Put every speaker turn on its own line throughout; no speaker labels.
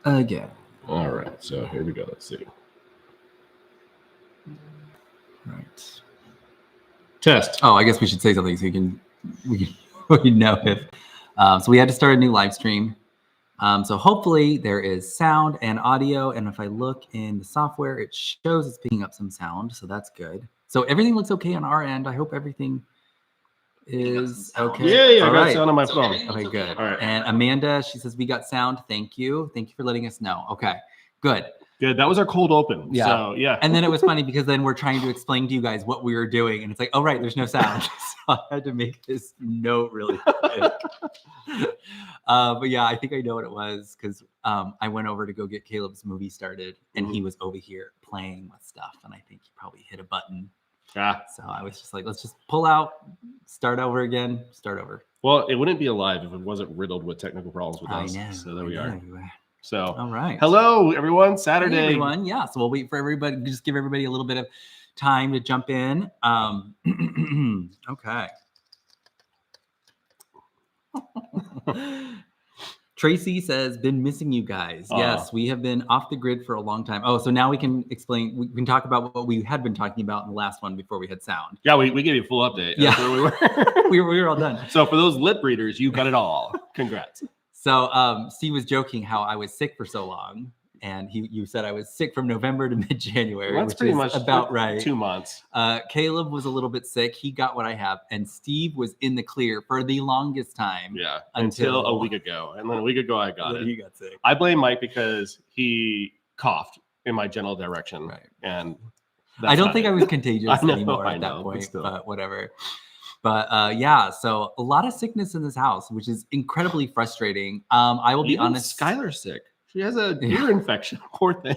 Again.
All right, so here we go. Let's see.
Right.
Test.
Oh, I guess we should say something so we can know if. So we had to start a new live stream. So hopefully there is sound and audio. And if I look in the software, it shows it's picking up some sound. So that's good. So everything looks okay on our end. I hope everything is okay.
Yeah, I got sound on my phone.
Okay, good.
All right.
And Amanda, she says, we got sound. Thank you. Thank you for letting us know. Okay, good.
Good. That was our cold open.
Yeah.
So, yeah.
And then it was funny because then we're trying to explain to you guys what we were doing. And it's like, oh, right, there's no sound. So I had to make this note really quick. But yeah, I think I know what it was because I went over to go get Caleb's movie started and he was over here playing with stuff. And I think he probably hit a button.
Ah.
So I was just like, let's just pull out, start over again, start over.
Well, it wouldn't be alive if it wasn't riddled with technical problems with us.
I know.
So there we are.
You are.
So,
all right.
Hello, everyone. Saturday.
Hey, everyone. Yeah. So we'll wait for everybody. Just give everybody a little bit of time to jump in. Okay. Tracy says, been missing you guys. Yes, we have been off the grid for a long time. Oh, so now we can explain. We can talk about what we had been talking about in the last one before we had sound.
Yeah, we gave you a full update.
Yeah.
That's where we were.
we were all done.
So for those lip readers, you got it all. Congrats.
So Steve was joking how I was sick for so long. And you said I was sick from November to mid-January,
That's
which
pretty
is
much
about right.
2 months.
Caleb was a little bit sick. He got what I have. And Steve was in the clear for the longest time.
Yeah, until a week ago. And then a week ago, I got it.
He got sick.
I blame Mike because he coughed in my general direction.
Right.
And
I don't think I was contagious anymore
I
at
know,
that point,
but
but whatever. But yeah, so a lot of sickness in this house, which is incredibly frustrating. I will be honest.
Skylar's sick. She has a ear infection. Poor thing.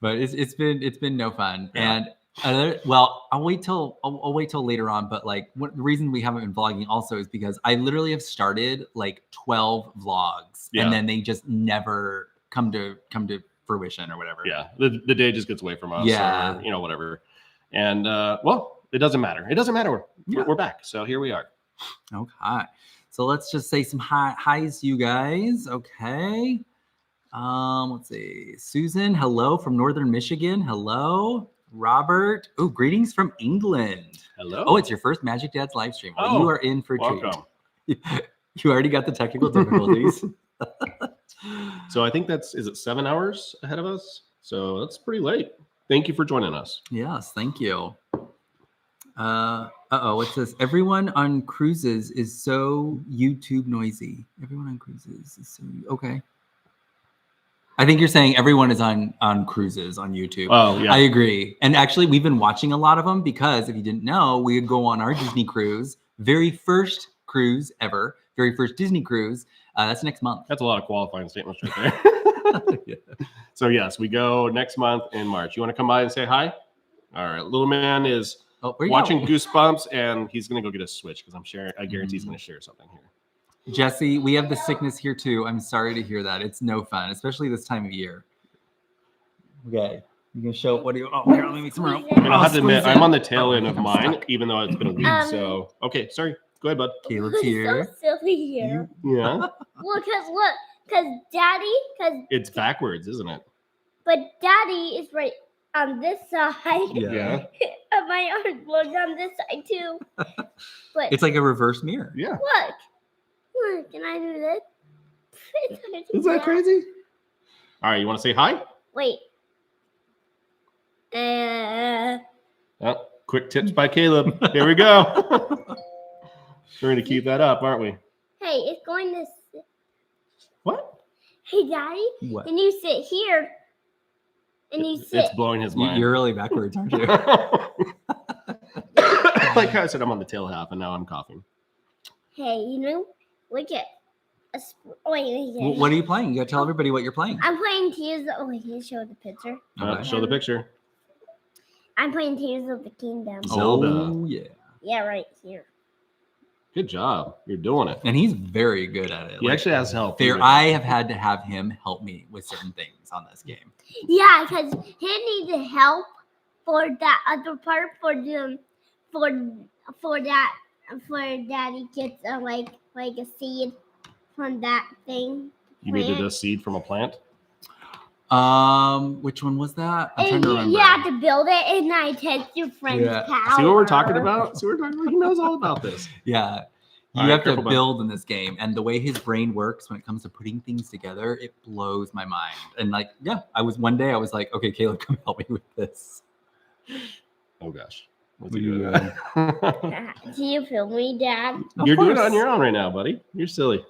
But it's been no fun.
Yeah.
And well, I'll wait till later on. But like, the reason we haven't been vlogging also is because I literally have started like 12 vlogs, and then they just never come to fruition or whatever.
Yeah, the day just gets away from us.
Yeah,
or, whatever. And well, it doesn't matter. It doesn't matter. We're back. So here we are.
Okay. So let's just say some highs, you guys. Okay. Let's see. Susan, hello from Northern Michigan. Hello. Robert. Oh, greetings from England.
Hello.
Oh, it's your first Magic Dad's live stream. Well, you are in for a
welcome.
treat. You already got the technical difficulties.
So I think is it 7 hours ahead of us? So that's pretty late. Thank you for joining us.
Yes, thank you. What's this? Everyone on cruises is so YouTube noisy. Everyone on cruises is so okay. I think you're saying everyone is on cruises on YouTube.
Oh, yeah.
I agree. And actually, we've been watching a lot of them because if you didn't know, we would go on our Disney cruise, very first cruise ever, very first Disney cruise. That's next month.
That's a lot of qualifying statements right there. Yeah. So yes, we go next month in March. You want to come by and say hi? All right. Little man is watching Goosebumps, and he's going to go get a Switch because I guarantee he's going to share something here.
Jesse, we have the sickness here too. I'm sorry to hear that. It's no fun, especially this time of year. Okay. You can show what do you here, let me make some room.
And I'll have to admit, I'm on the tail end of mine, even though it's been a week. So okay, sorry. Go ahead, bud.
Caleb's here.
So silly here.
Yeah.
Well, because Daddy,
it's backwards, isn't it?
But Daddy is right on this side.
Yeah.
And my arm blows on this side too. But
it's like a reverse mirror.
Yeah.
Look, can I do this?
Is that crazy? All right, you want to say hi?
Wait.
Quick tips by Caleb. Here we go. We're going to keep that up, aren't we?
Hey, it's going to...
What?
Hey, Daddy,
what?
And you sit here. And you sit...
It's blowing his mind.
You're really backwards, aren't you?
Like I said, I'm on the tail half, and now I'm coughing.
Hey, look at... Wait.
What are you playing? You got to tell everybody what you're playing.
I'm playing Tears of... Oh, wait, can you show the picture?
Show the picture.
I'm playing Tears of the Kingdom.
Zelda.
Oh, yeah.
Yeah, right here.
Good job. You're doing it.
And he's very good at it.
He actually has help.
I have had to have him help me with certain things on this game.
Yeah, because he needed help for that other part for Daddy gets like a seed from that thing to
You needed a seed from a plant?
Which one was that? I'm trying
And
to remember.
you have to build it, and I test your friend's power.
See what we're talking about? He knows all about this.
Yeah. You have to build in this game. And the way his brain works when it comes to putting things together, it blows my mind. And like, yeah, one day I was like, okay, Caleb, come help me with this.
Oh gosh. What's
he
doing?
Do you feel me, Dad?
You're doing it on your own right now, buddy. You're silly.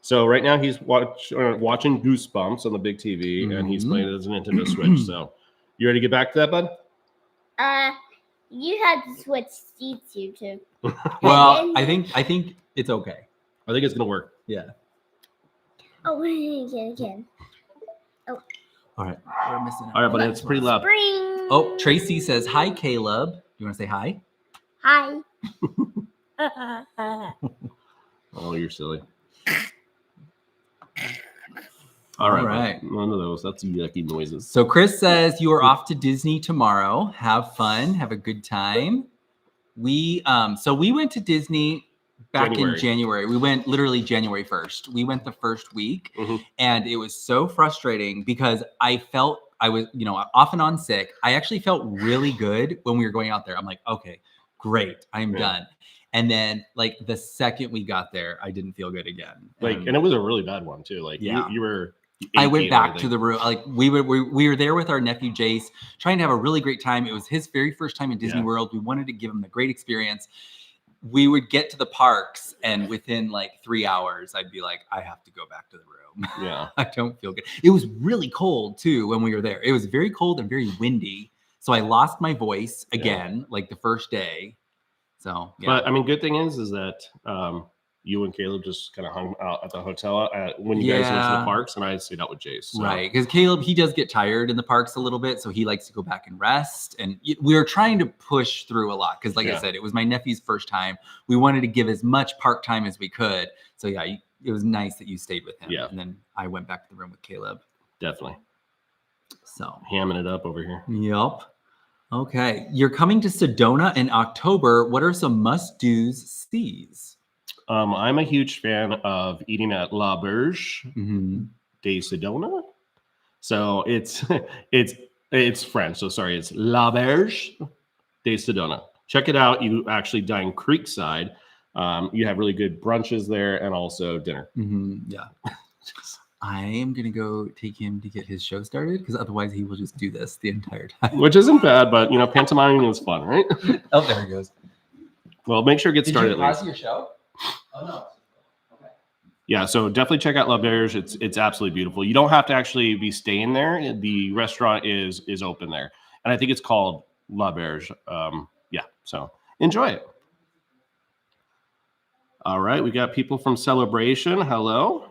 So right now he's watching Goosebumps on the big TV, and he's playing it as a Nintendo Switch. So you ready to get back to that, bud?
You had to switch seats, you two.
Well, I think it's okay.
I think it's gonna work.
Yeah.
Oh, again. Oh.
All right. We're missing out.
All right, but it's pretty loud.
Spring.
Oh, Tracy says, hi, Caleb. You want to say hi?
Hi.
Oh, you're silly. All right. None of those. That's yucky noises.
So Chris says you are off to Disney tomorrow. Have fun. Have a good time. We went to Disney back in January. We went literally January 1st. We went the first week, and it was so frustrating because I felt I was, off and on sick. I actually felt really good when we were going out there. I'm like, okay, great. I'm done. And then like the second we got there, I didn't feel good again.
And it was a really bad one too. Like you were.
I went back to the room. Like we were there with our nephew Jace, trying to have a really great time. It was his very first time in Disney World. We wanted to give him a great experience. We would get to the parks, and within like 3 hours, I'd be like, I have to go back to the room.
Yeah,
I don't feel good. It was really cold too when we were there. It was very cold and very windy, so I lost my voice again, like the first day. So,
but I mean, good thing is that you and Caleb just kind of hung out at the hotel when you guys went to the parks, and I stayed out with Jace. So.
Right, because Caleb, he does get tired in the parks a little bit, so he likes to go back and rest. And we were trying to push through a lot because, like I said, it was my nephew's first time. We wanted to give as much park time as we could. So it was nice that you stayed with him. Yeah. And then I went back to the room with Caleb.
Definitely.
So
hamming it up over here.
Yep. Okay, you're coming to Sedona in October. What are some must-dos sees?
I'm a huge fan of eating at La Berge de Sedona. So it's French. So sorry, it's La Berge de Sedona. Check it out. You actually dine creekside. You have really good brunches there and also dinner.
Yeah. I am going to go take him to get his show started because otherwise he will just do this the entire time.
Which isn't bad, but pantomiming is fun, right?
Oh, there he goes.
Well, make sure it gets started.
Did you pause your show? Oh, no. Okay.
Yeah, so definitely check out La Berge. It's absolutely beautiful. You don't have to actually be staying there. The restaurant is open there. And I think it's called La Berge. So enjoy it. All right, we got people from Celebration. Hello.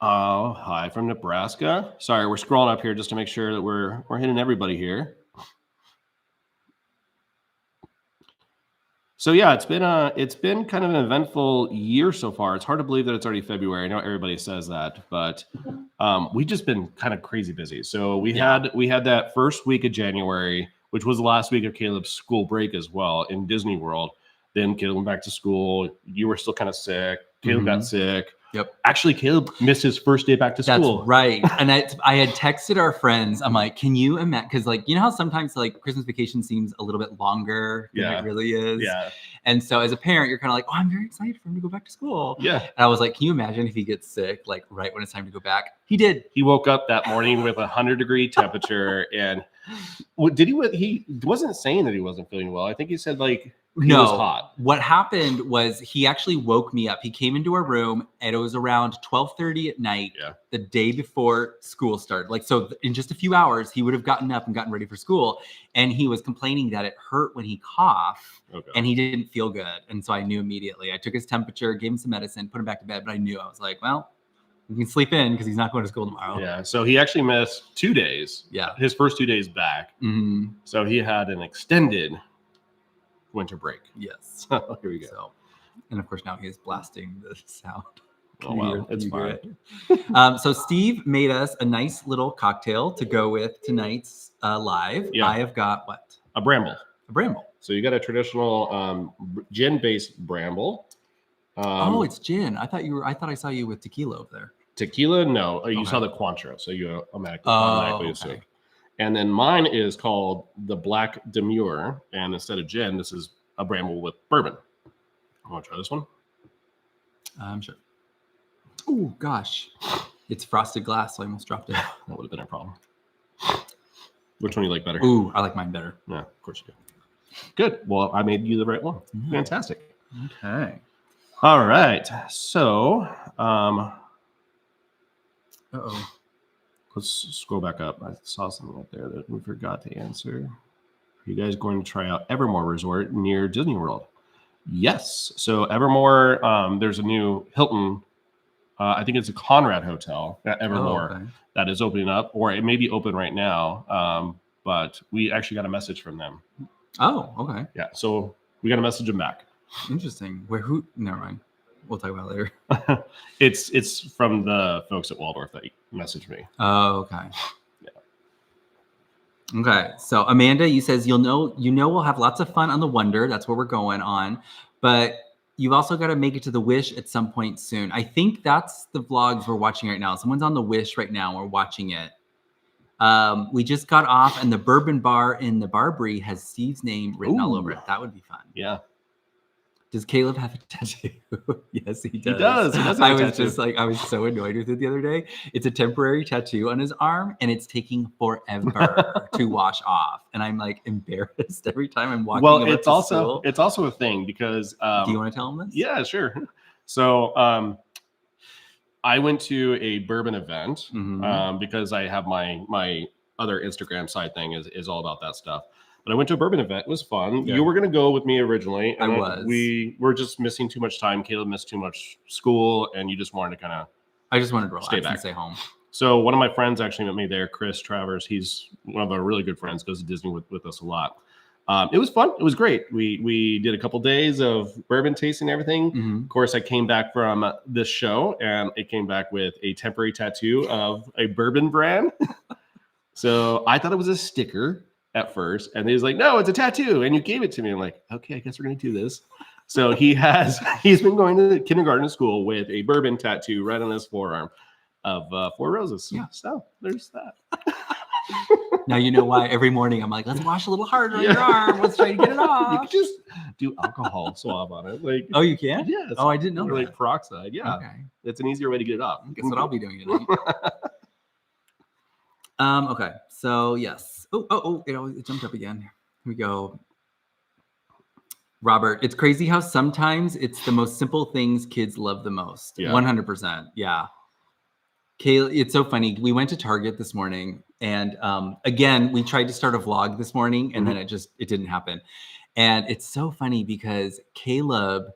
Oh, hi from Nebraska. Sorry, we're scrolling up here just to make sure that we're hitting everybody here. So yeah, it's been kind of an eventful year so far. It's hard to believe that it's already February. I know everybody says that, but we've just been kind of crazy busy. So we had that first week of January, which was the last week of Caleb's school break as well in Disney World. Then Caleb went back to school. You were still kind of sick. Caleb got sick.
Yep.
Actually, Caleb missed his first day back to school.
That's right. And I had texted our friends. I'm like, can you imagine? Because like, you know how sometimes like Christmas vacation seems a little bit longer than it really is?
Yeah.
And so as a parent, you're kind of like, oh, I'm very excited for him to go back to school.
Yeah.
And I was like, can you imagine if he gets sick, like right when it's time to go back? He did.
He woke up that morning with 100-degree temperature. And he wasn't saying that he wasn't feeling well. I think he said like, he was hot.
What happened was he actually woke me up. He came into our room and it was around 12:30 at night, the day before school started. Like, so in just a few hours, he would have gotten up and gotten ready for school. And he was complaining that it hurt when he coughed and he didn't feel good. And so I knew immediately. I took his temperature, gave him some medicine, put him back to bed. But I knew, I was like, well, we can sleep in because he's not going to school tomorrow.
Yeah. So he actually missed 2 days.
Yeah.
His first 2 days back. So he had an extended winter break.
Yes.
So here we go.
So, and of course now he is blasting the sound.
Oh wow, it's fine.
So Steve made us a nice little cocktail to go with tonight's live. I have got what?
A bramble.
A bramble.
So you got a traditional gin-based bramble.
Oh, it's gin. I thought I saw you with tequila over there.
Tequila, no. You saw the Cointreau, so you automatically
okay.
assume. And then mine is called the Black Demure, and instead of gin, this is a bramble with bourbon. I want to try this one.
I'm sure. Oh gosh, it's frosted glass, so I almost dropped it.
That would have been a problem. Which one do you like better?
Ooh, I like mine better.
Yeah, of course you do. Good. Well, I made you the right one. Mm-hmm. Fantastic.
Okay.
All right. So, let's scroll back up. I saw something up there that we forgot to answer. Are you guys going to try out Evermore Resort near Disney World? Yes. So Evermore, there's a new Hilton. I think it's a Conrad Hotel at Evermore that is opening up, or it may be open right now. But we actually got a message from them.
Oh, okay.
Yeah. So we got a message them back.
Interesting. Never mind. We'll talk about it later.
It's from the folks at Waldorf that messaged me.
Oh, okay. Yeah. Okay. So Amanda, you says we'll have lots of fun on the Wonder. That's where we're going on. But you've also got to make it to the Wish at some point soon. I think that's the vlogs we're watching right now. Someone's on the Wish right now. We're watching it. We just got off, and the bourbon bar in the Barbary has Steve's name written all over it. That would be fun.
Yeah.
Does Caleb have a tattoo? Yes, he does.
He does. He does.
I was so annoyed with it the other day. It's a temporary tattoo on his arm, and it's taking forever to wash off. And I'm like embarrassed every time I'm walking.
Well, it's also a thing because.
Do you want to tell him this?
Yeah, sure. So, I went to a bourbon event because I have my other Instagram side thing is all about that stuff. But I went to a bourbon event. It was fun. Yeah. You were going to go with me originally. And
I was.
We were just missing too much time. Caleb missed too much school, and you just wanted to kind of.
I just wanted to relax and stay home.
So one of my friends actually met me there, Chris Travers. He's one of our really good friends. Goes to Disney with us a lot. It was fun. It was great. We did a couple days of bourbon tasting and everything. Mm-hmm. Of course, I came back from this show, and it came back with a temporary tattoo of a bourbon brand. So I thought it was a sticker at first, and he's like, "No, it's a tattoo," and you gave it to me. I'm like, "Okay, I guess we're gonna do this." So he's been going to kindergarten school with a bourbon tattoo right on his forearm of 4 roses. Yeah. So there's that.
Now you know why every morning I'm like, let's wash a little harder on your arm. Let's try to get it off.
You can just do alcohol swab on it. Like,
oh, you can?
Yes.
Oh, I didn't know that.
Like peroxide. Yeah. Okay. It's an easier way to get it off.
Guess what I'll be doing tonight. Okay. So yes. Oh! It jumped up again. Here we go. Robert, it's crazy how sometimes it's the most simple things kids love the most. Yeah. 100%. Yeah. Kayla, it's so funny. We went to Target this morning, and again, we tried to start a vlog this morning, and then it didn't happen. And it's so funny because Caleb,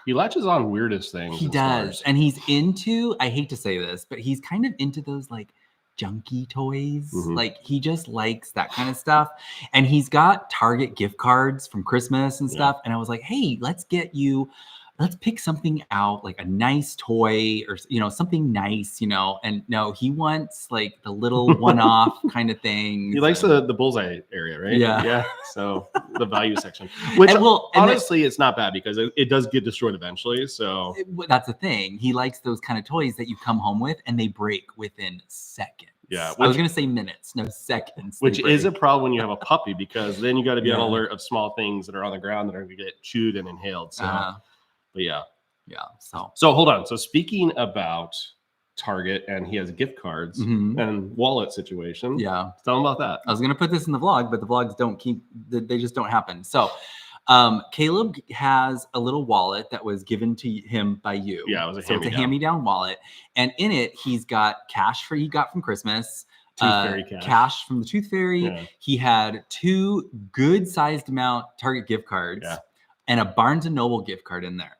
he latches on weirdest things.
He does, stores. And he's into. I hate to say this, but he's kind of into those like junky toys. Like he just likes that kind of stuff. And he's got Target gift cards from Christmas and stuff. And I was like, hey, let's pick something out, like a nice toy or, something nice, and no, he wants like the little one-off kind of thing.
He likes the bullseye area, right?
Yeah.
So the value section, which honestly, it's not bad because it does get destroyed eventually. So
that's the thing. He likes those kind of toys that you come home with and they break within seconds.
Yeah.
I was going to say minutes, no seconds.
Which is a problem when you have a puppy because then you got to be on alert of small things that are on the ground that are going to get chewed and inhaled. So. But yeah. So hold on. So speaking about Target, and he has gift cards and wallet situation. Yeah, tell him about that.
I was gonna put this in the vlog, but the vlogs they just don't happen. So Caleb has a little wallet that was given to him by you.
Yeah, it's a
hand-me-down wallet, and in it he's got cash he got from Christmas.
Tooth Fairy
cash from the Tooth Fairy. Yeah. He had 2 good-sized amount Target gift cards and a Barnes & Noble gift card in there.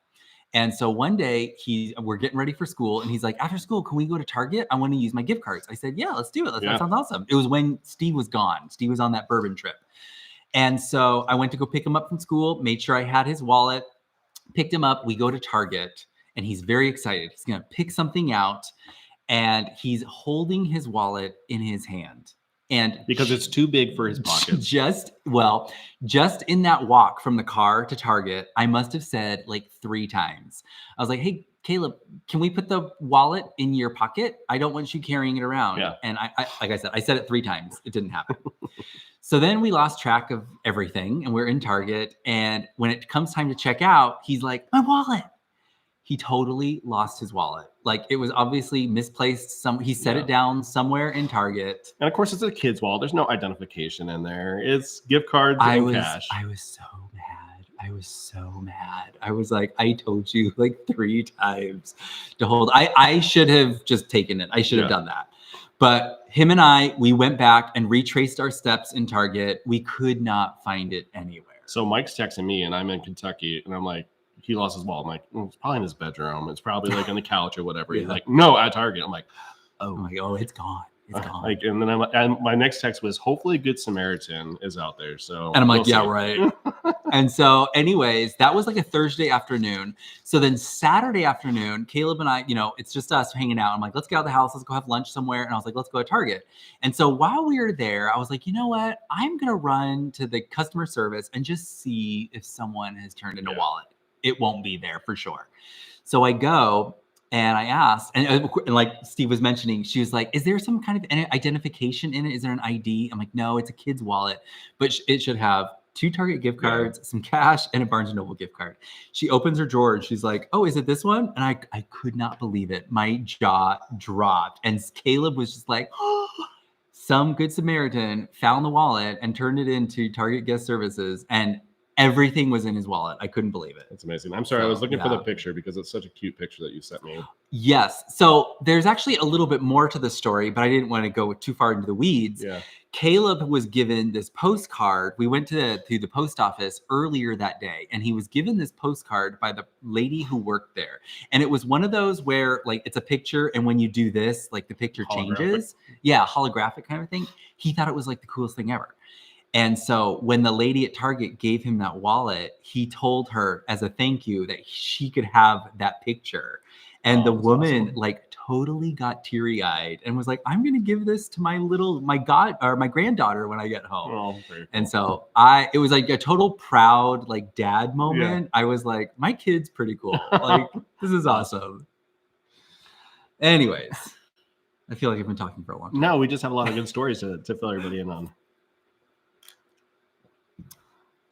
And so one day we're getting ready for school and he's like, after school, can we go to Target? I want to use my gift cards. I said, yeah, let's do it. That sounds awesome. It was when Steve was gone. Steve was on that bourbon trip. And so I went to go pick him up from school, made sure I had his wallet, picked him up. We go to Target and he's very excited. He's going to pick something out and he's holding his wallet in his hand. And
because it's too big for his pockets.
Just in that walk from the car to Target, I must have said like 3 times. I was like, hey, Caleb, can we put the wallet in your pocket? I don't want you carrying it around.
Yeah.
And I like I said it 3 times. It didn't happen. So then we lost track of everything and we're in Target. And when it comes time to check out, he's like, my wallet. He totally lost his wallet. Like it was obviously misplaced. He set it down somewhere in Target.
And of course, it's a kid's wallet. There's no identification in there. It's gift cards and cash.
I was so mad. I was like, I told you like 3 times to hold. I should have just taken it. I should have done that. But him and we went back and retraced our steps in Target. We could not find it anywhere.
So Mike's texting me and I'm in Kentucky and I'm like, he lost his wallet. I'm like, it's probably in his bedroom. It's probably like on the couch or whatever. He's like, no, at Target. I'm like, oh,
it's gone. It's gone.
Like, and then and my next text was, hopefully a good Samaritan is out there. So,
and I'm like, yeah, right. And so anyways, that was like a Thursday afternoon. So then Saturday afternoon, Caleb and I, it's just us hanging out. I'm like, let's get out of the house. Let's go have lunch somewhere. And I was like, let's go to Target. And so while we were there, I was like, you know what? I'm going to run to the customer service and just see if someone has turned in a wallet. It won't be there for sure. So I go and I asked, and like Steve was mentioning, she was like, is there some kind of identification in it? Is there an ID? I'm like, no, it's a kid's wallet, but it should have 2 Target gift cards, some cash, and a Barnes & Noble gift card. She opens her drawer and she's like, oh, is it this one? And I could not believe it. My jaw dropped. And Caleb was just like, oh, some good Samaritan found the wallet and turned it into Target guest services. And everything was in his wallet. I couldn't believe it.
That's amazing. I'm sorry. I was looking for the picture because it's such a cute picture that you sent me.
Yes. So there's actually a little bit more to the story, but I didn't want to go too far into the weeds.
Yeah.
Caleb was given this postcard. We went to the post office earlier that day, and he was given this postcard by the lady who worked there. And it was one of those where like it's a picture, and when you do this, like the picture changes. Yeah, holographic kind of thing. He thought it was like the coolest thing ever. And so when the lady at Target gave him that wallet, he told her as a thank you that she could have that picture. And the woman like totally got teary-eyed and was like, I'm going to give this to my granddaughter when I get home.
Oh, very cool.
And so it was like a total proud like dad moment. I was like, my kid's pretty cool. Like, this is awesome. Anyways, I feel like I've been talking for a long time.
No, we just have a lot of good stories to fill everybody in on.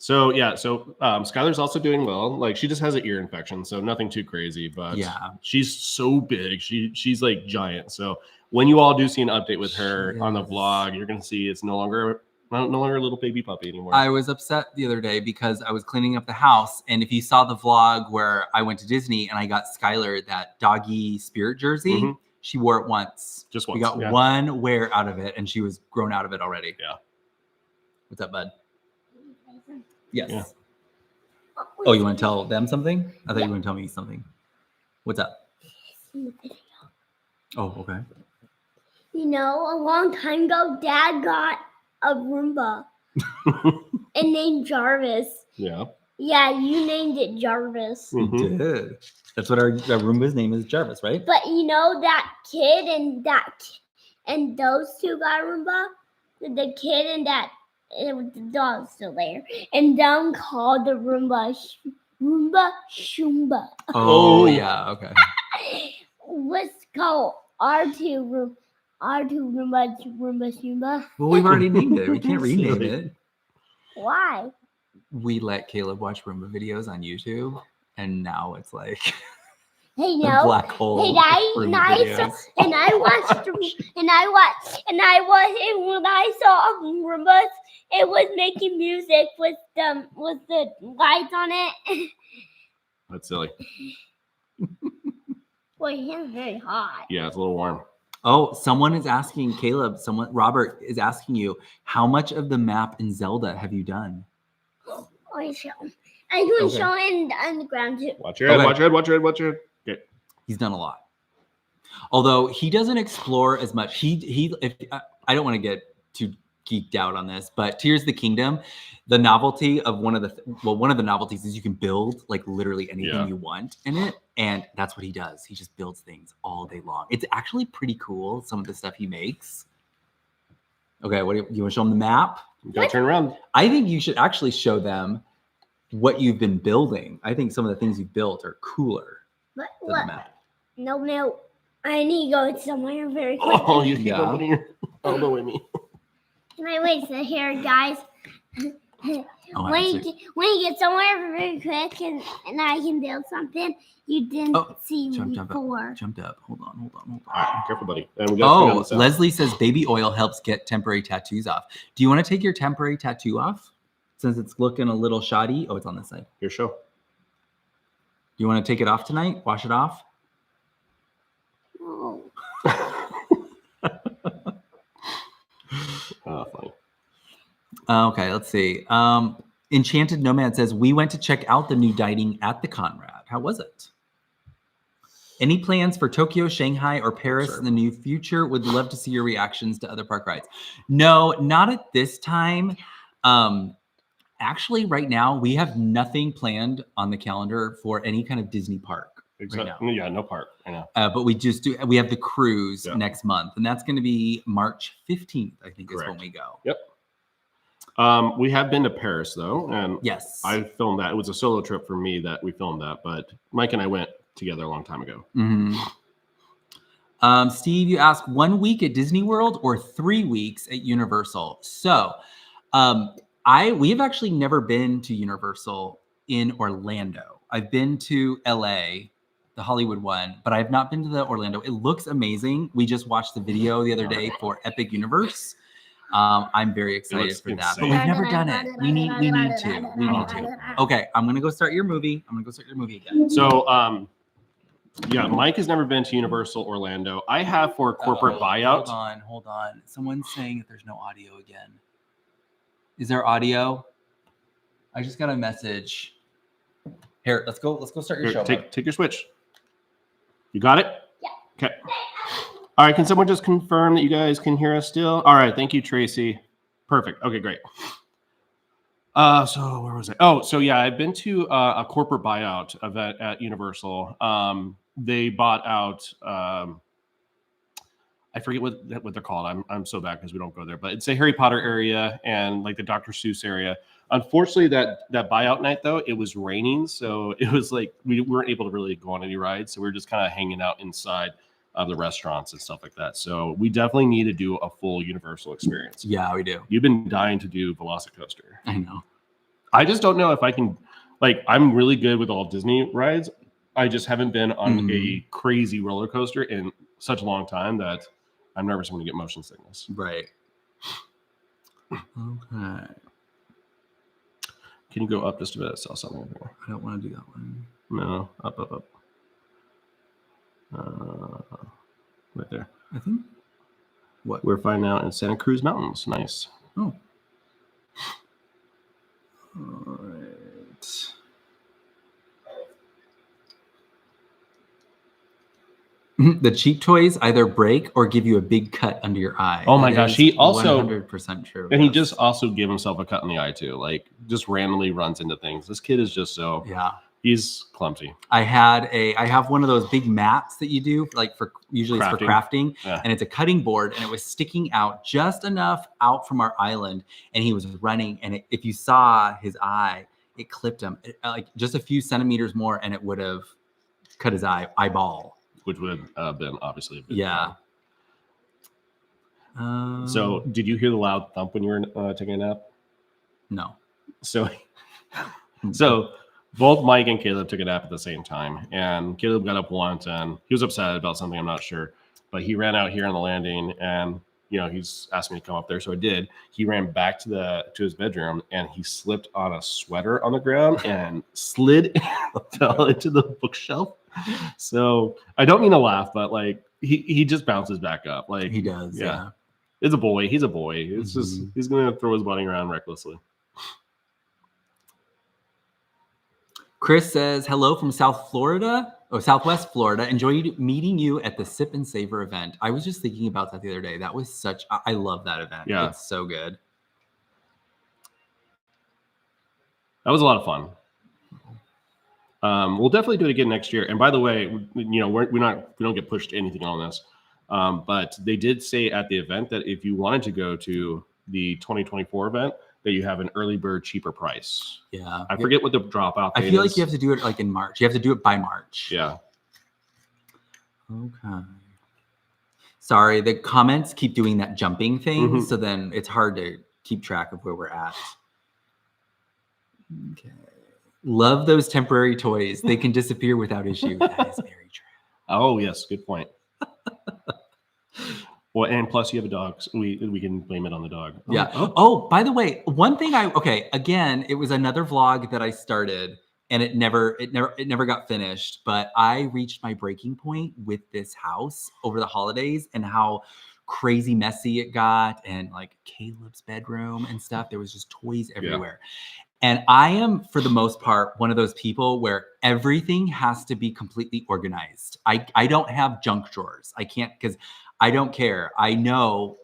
So Skylar's also doing well. Like she just has an ear infection, so nothing too crazy. But she's so big. She's like giant. So when you all do see an update with her on the vlog, you're gonna see it's no longer a little baby puppy anymore.
I was upset the other day because I was cleaning up the house, and if you saw the vlog where I went to Disney and I got Skylar that doggy spirit jersey, she wore it once.
Just once.
We got one wear out of it, and she was grown out of it already.
Yeah.
What's up, bud? Yes.
Yeah.
Oh, you want to tell them something? I thought you were going to tell me something. What's up? Oh, okay.
A long time ago, Dad got a Roomba and named Jarvis.
Yeah.
Yeah, you named it Jarvis.
We did. That's what our Roomba's name is, Jarvis, right?
But that kid and those two got a Roomba. The kid and the dog's still there, and them called the Roomba Shumba.
Oh yeah, okay.
Let's call R2 Roomba Shumba.
Well, we've already named it. We can't rename it.
Why?
We let Caleb watch Roomba videos on YouTube, and now it's like
Hey, no.
Black hole.
Hey, when I saw Roombas, it was making music with the lights on it.
That's silly.
Well, it's very hot.
Yeah, it's a little warm.
Oh, someone is asking Caleb. Robert is asking you, how much of the map in Zelda have you done?
I'm doing show on the ground too.
Watch your head. Watch your head. Okay.
He's done a lot. Although he doesn't explore as much. I don't want to get too geeked out on this, but Tears of the Kingdom, the novelty of one of the novelties is you can build like literally anything you want in it, and that's what he does. He just builds things all day long. It's actually pretty cool, some of the stuff he makes. Okay, what do you want to show them the map?
You gotta turn around.
I think you should actually show them what you've been building. I think some of the things you've built are cooler than the map.
No. I need to go somewhere very quickly.
Oh, you keep on putting your elbow in me.
Can I wait here, guys? When you get somewhere very quick and I can build something you didn't see before.
Jumped up. Hold on.
All right, careful, buddy. And we got
Leslie says baby oil helps get temporary tattoos off. Do you want to take your temporary tattoo off? Since it's looking a little shoddy. Oh, it's on this side.
Here, show.
You want to take it off tonight? Wash it off?
Oh.
Funny.
Okay, let's see. Enchanted Nomad says, we went to check out the new dining at the Conrad. How was it? Any plans for Tokyo, Shanghai, or Paris in the near future? Would love to see your reactions to other park rides. No, not at this time. Actually, right now, we have nothing planned on the calendar for any kind of Disney park.
Right now. Yeah, no park. I know.
But we have the cruise next month, and that's going to be March 15th, I think. Correct. Is when we go.
Yep. We have been to Paris, though, and
yes,
I filmed that. It was a solo trip for me that we filmed that, but Mike and I went together a long time ago.
Mm-hmm. Steve, you asked 1 week at Disney World or 3 weeks at Universal. So we have actually never been to Universal in Orlando. I've been to LA, the Hollywood one, but I have not been to the Orlando. It looks amazing. We just watched the video the other day for Epic Universe. I'm very excited for that, but we've never done it. We need to. Okay, I'm gonna go start your movie. Again.
So, Mike has never been to Universal Orlando. I have for corporate buyout.
Hold on. Someone's saying that there's no audio again. Is there audio? I just got a message. Here, let's go start your show.
Take your switch. You got it?
Yeah.
Okay. All right, can someone just confirm that you guys can hear us still? All right, thank you, Tracy. Perfect. Okay, great. So where was I? Oh, so yeah, I've been to a corporate buyout event at Universal. They bought out, I forget what they're called. I'm so bad because we don't go there, but it's a Harry Potter area and like the Dr. Seuss area. Unfortunately, that buyout night though, it was raining, so it was like we weren't able to really go on any rides. So we were just kind of hanging out inside of the restaurants and stuff like that. So we definitely need to do a full Universal experience.
Yeah, we do.
You've been dying to do Velocicoaster.
I know.
I just don't know if I can. Like, I'm really good with all Disney rides. I just haven't been on a crazy roller coaster in such a long time that I'm nervous I'm going to get motion sickness.
Right. Okay.
Can you go up just a bit? I saw something up there.
I don't want to do that one.
No, up. Right there.
I think. What?
We're finding out in Santa Cruz Mountains. Nice.
Oh. All right. The cheap toys either break or give you a big cut under your eye.
Oh my gosh, he also
100% true.
And he just also gave himself a cut in the eye too. Like, just randomly runs into things. This kid is just so he's clumsy.
I have one of those big mats that you do usually it's for crafting, and it's a cutting board, and it was sticking out just enough out from our island, and he was running, and if you saw his eye, it clipped him like just a few centimeters more, and it would have cut his eyeball.
Which would have been obviously a bit So, did you hear the loud thump when you were taking a nap?
No.
So both Mike and Caleb took a nap at the same time, and Caleb got up once, and he was upset about something. I'm not sure, but he ran out here on the landing, and he's asked me to come up there, so I did. He ran back to his bedroom, and he slipped on a sweater on the ground and slid and fell into the bookshelf. So I don't mean to laugh, but like he just bounces back up. Like
he does. Yeah.
It's a boy. He's a boy. It's just he's gonna throw his body around recklessly.
Chris says hello from Southwest Florida. Enjoyed meeting you at the Sip and Savor event. I was just thinking about that the other day. That was I love that event.
Yeah,
it's so good.
That was a lot of fun. We'll definitely do it again next year. And by the way, we don't get pushed to anything on this, But they did say at the event that if you wanted to go to the 2024 event, that you have an early bird cheaper price.
Yeah.
I forget what the dropout date
I feel
is.
like you have to do it like in March. You have to do it by March.
Yeah.
Okay. Sorry, the comments keep doing that jumping thing, so then it's hard to keep track of where we're at. Okay. Love those temporary toys. They can disappear without issue. That is very true.
Oh, yes. Good point. Well, and plus you have a dog, so we can blame it on the dog.
Yeah. Oh, by the way, one thing again, it was another vlog that I started and it never got finished, but I reached my breaking point with this house over the holidays and how crazy messy it got, and like Caleb's bedroom and stuff. There was just toys everywhere. And I am, for the most part, one of those people where everything has to be completely organized. I don't have junk drawers. I can't, because I don't care. I know,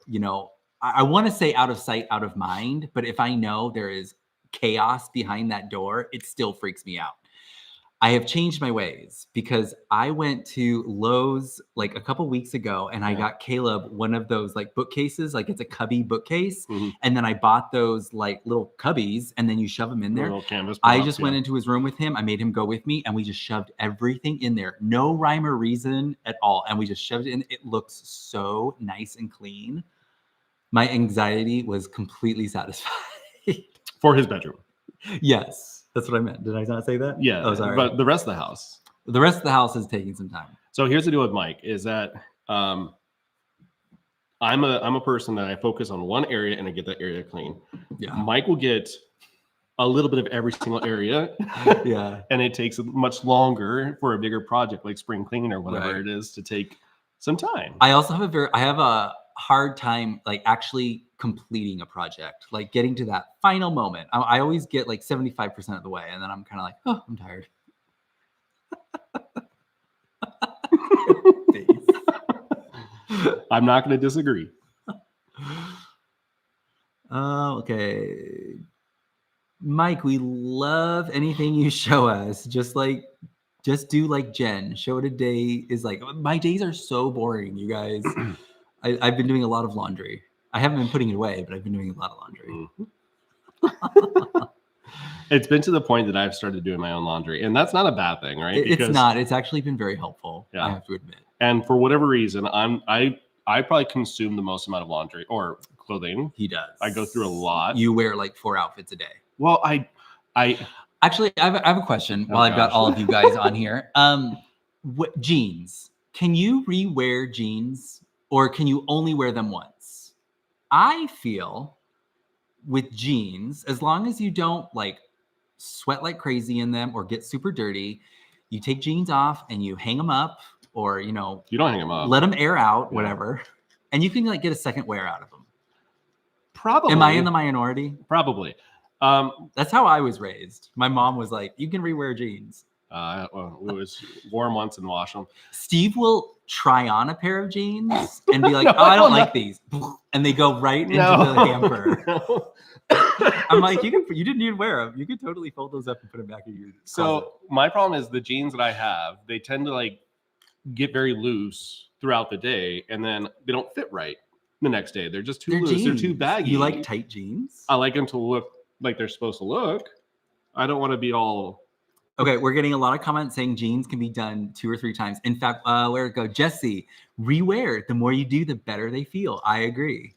I want to say out of sight, out of mind. But if I know there is chaos behind that door, it still freaks me out. I have changed my ways because I went to Lowe's like a couple weeks ago and I got Caleb one of those like bookcases, like it's a cubby bookcase. And then I bought those like little cubbies and then you shove them in there.
Little canvas
I just went into his room with him. I made him go with me and we just shoved everything in there. No rhyme or reason at all. And we just shoved it in. It looks so nice and clean. My anxiety was completely satisfied.
For his bedroom.
Yes. That's what I meant. Did I not say that?
Yeah.
Oh, sorry.
But the rest of the house.
The rest of the house is taking some time.
So here's the deal with Mike is that I'm a person that I focus on one area and I get that area clean.
Yeah.
Mike will get a little bit of every single area.
Yeah.
And it takes much longer for a bigger project like spring cleaning or whatever it is to take some time.
I also have a hard time like actually completing a project, like getting to that final moment. I always get like 75% of the way and then I'm kind of like, oh, I'm tired.
I'm not going to disagree.
Okay. Mike, we love anything you show us. Just do like Jen. Show what a day is like. My days are so boring, you guys. I've been doing a lot of laundry. I haven't been putting it away, but I've been doing a lot of laundry.
It's been to the point that I've started doing my own laundry, and that's not a bad thing, right?
It's not. It's actually been very helpful. I have to admit. And
for whatever reason, I probably consume the most amount of laundry or clothing.
He does.
I go through a lot.
You wear like 4 outfits a day.
Well, I
actually I have a question while I've got all of you guys on here. What jeans? Can you rewear jeans? Or can you only wear them once? I feel with jeans, as long as you don't like sweat like crazy in them or get super dirty, you take jeans off and you hang them up or, you don't hang them up. Let them air out, whatever. And you can like get a second wear out of them.
Probably.
Am I in the minority?
Probably.
That's how I was raised. My mom was like, you can rewear jeans.
Well, it was warm once and wash them.
Steve will try on a pair of jeans and be like, I don't like these. And they go right into the hamper. I'm like, you didn't even wear them. You could totally fold those up and put them back in your closet.
So my problem is the jeans that I have, they tend to like get very loose throughout the day and then they don't fit right the next day. They're just too loose.
Jeans.
They're too baggy.
You like tight jeans?
I like them to look like they're supposed to look. I don't want to be all...
Okay, we're getting a lot of comments saying jeans can be done 2 or 3 times. In fact, where it go? Jesse, rewear. The more you do, the better they feel. I agree.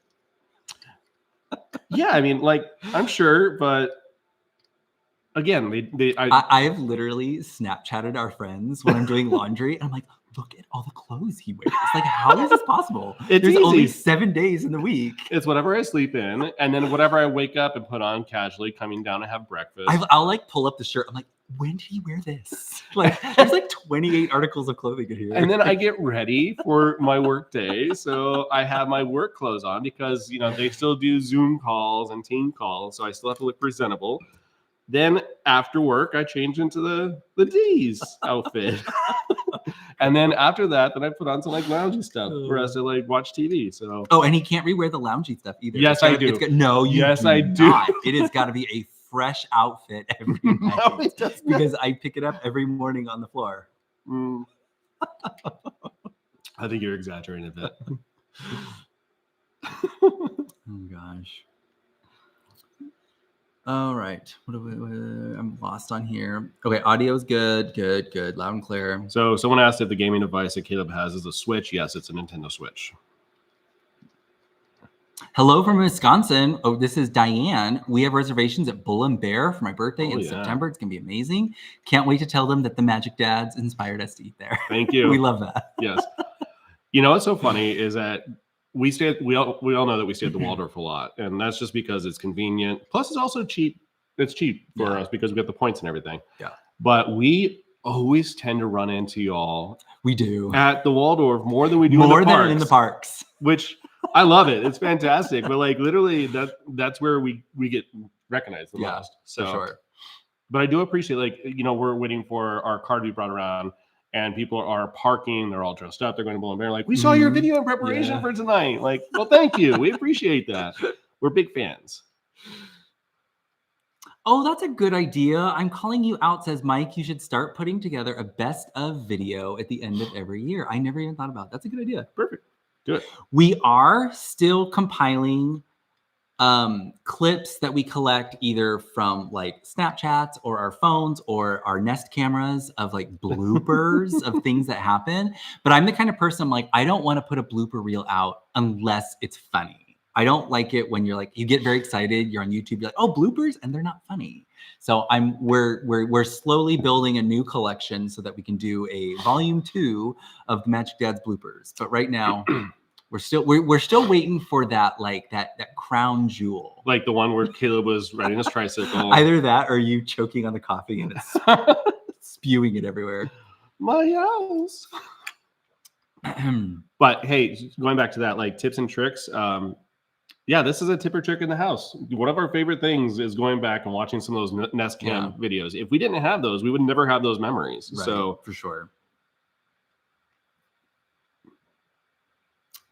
Yeah, I mean, like, I'm sure, but again,
I have literally Snapchatted our friends when I'm doing laundry. And I'm like, look at all the clothes he wears. Like, how is this possible?
There's
easy. Only 7 days in the week.
It's whatever I sleep in, and then whatever I wake up and put on casually, coming down to have breakfast.
I'll like pull up the shirt. I'm like, when did he wear this? Like, there's like 28 articles of clothing in here.
And then I get ready for my work day. So I have my work clothes on because, they still do Zoom calls and team calls. So I still have to look presentable. Then after work, I change into the D's outfit. And then after that, I put on some like loungy stuff for us to like watch TV. So
and he can't rewear the loungy stuff either.
Yes, I do.
No, you
yes,
do
I do.
not. It has got to be a fresh outfit every night.
No, it does not.
Because I pick it up every morning on the floor.
I think you're exaggerating a bit.
Oh gosh. All right. I'm lost on here. Okay, audio's good, loud and clear.
So someone asked if the gaming device that Caleb has is a Switch. Yes, it's a Nintendo Switch.
Hello from Wisconsin. Oh, this is Diane. We have reservations at Bull and Bear for my birthday in September. It's going to be amazing. Can't wait to tell them that the Magic Dads inspired us to eat there.
Thank you.
We love that.
Yes. You know what's so funny is that we all know that we stay at the Waldorf a lot, and that's just because it's convenient. Plus, it's also cheap. It's cheap for us because we get the points and everything.
Yeah.
But we always tend to run into y'all.
We do
at the Waldorf more than we do
more
in the parks,
than in the parks,
which I love it. It's fantastic. But like literally, that's where we get recognized the most. So,
for sure.
But I do appreciate we're waiting for our car to be brought around. And people are parking. They're all dressed up. They're going to Bull and Bear. Like, we saw your video in preparation for tonight. Like, well, thank you. We appreciate that. We're big fans.
Oh, that's a good idea. I'm calling you out, says Mike. You should start putting together a best of video at the end of every year. I never even thought about it. That's a good idea.
Perfect. Do it.
We are still compiling clips that we collect either from like Snapchats or our phones or our Nest cameras of like bloopers of things that happen. But I'm the kind of person I'm like, I don't want to put a blooper reel out unless it's funny. I don't like it when you're like, you get very excited, you're on YouTube, you're like, oh, bloopers, and they're not funny. So we're slowly building a new collection so that we can do a volume 2 of the Magic Dad's bloopers. But right now we're still waiting for that that crown jewel.
Like the one where Caleb was riding his tricycle.
Either that or you choking on the coffee and it's spewing it everywhere.
My house. But hey, going back to that, like tips and tricks. This is a tip or trick in the house. One of our favorite things is going back and watching some of those Nest Cam videos. If we didn't have those, we would never have those memories.
Right,
so
for sure.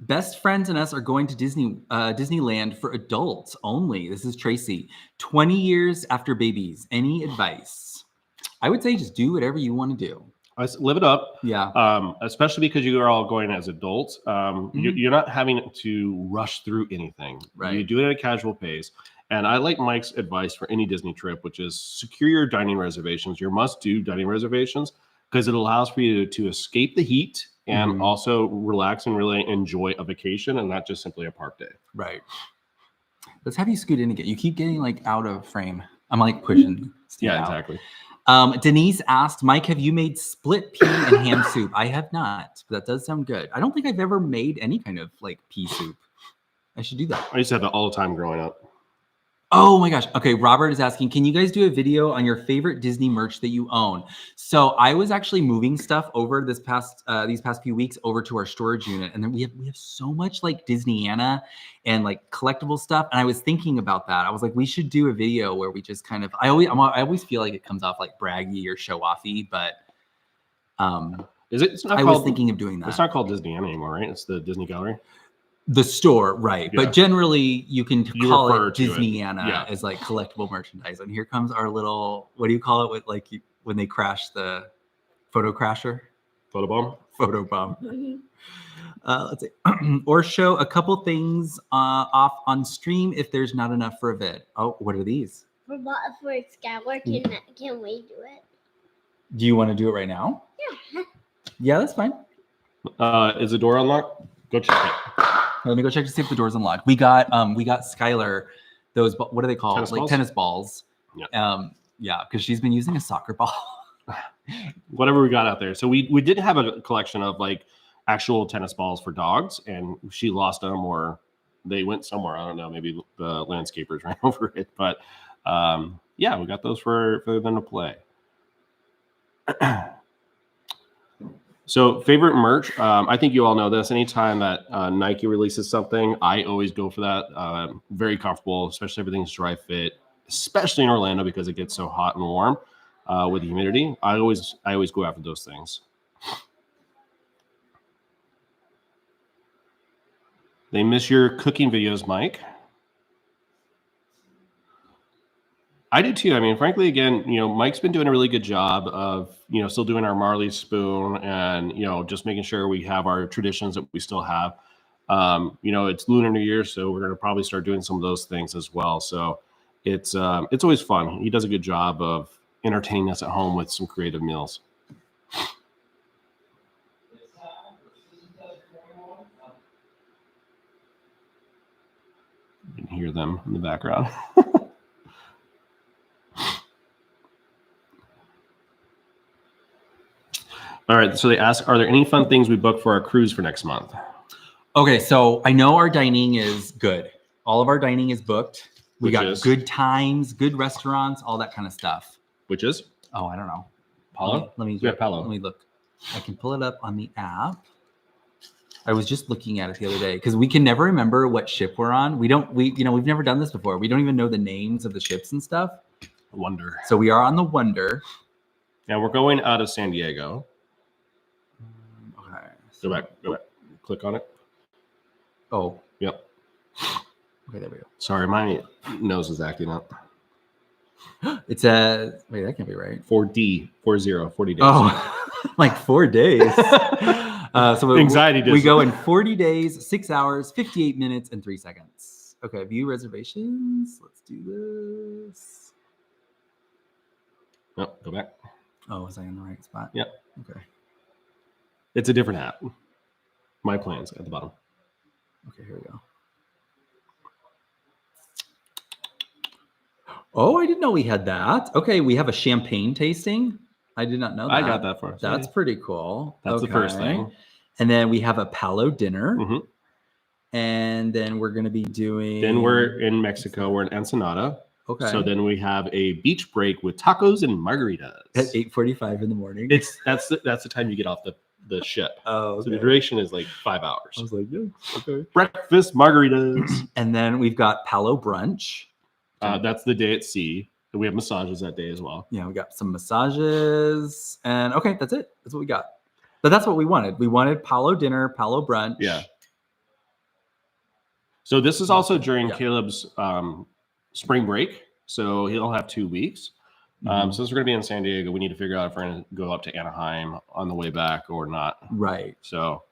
Best friends and us are going to Disneyland for adults only. This is Tracy. 20 years after babies. Any advice? I would say just do whatever you want to do.
Live it up.
Yeah.
Especially because you are all going as adults. You're not having to rush through anything.
Right.
You do it at a casual pace. And I like Mike's advice for any Disney trip, which is secure your dining reservations, your must-do dining reservations, because it allows for you to escape the heat and also relax and really enjoy a vacation and not just simply a park day.
Right. Let's have you scoot in again. You keep getting like out of frame. I'm like pushing.
Yeah, exactly.
Denise asked, Mike, have you made split pea and ham soup? I have not, but that does sound good. I don't think I've ever made any kind of like pea soup. I should do that.
I used to have that all the time growing up.
Oh my gosh. Okay. Robert is asking, can you guys do a video on your favorite Disney merch that you own? So I was actually moving stuff over these past few weeks over to our storage unit. And then we have so much like Disneyana and like collectible stuff. And I was thinking about that. I was like, we should do a video where we just kind of, I always feel like it comes off like braggy or show offy, but I was thinking of doing that.
It's not called Disneyana anymore, right? It's the Disney Gallery.
The store, right. Yeah. But generally you can call it Disneyana as like collectible merchandise. And here comes our little, what do you call it with like when they crash the photo crasher?
Photobomb?
Photobomb. Let's see. Or show a couple things off on stream if there's not enough for a vid. Oh, what are these?
For Skyward, can we do it?
Do you want to do it right now?
Yeah.
Yeah, that's fine.
Is the door unlocked? Go check it.
Let me go check to see if the door's unlocked. We got Skylar those, what are they called? Tennis balls. Yeah. Because she's been using a soccer ball.
Whatever we got out there. So we did have a collection of like actual tennis balls for dogs, and she lost them or they went somewhere. I don't know. Maybe the landscapers ran over it. But we got those for them to play. So favorite merch, I think you all know this. Anytime that Nike releases something, I always go for that. Very comfortable, especially everything's dry fit, especially in Orlando because it gets so hot and warm with the humidity. I always go after those things. They miss your cooking videos, Mike. I do too. I mean, frankly, again, Mike's been doing a really good job of, still doing our Marley spoon and, just making sure we have our traditions that we still have. It's Lunar New Year, so we're going to probably start doing some of those things as well. So it's always fun. He does a good job of entertaining us at home with some creative meals. You can hear them in the background. All right. So they ask, are there any fun things we booked for our cruise for next month?
Okay. So I know our dining is good. All of our dining is booked. We got good times, good restaurants, all that kind of stuff.
Which is?
Oh, I don't know.
Palo?
Let me
Palo.
Let me look. I can pull it up on the app. I was just looking at it the other day because we can never remember what ship we're on. We've never done this before. We don't even know the names of the ships and stuff.
Wonder.
So we are on the Wonder.
And we're going out of San Diego.
Okay.
Go back. Click on it.
Oh.
Yep.
Okay, there we go.
Sorry, my nose is acting up.
It says, wait, that can't be right.
40 days.
Oh, like 4 days. So
anxiety.
We go in 40 days, 6 hours, 58 minutes, and 3 seconds. Okay, view reservations. Let's do this.
No, go back.
Oh, was I in the right spot?
Yep.
Okay.
It's a different app. My plans at the bottom.
Okay, here we go. Oh, I didn't know we had that. Okay, we have a champagne tasting. I did not know that.
I got that for us.
That's pretty cool.
That's the first thing.
And then we have a Palo dinner.
Mm-hmm.
And then we're going to be doing...
Then we're in Mexico. We're in Ensenada.
Okay.
So then we have a beach break with tacos and margaritas.
At 8:45 in the morning.
That's the time you get off the ship.
Oh, okay.
So the duration is like 5 hours.
I was like, yeah, okay.
Breakfast margaritas.
And then we've got Palo brunch.
That's the day at sea. And we have massages that day as well.
Yeah, we got some massages. And okay, that's it. That's what we got. But that's what we wanted. We wanted Palo dinner, Palo brunch.
Yeah. So this is also during Caleb's spring break. So he'll have 2 weeks. Since we're going to be in San Diego, we need to figure out if we're going to go up to Anaheim on the way back or not.
Right.
So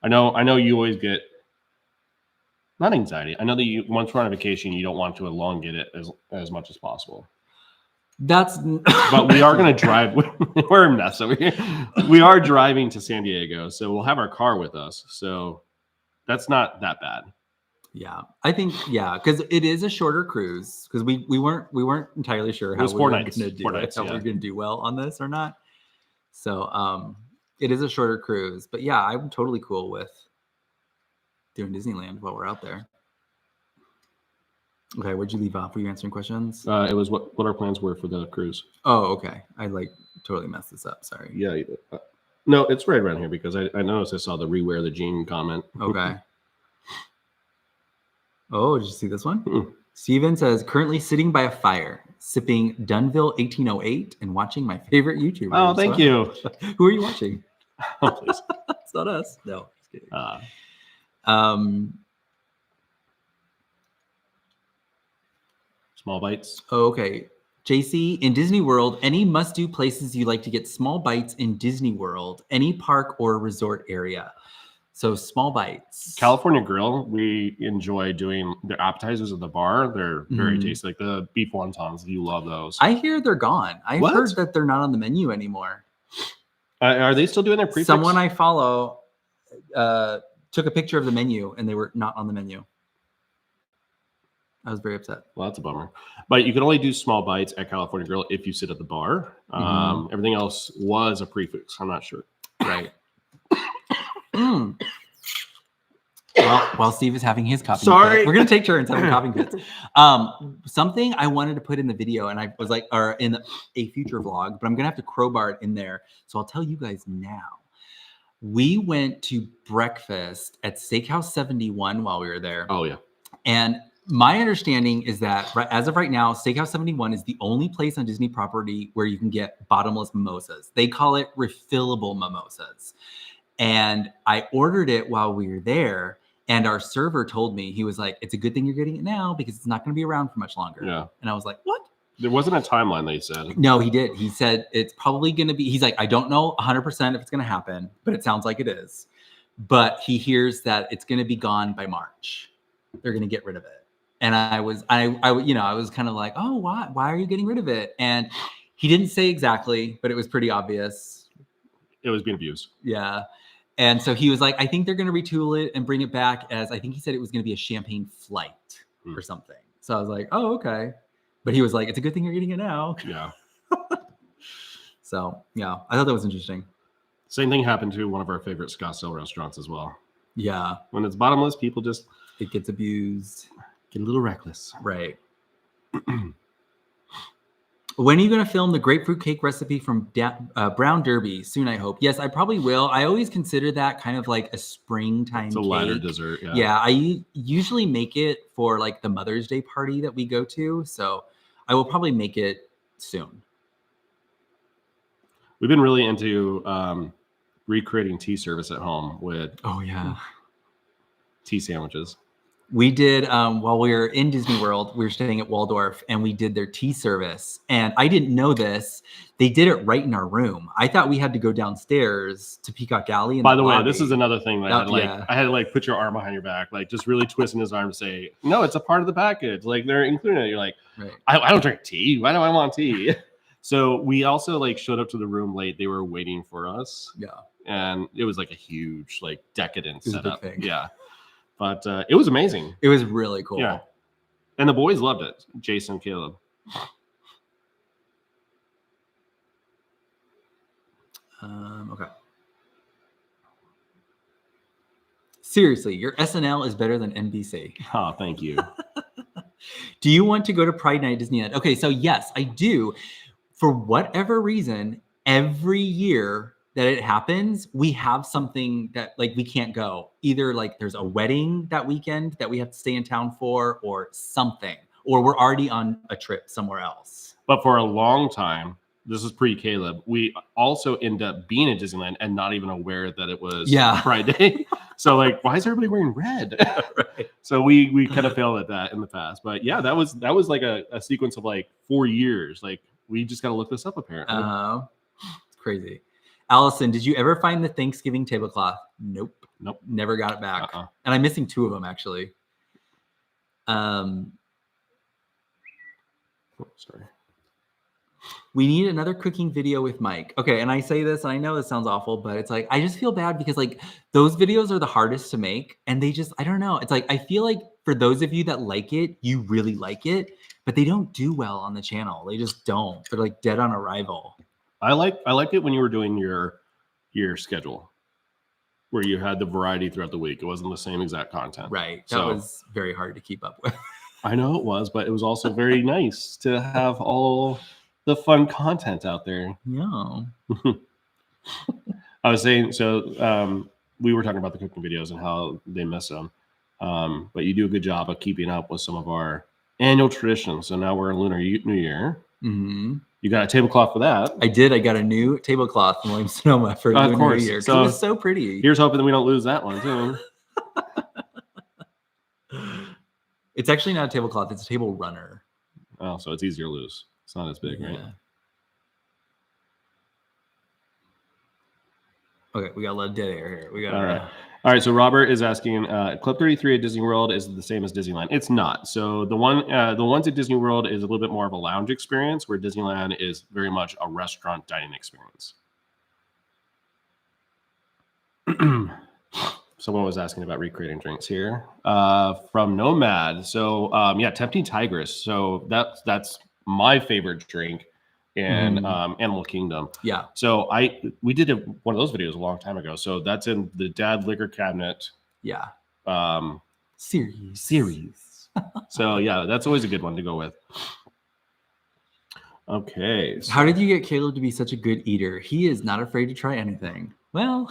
I know you always get not anxiety. I know that once we're on a vacation, you don't want to elongate it as much as possible. But we are going to drive. We're a mess. So we are driving to San Diego, so we'll have our car with us. So that's not that bad.
Yeah, I think because it is a shorter cruise because we weren't entirely sure how we were going to do it, how we were going to do well on this or not. So it is a shorter cruise, but yeah, I'm totally cool with doing Disneyland while we're out there. Okay, where'd you leave off? Were you answering questions?
It was what our plans were for the cruise.
Oh, okay. I totally messed this up. Sorry.
Yeah. No, it's right around here because I noticed I saw the rewear the jean comment.
Okay. Oh, did you see this one?
Mm-mm.
Steven says, currently sitting by a fire, sipping Dunville 1808 and watching my favorite YouTuber.
Oh, thank you.
Who are you watching?
Oh, please.
It's not us. No, just kidding.
Small bites.
Okay. JC, in Disney World, any must-do places you like to get small bites in Disney World, any park or resort area? So small bites.
California Grill, we enjoy doing their appetizers at the bar. They're very tasty. Like the beef wontons, you love those.
I hear they're gone. I heard that they're not on the menu anymore.
Are they still doing their prefix?
Someone I follow took a picture of the menu and they were not on the menu. I was very upset.
Well, that's a bummer. But you can only do small bites at California Grill if you sit at the bar. Everything else was a prefix. I'm not sure.
Right. While Steve is having his coffee fit, we're going to take turns having coffee fits. Something I wanted to put in the video, and I was like, or in a future vlog, but I'm going to have to crowbar it in there. So I'll tell you guys now. We went to breakfast at Steakhouse 71 while we were there.
Oh, yeah.
And my understanding is that as of right now, Steakhouse 71 is the only place on Disney property where you can get bottomless mimosas. They call it refillable mimosas. And I ordered it while we were there. And our server told me, he was like, it's a good thing you're getting it now because it's not going to be around for much longer.
Yeah.
And I was like, what?
There wasn't a timeline that he said.
No, he did. He said it's probably going to be, he's like, I don't know 100% if it's going to happen, but it sounds like it is. But he hears that it's going to be gone by March. They're going to get rid of it. And I was kind of like, oh, why are you getting rid of it? And he didn't say exactly, but it was pretty obvious.
It was being abused.
Yeah. And so he was like, I think they're going to retool it and bring it back as, I think he said it was going to be a champagne flight or something. So I was like, oh, okay. But he was like, it's a good thing you're eating it now.
Yeah.
So, yeah, I thought that was interesting.
Same thing happened to one of our favorite Scottsdale restaurants as well.
Yeah.
When it's bottomless, people just...
It gets abused.
Get a little reckless.
Right. When are you going to film the grapefruit cake recipe from Brown Derby? Soon, I hope. Yes, I probably will. I always consider that kind of like a springtime
It's a
cake.
lighter dessert, yeah.
Yeah, I usually make it for like the Mother's Day party that we go to. So I will probably make it soon.
We've been really into recreating tea service at home with tea sandwiches.
We did, while we were in Disney World, we were staying at Waldorf and we did their tea service. And I didn't know this. They did it right in our room. I thought we had to go downstairs to Peacock Alley.
By the way, this is another thing that I had to put your arm behind your back, like just really twisting his arm to say, no, it's a part of the package. Like they're including it. You're like, right. I don't drink tea. Why do I want tea? So we also showed up to the room late. They were waiting for us.
Yeah.
And it was like a huge, decadent setup.
Thing.
Yeah. But it was amazing.
It was really cool.
Yeah. And the boys loved it. Jason and Caleb.
Okay. Seriously, your SNL is better than NBC.
Oh, thank you.
Do you want to go to Pride Night at Disneyland? Okay, so yes, I do. For whatever reason, every year that it happens, we have something that we can't go. Either there's a wedding that weekend that we have to stay in town for, or something, or we're already on a trip somewhere else.
But for a long time, this is pre-Caleb, we also end up being at Disneyland and not even aware that it was Friday. So why is everybody wearing red?
Right.
So we kind of failed at that in the past. But yeah, that was a sequence of 4 years. We just got to look this up apparently.
It's crazy. Allison, did you ever find the Thanksgiving tablecloth? Nope. Never got it back. And I'm missing 2 of them actually.
Sorry.
We need another cooking video with Mike. Okay, and I say this, and I know this sounds awful, but it's I just feel bad because those videos are the hardest to make, and they just, I don't know. It's I feel like for those of you that like it, you really like it, but they don't do well on the channel. They just don't. They're dead on arrival.
I liked it when you were doing your schedule, where you had the variety throughout the week. It wasn't the same exact content.
Right. That was very hard to keep up with.
I know it was, but it was also very nice to have all the fun content out there.
Yeah.
I was saying, so we were talking about the cooking videos and how they miss them. But you do a good job of keeping up with some of our annual traditions. So now we're in Lunar New Year.
Mm-hmm.
You got a tablecloth for that.
I did. I got a new tablecloth from Williams-Sonoma for Lunar New Year.
So
it was so pretty.
Here's hoping that we don't lose that one too.
It's actually not a tablecloth. It's a table runner.
Oh, so it's easier to lose. It's not as big, right?
Okay, we got a lot of dead air here. We got
All right. So Robert is asking, Club 33 at Disney World is the same as Disneyland. It's not. So the ones at Disney World is a little bit more of a lounge experience, where Disneyland is very much a restaurant dining experience. Someone was asking about recreating drinks here from Nomad. So Tempting Tigress. So that's my favorite drink in Animal Kingdom.
Yeah.
So we did one of those videos a long time ago. So that's in the Dad Liquor Cabinet.
Yeah.
Series. So yeah, that's always a good one to go with. Okay. So.
How did you get Caleb to be such a good eater? He is not afraid to try anything. Well,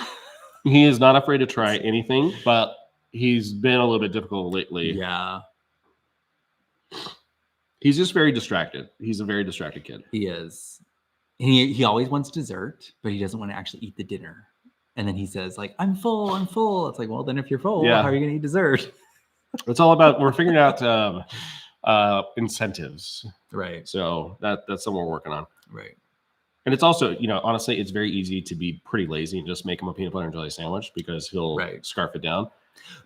he is not afraid to try anything, but he's been a little bit difficult lately.
Yeah.
He's just very distracted. He's a very distracted kid.
He is. He always wants dessert, but he doesn't want to actually eat the dinner. And then he says, I'm full. It's well, then if you're full, how are you going to eat dessert?
It's all about, we're figuring out incentives.
Right.
So that's something we're working on.
Right.
And it's also, honestly, it's very easy to be pretty lazy and just make him a peanut butter and jelly sandwich because he'll scarf it down.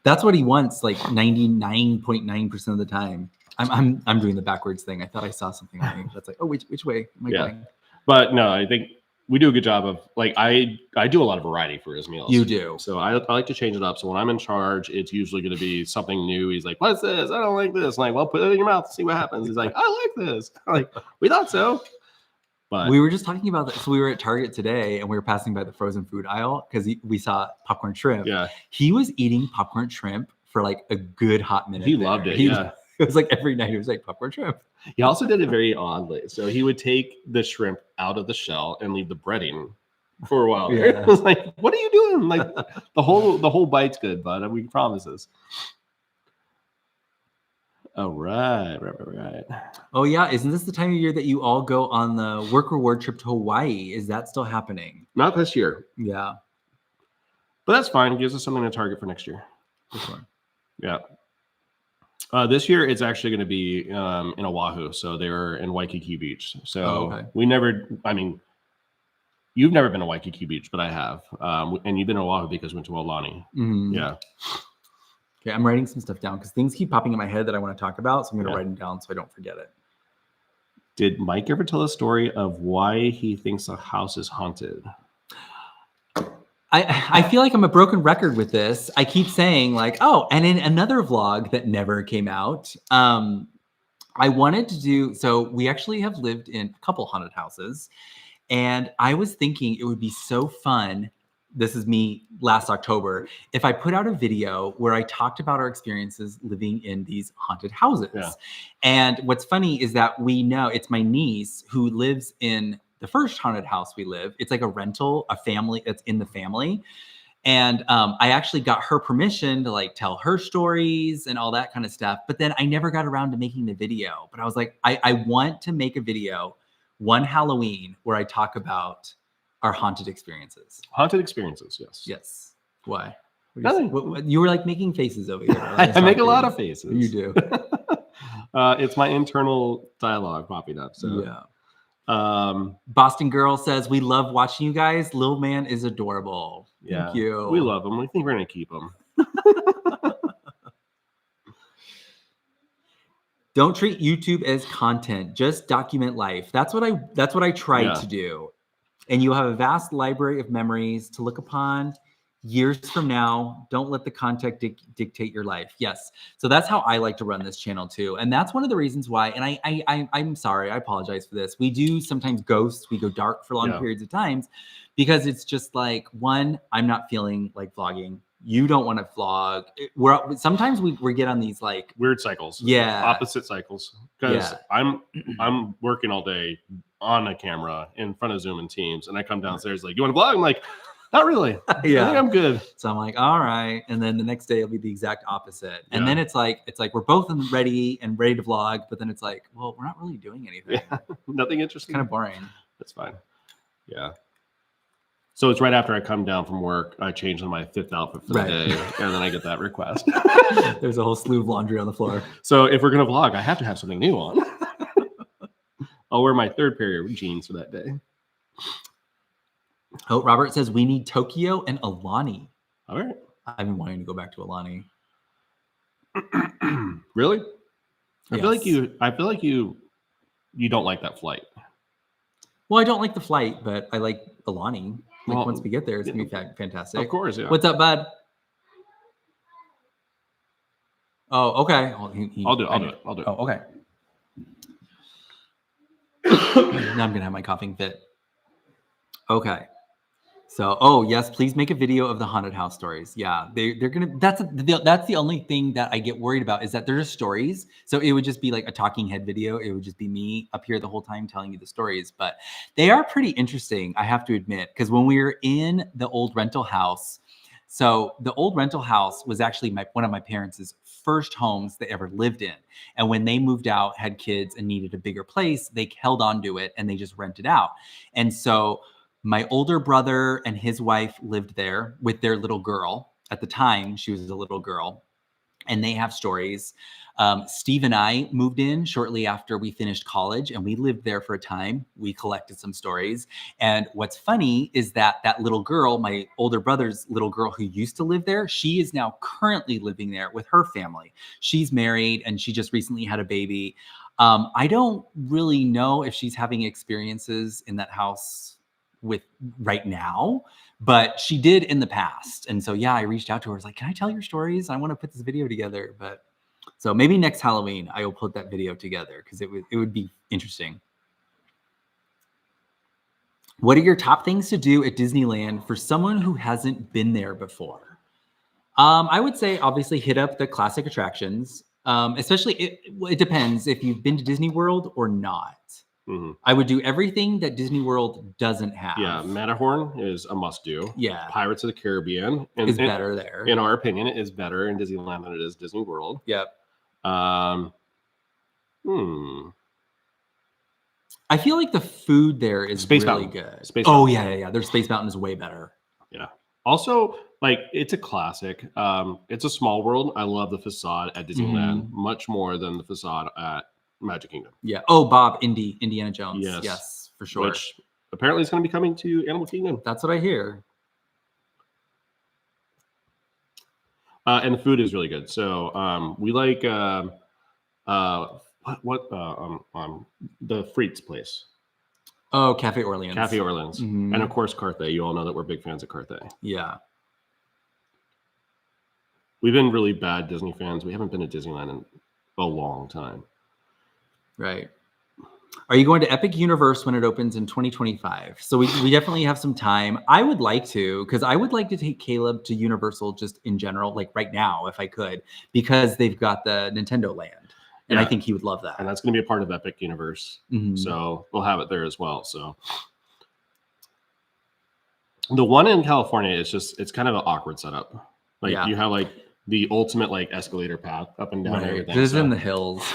That's what he wants, like 99.9% of the time. I'm doing the backwards thing. I thought I saw something on me. That's like, oh, which way am I going?
But no, I think we do a good job of, like, I do a lot of variety for his meals.
You do.
So I like to change it up. So when I'm in charge, it's usually going to be something new. He's like, what's this? I don't like this. I'm like, well, put it in your mouth and see what happens. He's like, I like this. I'm like, we thought so. But
we were just talking about that. So we were at Target today and we were passing by the frozen food aisle because we saw popcorn shrimp.
Yeah.
He was eating popcorn shrimp for like a good hot minute.
He loved it.
It was like every night he was like popcorn shrimp.
He also did it very oddly. So he would take the shrimp out of the shell and leave the breading for a while. Yeah. I was like, what are you doing? Like the whole bite's good, bud. We promise this. Oh, right.
Oh, yeah. Isn't this the time of year that you all go on the work reward trip to Hawaii? Is that still happening?
Not this year.
Yeah.
But that's fine. It gives us something to target for next year.
This one.
Yeah. This year, it's actually going to be in Oahu. So they're in Waikiki Beach. So you've never been to Waikiki Beach, but I have. And you've been to Oahu because we went to Aulani.
Mm-hmm.
Yeah.
Okay, I'm writing some stuff down because things keep popping in my head that I want to talk about. So I'm going to write them down so I don't forget it.
Did Mike ever tell a story of why he thinks a house is haunted?
I feel like I'm a broken record with this. I keep saying like, oh, and in another vlog that never came out, I wanted to do, so we actually have lived in a couple haunted houses. And I was thinking it would be so fun. This is me last October. If I put out a video where I talked about our experiences living in these haunted houses. Yeah. And what's funny is that we know it's my niece who lives in the first haunted house we live. It's like a rental, a family that's in the family. And I actually got her permission to like tell her stories and all that kind of stuff. But then I never got around to making the video. But I was like, I want to make a video one Halloween where I talk about our haunted experiences.
Haunted experiences, yes.
Yes. Why?
You
were like making faces over here.
I make a lot of faces.
You do.
It's my internal dialogue popping up. So
yeah. Boston Girl says, we love watching you guys. Lil Man is adorable.
Yeah.
Thank you.
We love him. We think we're going to keep him.
Don't treat YouTube as content. Just document life. That's what I tried to do. And you'll have a vast library of memories to look upon years from now. Don't let the content dictate your life. Yes. So that's how I like to run this channel too. And that's one of the reasons why, and I'm sorry, I apologize for this. We do sometimes ghost, we go dark for long periods of times because it's just like, one, I'm not feeling like vlogging. You don't want to vlog. Sometimes we get on these like
weird cycles.
Yeah.
Opposite cycles. Because I'm working all day on a camera in front of Zoom and Teams, and I come downstairs like, you want to vlog? I'm like, not really.
Yeah.
I think I'm good.
So I'm like, all right. And then the next day it'll be the exact opposite. And then it's like we're both ready to vlog, but then it's like, well, we're not really doing anything.
Yeah. Nothing interesting.
Kind of boring.
That's fine. Yeah. So it's right after I come down from work, I change into my fifth outfit for the day, and then I get that request.
There's a whole slew of laundry on the floor.
So if we're going to vlog, I have to have something new on. I'll wear my third pair of jeans for that day.
Oh, Robert says we need Tokyo and Aulani.
All right.
I've been wanting to go back to Aulani.
Really?
Yes.
I feel like you don't like that flight.
Well, I don't like the flight, but I like Aulani. Like once we get there, it's gonna be fantastic.
Of course, yeah.
What's up, bud? Oh, okay.
Well, I'll do it.
Oh, okay. Now I'm gonna have my coughing fit. Okay. So, yes, please make a video of the haunted house stories. Yeah, they're gonna. That's the only thing that I get worried about is that they're just stories. So it would just be like a talking head video. It would just be me up here the whole time telling you the stories. But they are pretty interesting, I have to admit, because when we were in the old rental house, so the old rental house was actually one of my parents' first homes they ever lived in. And when they moved out, had kids, and needed a bigger place, they held on to it and they just rented out. And so my older brother and his wife lived there with their little girl. At the time, she was a little girl. and they have stories. Steve and I moved in shortly after we finished college, and we lived there for a time. We collected some stories. And what's funny is that little girl, my older brother's little girl who used to live there, she is now currently living there with her family. She's married and she just recently had a baby. I don't really know if she's having experiences in that house with right now, but she did in the past. And so, yeah, I reached out to her. I was like, can I tell your stories? I want to put this video together. But so maybe next Halloween, I will put that video together because it would be interesting. What are your top things to do at Disneyland for someone who hasn't been there before? I would say obviously hit up the classic attractions. Especially it depends if you've been to Disney World or not. Mm-hmm. I would do everything that Disney World doesn't have.
Yeah, Matterhorn is a must-do.
Yeah.
Pirates of the Caribbean
is better there.
In our opinion, it is better in Disneyland than it is Disney World.
Yep.
I
feel like the food there is
Space
really
Mountain.
good.
Space
Mountain.
Yeah.
Their Space Mountain is way better.
Yeah. Also, like, it's a classic. It's a small world. I love the facade at Disneyland much more than the facade at Magic Kingdom.
Yeah. Oh, Bob, Indiana Jones. Yes, for sure.
Which apparently is going to be coming to Animal Kingdom.
That's what I hear.
And the food is really good. So we like the Frites place.
Oh, Cafe Orleans.
Cafe Orleans. Mm-hmm. And of course, Carthay. You all know that we're big fans of Carthay.
Yeah.
We've been really bad Disney fans. We haven't been to Disneyland in a long time.
Right. Are you going to Epic Universe when it opens in 2025? So we definitely have some time. I would like to, because I would like to take Caleb to Universal just in general, like right now, if I could, because they've got the Nintendo Land. And I think he would love that.
And that's going to be a part of Epic Universe. Mm-hmm. So we'll have it there as well. So the one in California is it's kind of an awkward setup. Like you have like the ultimate like escalator path up and down everything.
This is in the hills.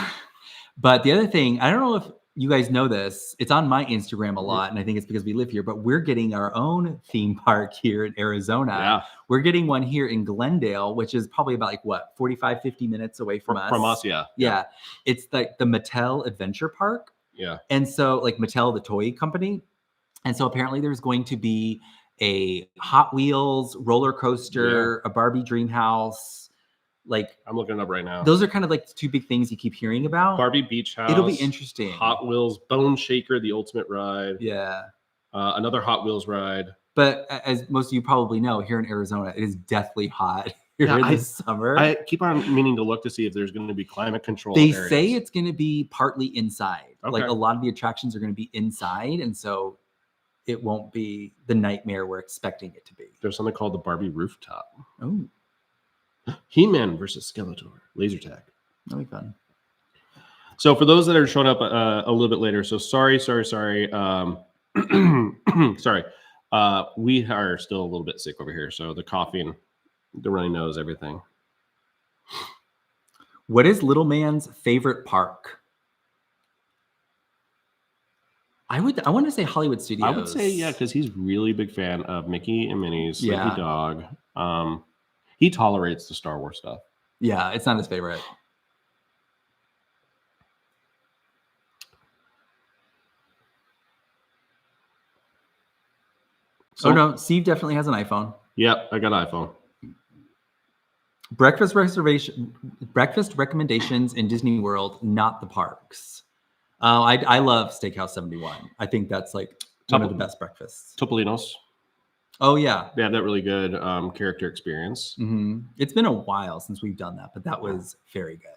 But the other thing, I don't know if you guys know this, it's on my Instagram a lot, and I think it's because we live here, but we're getting our own theme park here in Arizona.
Yeah.
We're getting one here in Glendale, which is probably about 45, 50 minutes away from us.
From us, yeah.
Yeah. It's like the Mattel Adventure Park.
Yeah.
And so like Mattel, the toy company. And so apparently there's going to be a Hot Wheels roller coaster, a Barbie Dream House. Like
I'm looking it up right now.
Those are kind of like the two big things you keep hearing about.
Barbie Beach House.
It'll be interesting.
Hot Wheels Bone Shaker, the ultimate ride.
Yeah.
Another Hot Wheels ride.
But as most of you probably know, here in Arizona, it is deathly hot here in the summer.
I keep on meaning to look to see if there's going to be climate control.
They say it's going to be partly inside.
Okay.
Like a lot of the attractions are going to be inside. And so it won't be the nightmare we're expecting it to be.
There's something called the Barbie Rooftop.
Oh.
He-Man versus Skeletor, laser tag.
That'll be fun.
So for those that are showing up a little bit later, so sorry. Sorry. We are still a little bit sick over here. So the coughing, the runny nose, everything.
What is little man's favorite park? I want to say Hollywood Studios.
I would say, because he's really big fan of Mickey and Minnie's, Sleepy Dog. He tolerates the Star Wars stuff.
Yeah, it's not his favorite. So, no, Steve definitely has an iPhone.
Yep, I got an iPhone.
Breakfast recommendations in Disney World, not the parks. I love Steakhouse 71. I think that's like one of the best breakfasts.
Topolino's.
Oh yeah,
they have that really good character experience.
Mm-hmm. It's been a while since we've done that, but that was very good.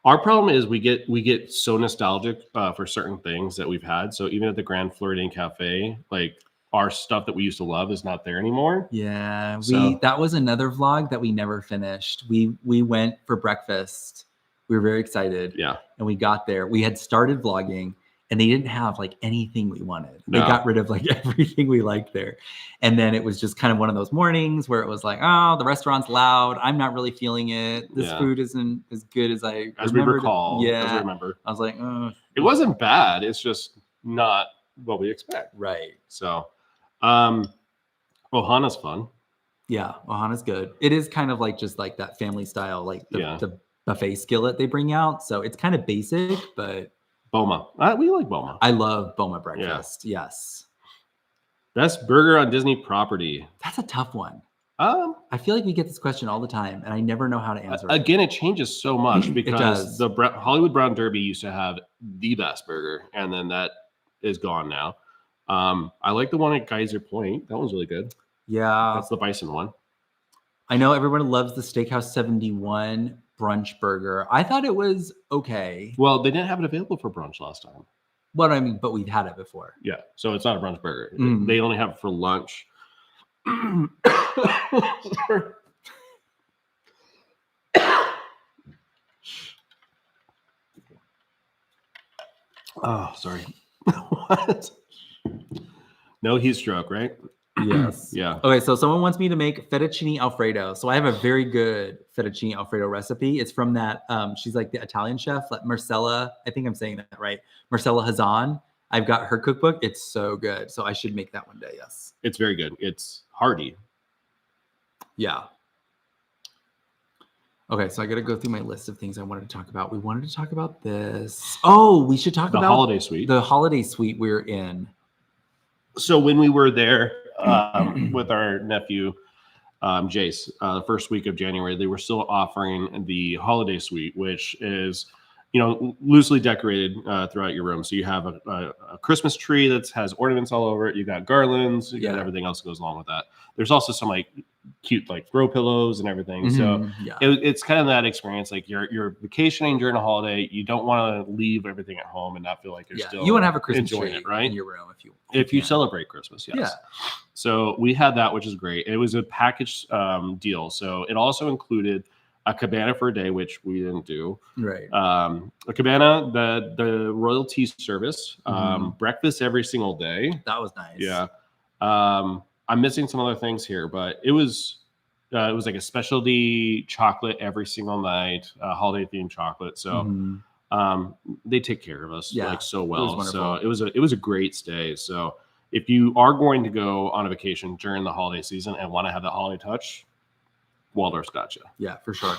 Our problem is we get so nostalgic for certain things that we've had. So even at the Grand Floridian Cafe, like our stuff that we used to love is not there anymore.
Yeah, that was another vlog that we never finished. We went for breakfast. We were very excited.
Yeah,
and we got there. We had started vlogging. And they didn't have like anything we wanted. They got rid of like everything we liked there. And then it was just kind of one of those mornings where it was like, oh, the restaurant's loud. I'm not really feeling it. This food isn't as good as I
recall.
Yeah.
As we remember.
I was like,
it wasn't bad. It's just not what we expect.
Right.
So, Ohana's fun.
Yeah, Ohana's good. It is kind of like just like that family style, like the buffet skillet they bring out. So it's kind of basic, but
Boma. We like Boma.
I love Boma breakfast. Yeah. Yes.
Best burger on Disney property.
That's a tough one. I feel like we get this question all the time, and I never know how to answer it.
Again, it changes so much because the Hollywood Brown Derby used to have the best burger, and then that is gone now. I like the one at Geyser Point. That one's really good.
Yeah.
That's the bison one.
I know everyone loves the Steakhouse 71 brunch burger. I thought it was okay.
Well, they didn't have it available for brunch last time.
Well, I mean, but we've had it before.
Yeah, so it's not a brunch burger. They only have it for lunch. Oh, sorry. What? No heat stroke, right?
Yes.
Yeah.
Okay, so someone wants me to make fettuccine Alfredo. So I have a very good fettuccine Alfredo recipe. It's from that, she's like the Italian chef, like Marcella. I think I'm saying that right. Marcella Hazan. I've got her cookbook. It's so good. So I should make that one day. Yes.
It's very good. It's hearty.
Yeah. Okay, so I got to go through my list of things I wanted to talk about. We wanted to talk about this. Oh, we should talk about
the holiday suite.
The holiday suite we're in.
So when we were there with our nephew, Jace, the first week of January, they were still offering the holiday suite, which is, loosely decorated throughout your room. So you have a Christmas tree that has ornaments all over it. You got garlands. You got everything else that goes along with that. There's also some like cute like throw pillows and everything. So it's kind of that experience. Like you're vacationing during a holiday. You don't want to leave everything at home and not feel like you're still
you want to have a Christmas
enjoying
tree
it, right?
In your room
if you celebrate Christmas. Yes. Yeah. So we had that, which is great. It was a package deal. So it also included a cabana for a day, which we didn't do.
Right.
A cabana, the royal tea service, breakfast every single day.
That was nice.
Yeah. I'm missing some other things here, but it was like a specialty chocolate every single night, holiday themed chocolate. So they take care of us like so well. So it was a great stay. So if you are going to go on a vacation during the holiday season and want to have that holiday touch, Waldorf's gotcha.
Yeah, for sure.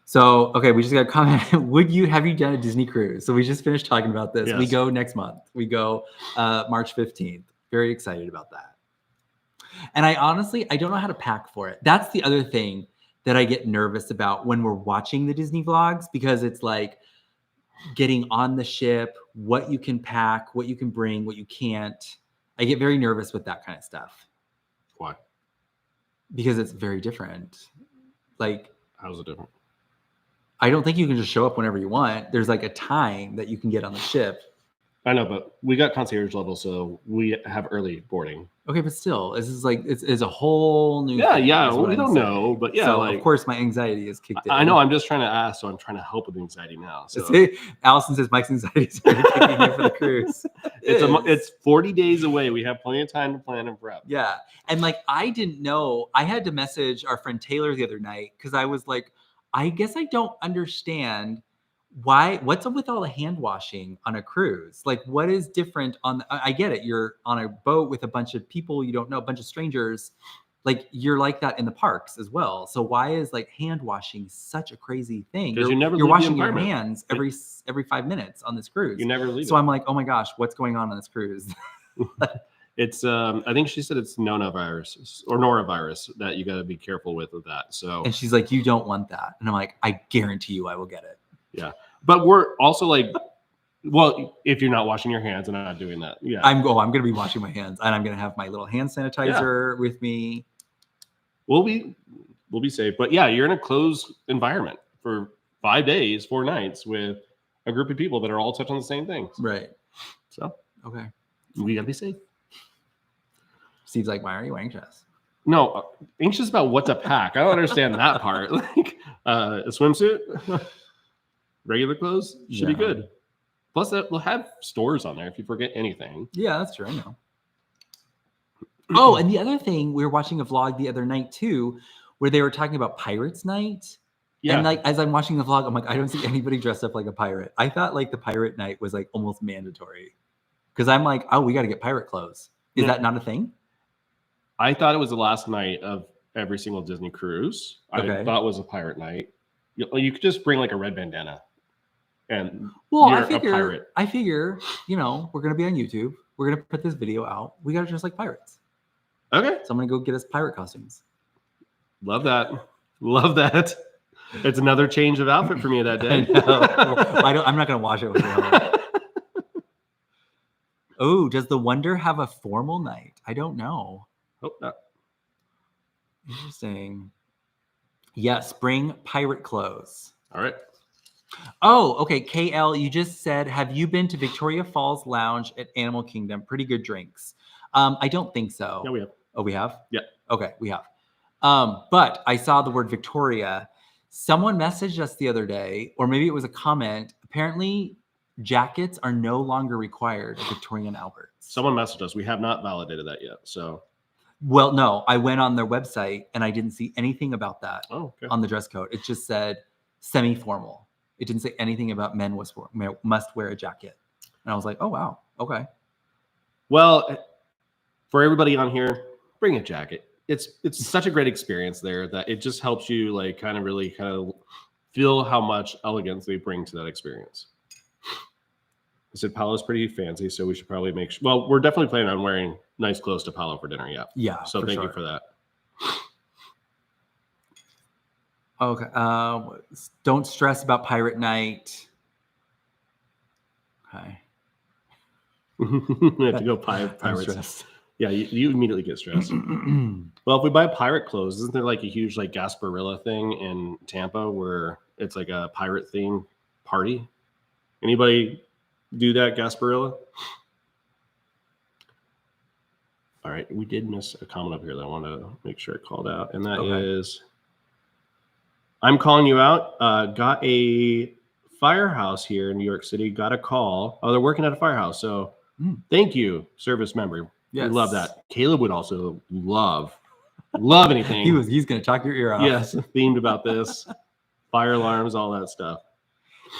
So, okay, we just got a comment. Have you done a Disney cruise? So we just finished talking about this. Yes. We go next month. We go March 15th. Very excited about that. And I don't know how to pack for it. That's the other thing that I get nervous about when we're watching the Disney vlogs, because it's like getting on the ship, what you can pack, what you can bring, what you can't. I get very nervous with that kind of stuff.
Why?
Because it's very different. Like,
how's it different?
I don't think you can just show up whenever you want. There's like a time that you can get on the ship.
I know, but we got concierge level, so we have early boarding.
Okay, but still, this is like it's a whole new.
Yeah. We don't know, but yeah.
So of course, my anxiety is kicked in.
I know. I'm just trying to ask, so I'm trying to help with the anxiety now. So
Allison says Mike's anxiety is kicking in for the cruise.
It's 40 days away. We have plenty of time to plan and prep.
Yeah, and like I didn't know. I had to message our friend Taylor the other night because I was like, I guess I don't understand what's up with all the hand washing on a cruise? Like, what is different I get it. You're on a boat with a bunch of people you don't know, a bunch of strangers. Like, you're like that in the parks as well. So why is like hand washing such a crazy thing?
Because
you're washing your hands every 5 minutes on this cruise.
You never leave.
So I'm like, oh my gosh, what's going on this cruise?
It's I think she said it's norovirus or norovirus that you got to be careful with that. So,
and she's like, you don't want that. And I'm like, I guarantee you I will get it.
Yeah. But we're also like, well, if you're not washing your hands and not doing that. Yeah.
I'm going to be washing my hands, and I'm going to have my little hand sanitizer with me.
We'll be safe. But yeah, you're in a closed environment for 5 days, 4 nights with a group of people that are all touching the same things.
Right.
So,
okay.
We got to be safe.
Steve's like, why are you anxious?
No, anxious about what to pack. I don't understand that part. Like a swimsuit. Regular clothes should be good. Plus, they'll have stores on there if you forget anything.
Yeah, that's true. I know. Oh, and the other thing, we were watching a vlog the other night too, where they were talking about Pirates Night. Yeah. And like, as I'm watching the vlog, I'm like, I don't see anybody dressed up like a pirate. I thought like the Pirate Night was like almost mandatory, because I'm like, oh, we got to get pirate clothes. Is that not a thing?
I thought it was the last night of every single Disney cruise.
Okay.
I thought it was a pirate night. You could just bring like a red bandana, and
Well,
you're a pirate.
I figure, you know, we're gonna be on YouTube. We're gonna put this video out. We gotta dress like pirates.
Okay.
So I'm gonna go get us pirate costumes.
Love that. Love that. It's another change of outfit for me that day.
I'm not gonna wash it with you. Oh, does the Wonder have a formal night? I don't know.
Hope not.
Interesting. Yeah, spring pirate clothes.
All right.
Oh, okay. KL, you just said, have you been to Victoria Falls Lounge at Animal Kingdom? Pretty good drinks. I don't think so.
Yeah, we have.
Oh, we have?
Yeah.
Okay, we have. But I saw the word Victoria. Someone messaged us the other day, or maybe it was a comment. Apparently, jackets are no longer required at Victoria and Albert's.
Someone messaged us. We have not validated that yet. So,
well, no, I went on their website and I didn't see anything about that on the dress code. It just said semi-formal. It didn't say anything about men must wear a jacket. And I was like, oh, wow. Okay.
Well, for everybody on here, bring a jacket. It's such a great experience there that it just helps you like kind of feel how much elegance they bring to that experience. I said Palo's pretty fancy, so we should probably make sure. Well, we're definitely planning on wearing nice clothes to Palo for dinner. Yeah.
Yeah.
So thank you for that.
Okay. Don't stress about pirate night. Okay.
We have to go pirates. Yeah, you immediately get stressed. Well, if we buy pirate clothes, isn't there like a huge like Gasparilla thing in Tampa where it's like a pirate theme party? Anybody do that, Gasparilla? All right, we did miss a comment up here that I want to make sure I called out, and that is, I'm calling you out. Got a firehouse here in New York City. Got a call. Oh, they're working at a firehouse. So thank you, service member. Yes. We love that. Caleb would also love anything.
He's going to talk your ear off.
Yes, themed about this. Fire alarms, all that stuff.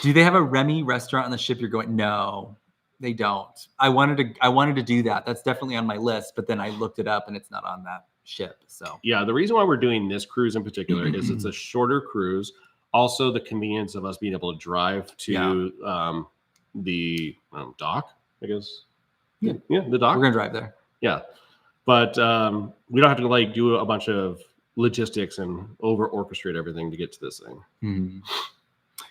Do they have a Remy restaurant on the ship you're going? No, they don't. I wanted to do that. That's definitely on my list, but then I looked it up and it's not on that ship. So
yeah, the reason why we're doing this cruise in particular is it's a shorter cruise. Also, the convenience of us being able to drive to the dock, I guess. Yeah, the dock.
We're gonna drive there.
Yeah, but we don't have to like do a bunch of logistics and over orchestrate everything to get to this thing.
Mm-hmm.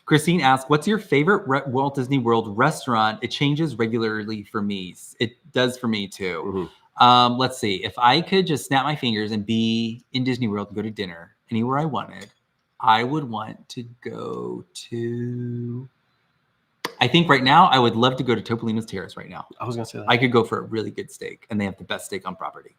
Christine asks, what's your favorite Walt Disney World restaurant? It changes regularly for me. It does for me too. Mm-hmm. Let's see. If I could just snap my fingers and be in Disney World and go to dinner anywhere I wanted, I would want to go to... I think right now I would love to go to Topolino's Terrace right now.
I was going to say that.
I could go for a really good steak, and they have the best steak on property.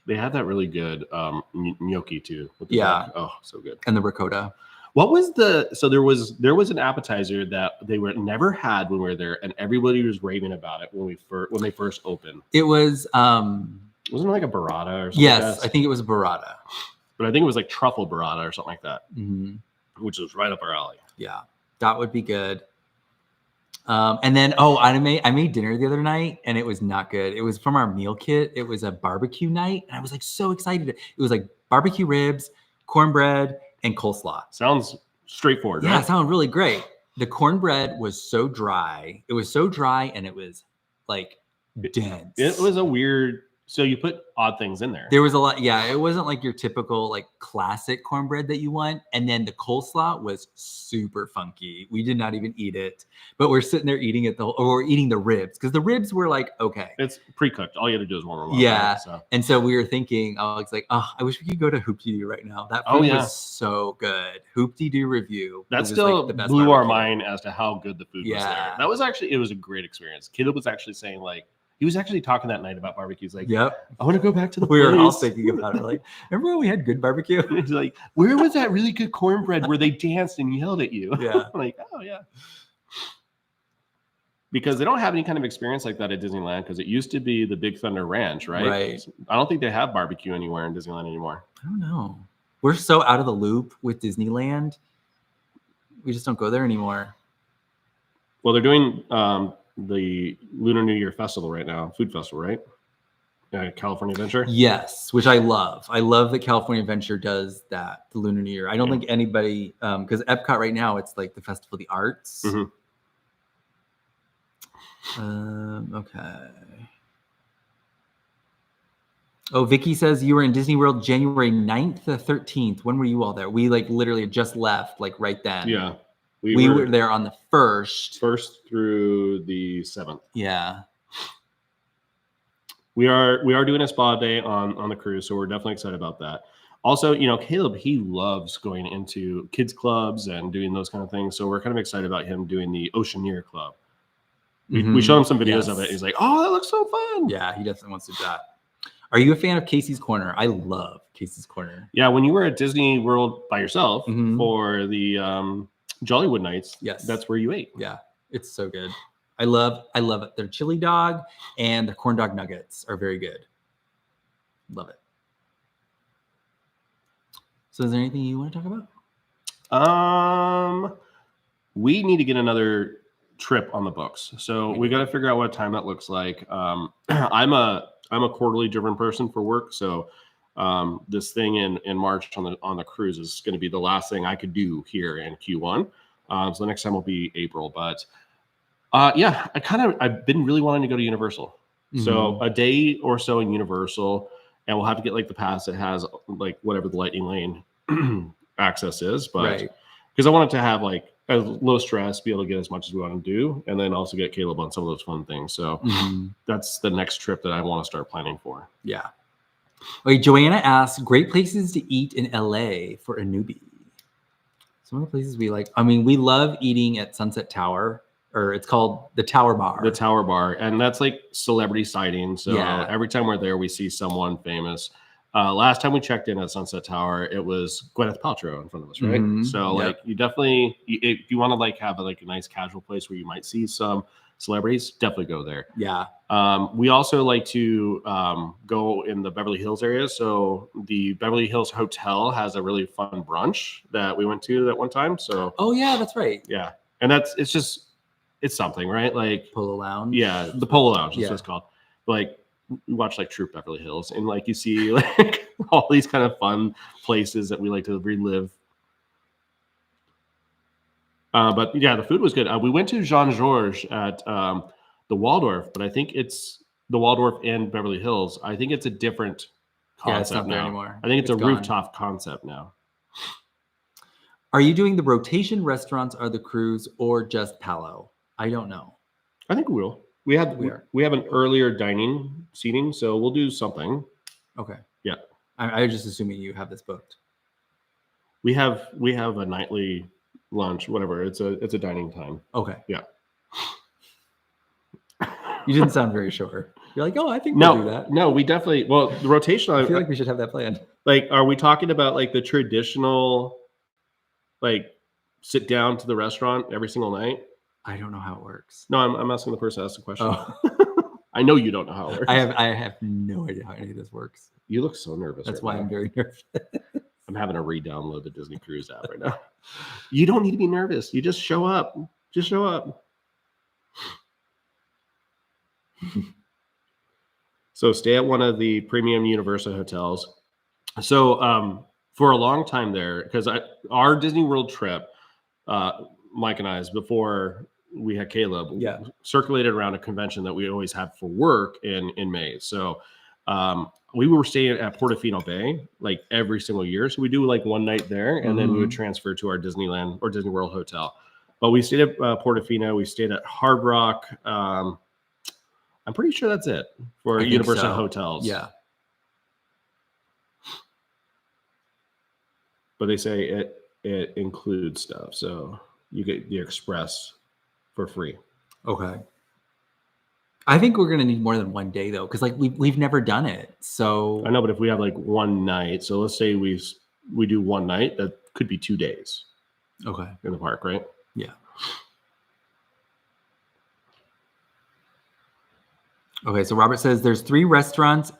They had that really good gnocchi too. With the duck. Oh, so good.
And the ricotta.
What was so there was an appetizer that they never had when we were there, and everybody was raving about it when they first opened.
It was
wasn't it like a burrata or something?
Yes, like I think it was a burrata. But
I think it was like truffle burrata or something like that, which was right up our alley.
Yeah, that would be good. And then I made dinner the other night and it was not good. It was from our meal kit. It was a barbecue night, and I was like so excited. It was like barbecue ribs, cornbread, and coleslaw.
Sounds straightforward, right?
Yeah, it sounded really great. The cornbread was so dry. It was so dry and it was like dense.
It was a weird. So you put odd things in there.
There was a lot. Yeah, it wasn't like your typical like classic cornbread that you want. And then the coleslaw was super funky. We did not even eat it, but we're sitting there eating it or we're eating the ribs because the ribs were like, okay.
It's pre-cooked. All you had to do is warm them up.
Yeah.
Right? So.
And so we were thinking, Alex, like, oh, I wish we could go to Hoop-Dee-Doo right now. That food was so good. Hoop-Dee-Doo Revue.
That still like the best blew our mind as to how good the food was there. That was actually, it was a great experience. Caleb was actually saying like, he was actually talking that night about barbecues. Like,
yep,
I want to go back to the
We
place.
were all thinking about it. Like, remember when we had good barbecue?
He's like, where was that really good cornbread where they danced and yelled at you?
Yeah.
Like, oh, yeah. Because they don't have any kind of experience like that at Disneyland because it used to be the Big Thunder Ranch, right?
Right.
I don't think they have barbecue anywhere in Disneyland anymore.
I don't know. We're so out of the loop with Disneyland. We just don't go there anymore.
Well, they're doing... the Lunar New Year festival right now, food festival, right? California Adventure?
Yes, which I love. I love that California Adventure does that, the Lunar New Year. I don't think anybody, because Epcot right now, it's like the Festival of the Arts. Okay. Oh, Vicky says you were in Disney World January 9th to 13th. When were you all there? We like literally just left like right then.
Yeah.
We were there on the 1st.
1st through the 7th.
Yeah.
We are doing a spa day on the cruise, so we're definitely excited about that. Also, Caleb, he loves going into kids clubs and doing those kind of things. So we're kind of excited about him doing the Oceaneer Club. We showed him some videos of it. He's like, "Oh, that looks so fun."
Yeah, he definitely wants to do that. Are you a fan of Casey's Corner? I love Casey's Corner.
Yeah, when you were at Disney World by yourself for the Jollywood nights, that's where you ate.
Yeah, it's so good. I love it. Their chili dog and their corn dog nuggets are very good. Love it. So is there anything you want to talk
about? We need to get another trip on the books. So we got to figure out what time that looks like. I'm a quarterly driven person for work. So this thing in March on the cruise is going to be the last thing I could do here in Q1. So the next time will be April, but I've been really wanting to go to Universal. So a day or so in Universal, and we'll have to get like the pass that has like whatever the lightning lane access is, but because I wanted to have like a low stress, be able to get as much as we want to do, and then also get Caleb on some of those fun things. So that's the next trip that I want to start planning for.
Yeah. Okay, Joanna asks, great places to eat in LA for a newbie. Some of the places we like, I mean, we love eating at Sunset Tower, or it's called the Tower Bar.
The Tower Bar. And that's like celebrity sighting. So every time we're there, we see someone famous. Last time we checked in at Sunset Tower, it was Gwyneth Paltrow in front of us, right? So like you definitely, if you want to like have a nice casual place where you might see some celebrities, definitely go there.
Yeah.
We also like to go in the Beverly Hills area. So the Beverly Hills Hotel has a really fun brunch that we went to that one time. So
oh yeah, that's right.
Yeah. And it's something, right? Like
Polo Lounge.
Yeah, the Polo Lounge is what it's called. Like we watch like Troop Beverly Hills, and like you see like all these kind of fun places that we like to relive. But yeah, the food was good. We went to Jean Georges at the Waldorf, but I think it's the Waldorf in Beverly Hills. I think it's a different concept
it's not
now.
there anymore.
I think it's a
gone.
rooftop concept now.
Are you doing the rotation restaurants or the cruise or just Palo? I don't know.
I think we will. We have an earlier dining seating, so we'll do something.
Okay.
Yeah.
I was just assuming you have this booked.
We have a nightly lunch, whatever. It's a dining time.
Okay.
Yeah.
You didn't sound very sure. You're like, oh, I think we'll do that.
No, we definitely. Well, the rotation.
I feel like we should have that planned.
Like, are we talking about like the traditional, like, sit down to the restaurant every single night?
I don't know how it works.
No, I'm asking the person who asked the question.
Oh.
I know you don't know how it works.
I have no idea how any of this works.
You look so nervous.
That's why I'm very nervous.
I'm having to re-download the Disney Cruise app right now. You don't need to be nervous. You just show up. Just show up. So stay at one of the premium Universal hotels. So for a long time there, because our Disney World trip, Mike and I's, before we had Caleb, circulated around a convention that we always have for work in May. So we were staying at Portofino Bay like every single year. So we do like one night there, and then we would transfer to our Disneyland or Disney World hotel. But we stayed at Portofino. We stayed at Hard Rock. I'm pretty sure that's it for Universal hotels.
Yeah.
But they say it includes stuff. So you get the Express for free.
Okay. I think we're gonna need more than one day though, because like we've never done it. So
I know, but if we have like one night, so let's say we do one night, that could be 2 days.
Okay.
In the park, right?
Yeah. Okay, so Robert says there's 3 restaurants,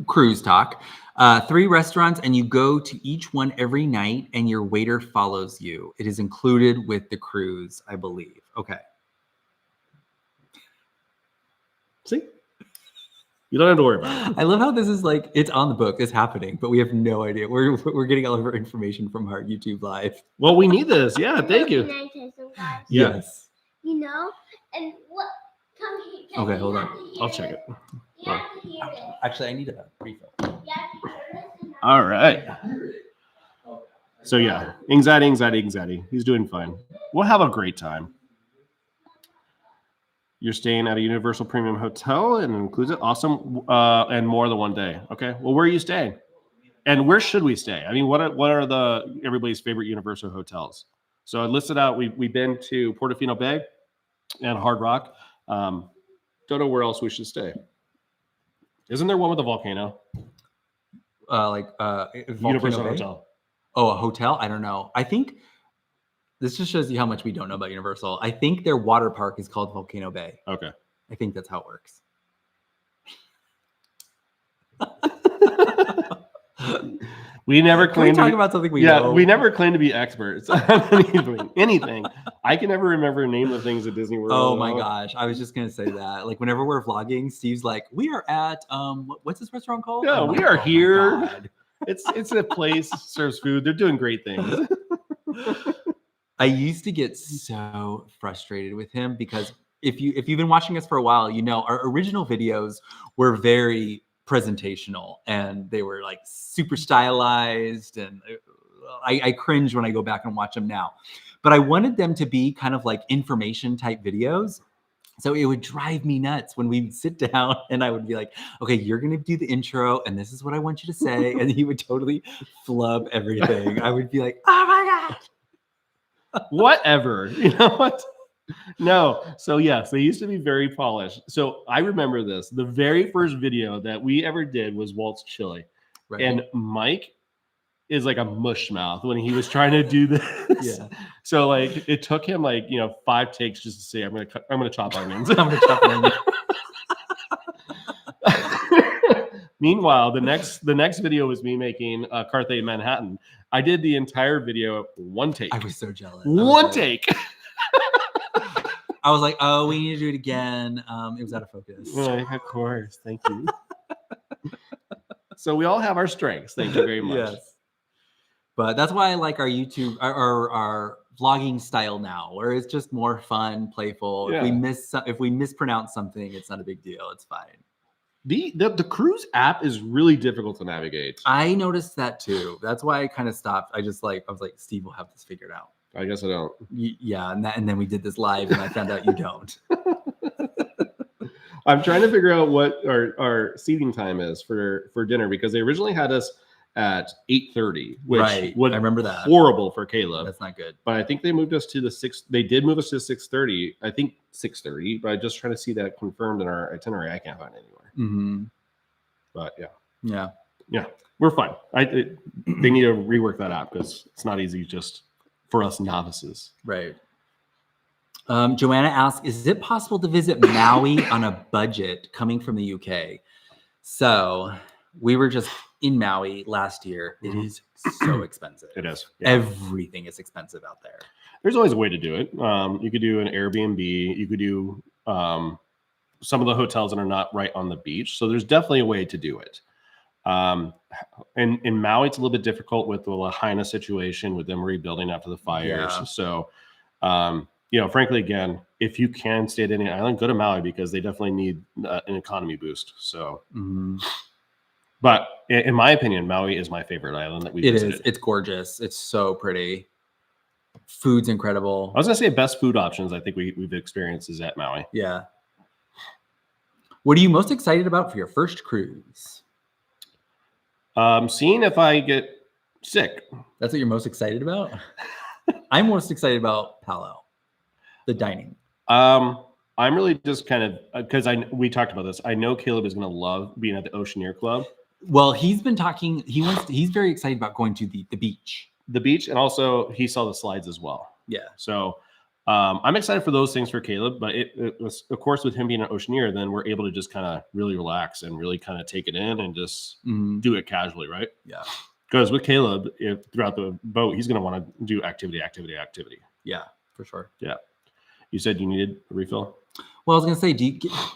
cruise talk, 3 restaurants, and you go to each one every night, and your waiter follows you. It is included with the cruise, I believe. Okay.
See, You don't have to worry about it.
I love how this is like, it's on the book, it's happening, but we have no idea. We're getting all of our information from our YouTube live.
Well, we need this. Yeah, thank you.
Can I say some, guys?
Yes.
You know, and what? Come here.
Okay, hold on.
I'll check it.
You have to hear this.
Actually, I need a refill.
You have to hear this. And
All right. So yeah, anxiety. He's doing fine. We'll have a great time. You're staying at a Universal Premium Hotel and it includes it. Awesome. And more than one day. Okay. Well, where are you staying? And where should we stay? I mean, what are the everybody's favorite Universal hotels? So I listed out. We've been to Portofino Bay and Hard Rock. Don't know where else we should stay. Isn't there one with a volcano?
Volcano
Universal
Bay?
Hotel.
Oh, a hotel? I don't know. I think this just shows you how much we don't know about Universal. I think their water park is called Volcano Bay.
Okay.
I think that's how it works.
We never
Can we
claimed
talk
to be,
about something we know?
we never claimed to be experts on anything. I can never remember the name of things at Disney World.
Oh my gosh. I was just going to say that. Like whenever we're vlogging, Steve's like, we are at, what's this restaurant called?
Yeah,
I'm
we
like,
are
oh my
here.
God.
It's a place, serves food. They're doing great things.
I used to get so frustrated with him because if you've been watching us for a while, you know, our original videos were very presentational and they were like super stylized, and I cringe when I go back and watch them now. But I wanted them to be kind of like information type videos. So it would drive me nuts when we'd sit down and I would be like, okay, you're going to do the intro and this is what I want you to say. And he would totally flub everything. I would be like, oh my God.
Whatever. You know what? No. So yes, they used to be very polished. So I remember this. The very first video that we ever did was Walt's Chili.
Right.
And Mike is like a mush mouth when he was trying to do this.
Yeah.
So like it took him like 5 takes just to say I'm gonna chop onions.
I'm gonna chop onions.
Meanwhile, the next video was me making Carthay Manhattan. I did the entire video one take.
I was so jealous.
One take.
I was like, oh, we need to do it again. It was out of focus.
Right, of course. Thank you. So we all have our strengths. Thank you very much.
Yes. But that's why I like our YouTube, our vlogging style now, where it's just more fun, playful.
Yeah.
If we mispronounce something, it's not a big deal. It's fine.
The cruise app is really difficult to navigate.
I noticed that too. That's why I kind of stopped. I was like, Steve will have this figured out.
I guess I don't.
Yeah, and then we did this live, and I found out you don't.
I'm trying to figure out what our seating time is for dinner, because they originally had us at 8:30, which
right. I remember that.
Horrible for Caleb.
That's not good.
But I think they moved us to the 6. They did move us to 6:30. I think 6:30. But I'm just trying to see that confirmed in our itinerary. I can't find it anywhere.
Mm-hmm.
But
yeah,
we're fine. They need to rework that app because it's not easy just for us novices.
Right. Joanna asks, is it possible to visit Maui on a budget coming from the UK? So we were just in Maui last year. It is so expensive.
It is.
Yeah. Everything is expensive out there.
There's always a way to do it. You could do an Airbnb. You could do some of the hotels that are not right on the beach. So there's definitely a way to do it. In Maui, it's a little bit difficult with the Lahaina situation, with them rebuilding after the fires.
Yeah.
So, frankly, again, if you can stay at any island, go to Maui, because they definitely need an economy boost. So, but in my opinion, Maui is my favorite island that we visited.
It is. It's gorgeous. It's so pretty. Food's incredible.
I was gonna say best food options I think we've experienced is at Maui.
Yeah. What are you most excited about for your first cruise?
Seeing if I get sick.
That's what you're most excited about? I'm most excited about Palo, the dining.
I'm really just kind of, because we talked about this. I know Caleb is going to love being at the Oceaneer Club.
Well, he's been talking. He's very excited about going to the beach.
The beach, and also he saw the slides as well.
Yeah.
So I'm excited for those things for Caleb, but it was, of course, with him being an Oceaneer, then we're able to just kind of really relax and really kind of take it in and just do it casually, right?
Yeah.
Because with Caleb, throughout the boat, he's going to want to do activity.
Yeah, for sure.
Yeah. You said you needed a refill?
Well, I was gonna say,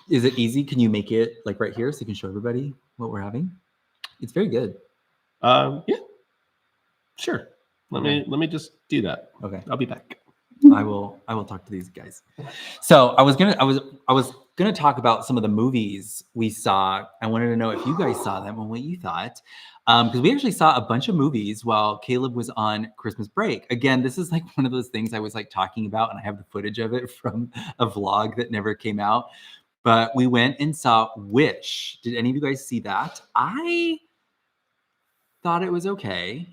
is it easy? Can you make it like right here so you can show everybody what we're having? It's very good.
Yeah, sure. Let me just do that.
Okay,
I'll be back.
I will talk to these guys. So I was gonna talk about some of the movies we saw. I wanted to know if you guys saw them and what you thought, because we actually saw a bunch of movies while Caleb was on Christmas break. Again, this is like one of those things I was like talking about, and I have the footage of it from a vlog that never came out. But we went and saw Wish. Did any of you guys see that? I thought it was okay.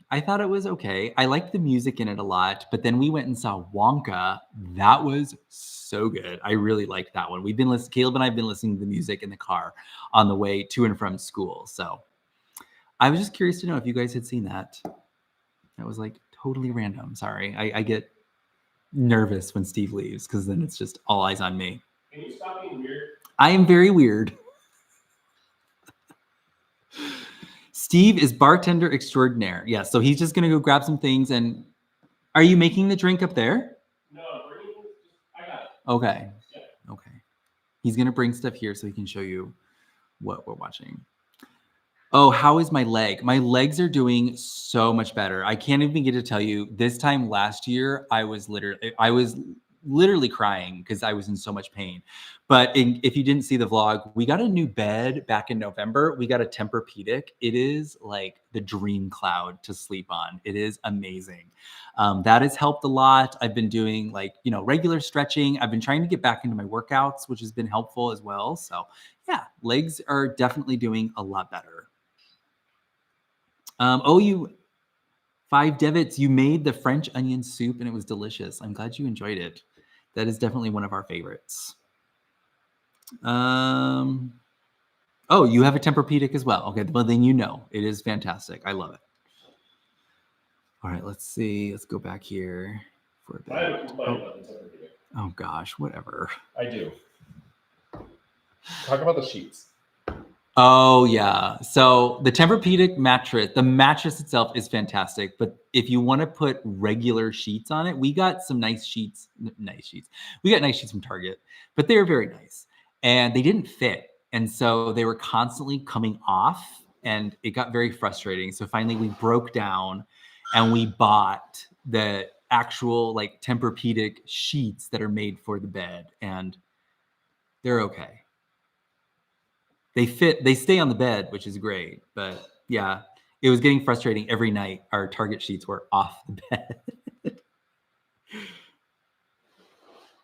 I liked the music in it a lot, but then we went and saw Wonka. That was so good. I really liked that one. Caleb and I have been listening to the music in the car on the way to and from school. So I was just curious to know if you guys had seen that. That was like totally random. Sorry. I get nervous when Steve leaves because then it's just all eyes on me.
Can you stop being weird?
I am very weird. Steve is bartender extraordinaire. Yeah, so he's just gonna go grab some things. And are you making the drink up there?
No, I got it.
Okay.
Yeah.
Okay. He's gonna bring stuff here so he can show you what we're watching. Oh, how is my leg? My legs are doing so much better. I can't even get to tell you. This time last year, I was literally crying because I was in so much pain. But if you didn't see the vlog, we got a new bed back in November. We got a Tempur-Pedic. It is like the dream cloud to sleep on. It is amazing. That has helped a lot. I've been doing regular stretching. I've been trying to get back into my workouts, which has been helpful as well. So yeah, legs are definitely doing a lot better. You 5 Devits, you made the French onion soup and it was delicious. I'm glad you enjoyed it. That is definitely one of our favorites. You have a Tempur-Pedic as well. Okay, well then it is fantastic. I love it. All right, let's see. Let's go back here for a bit.
I have a complaint about the Tempur-Pedic.
Oh gosh, whatever.
I do. Talk about the sheets.
Oh yeah. So the Tempur-Pedic mattress, the mattress itself is fantastic, but if you want to put regular sheets on it, we got some nice sheets. We got nice sheets from Target, but they were very nice and they didn't fit. And so they were constantly coming off and it got very frustrating. So finally we broke down and we bought the actual Tempur-Pedic sheets that are made for the bed and they're okay. They fit, they stay on the bed, which is great. But yeah, it was getting frustrating every night. Our Target sheets were off the bed.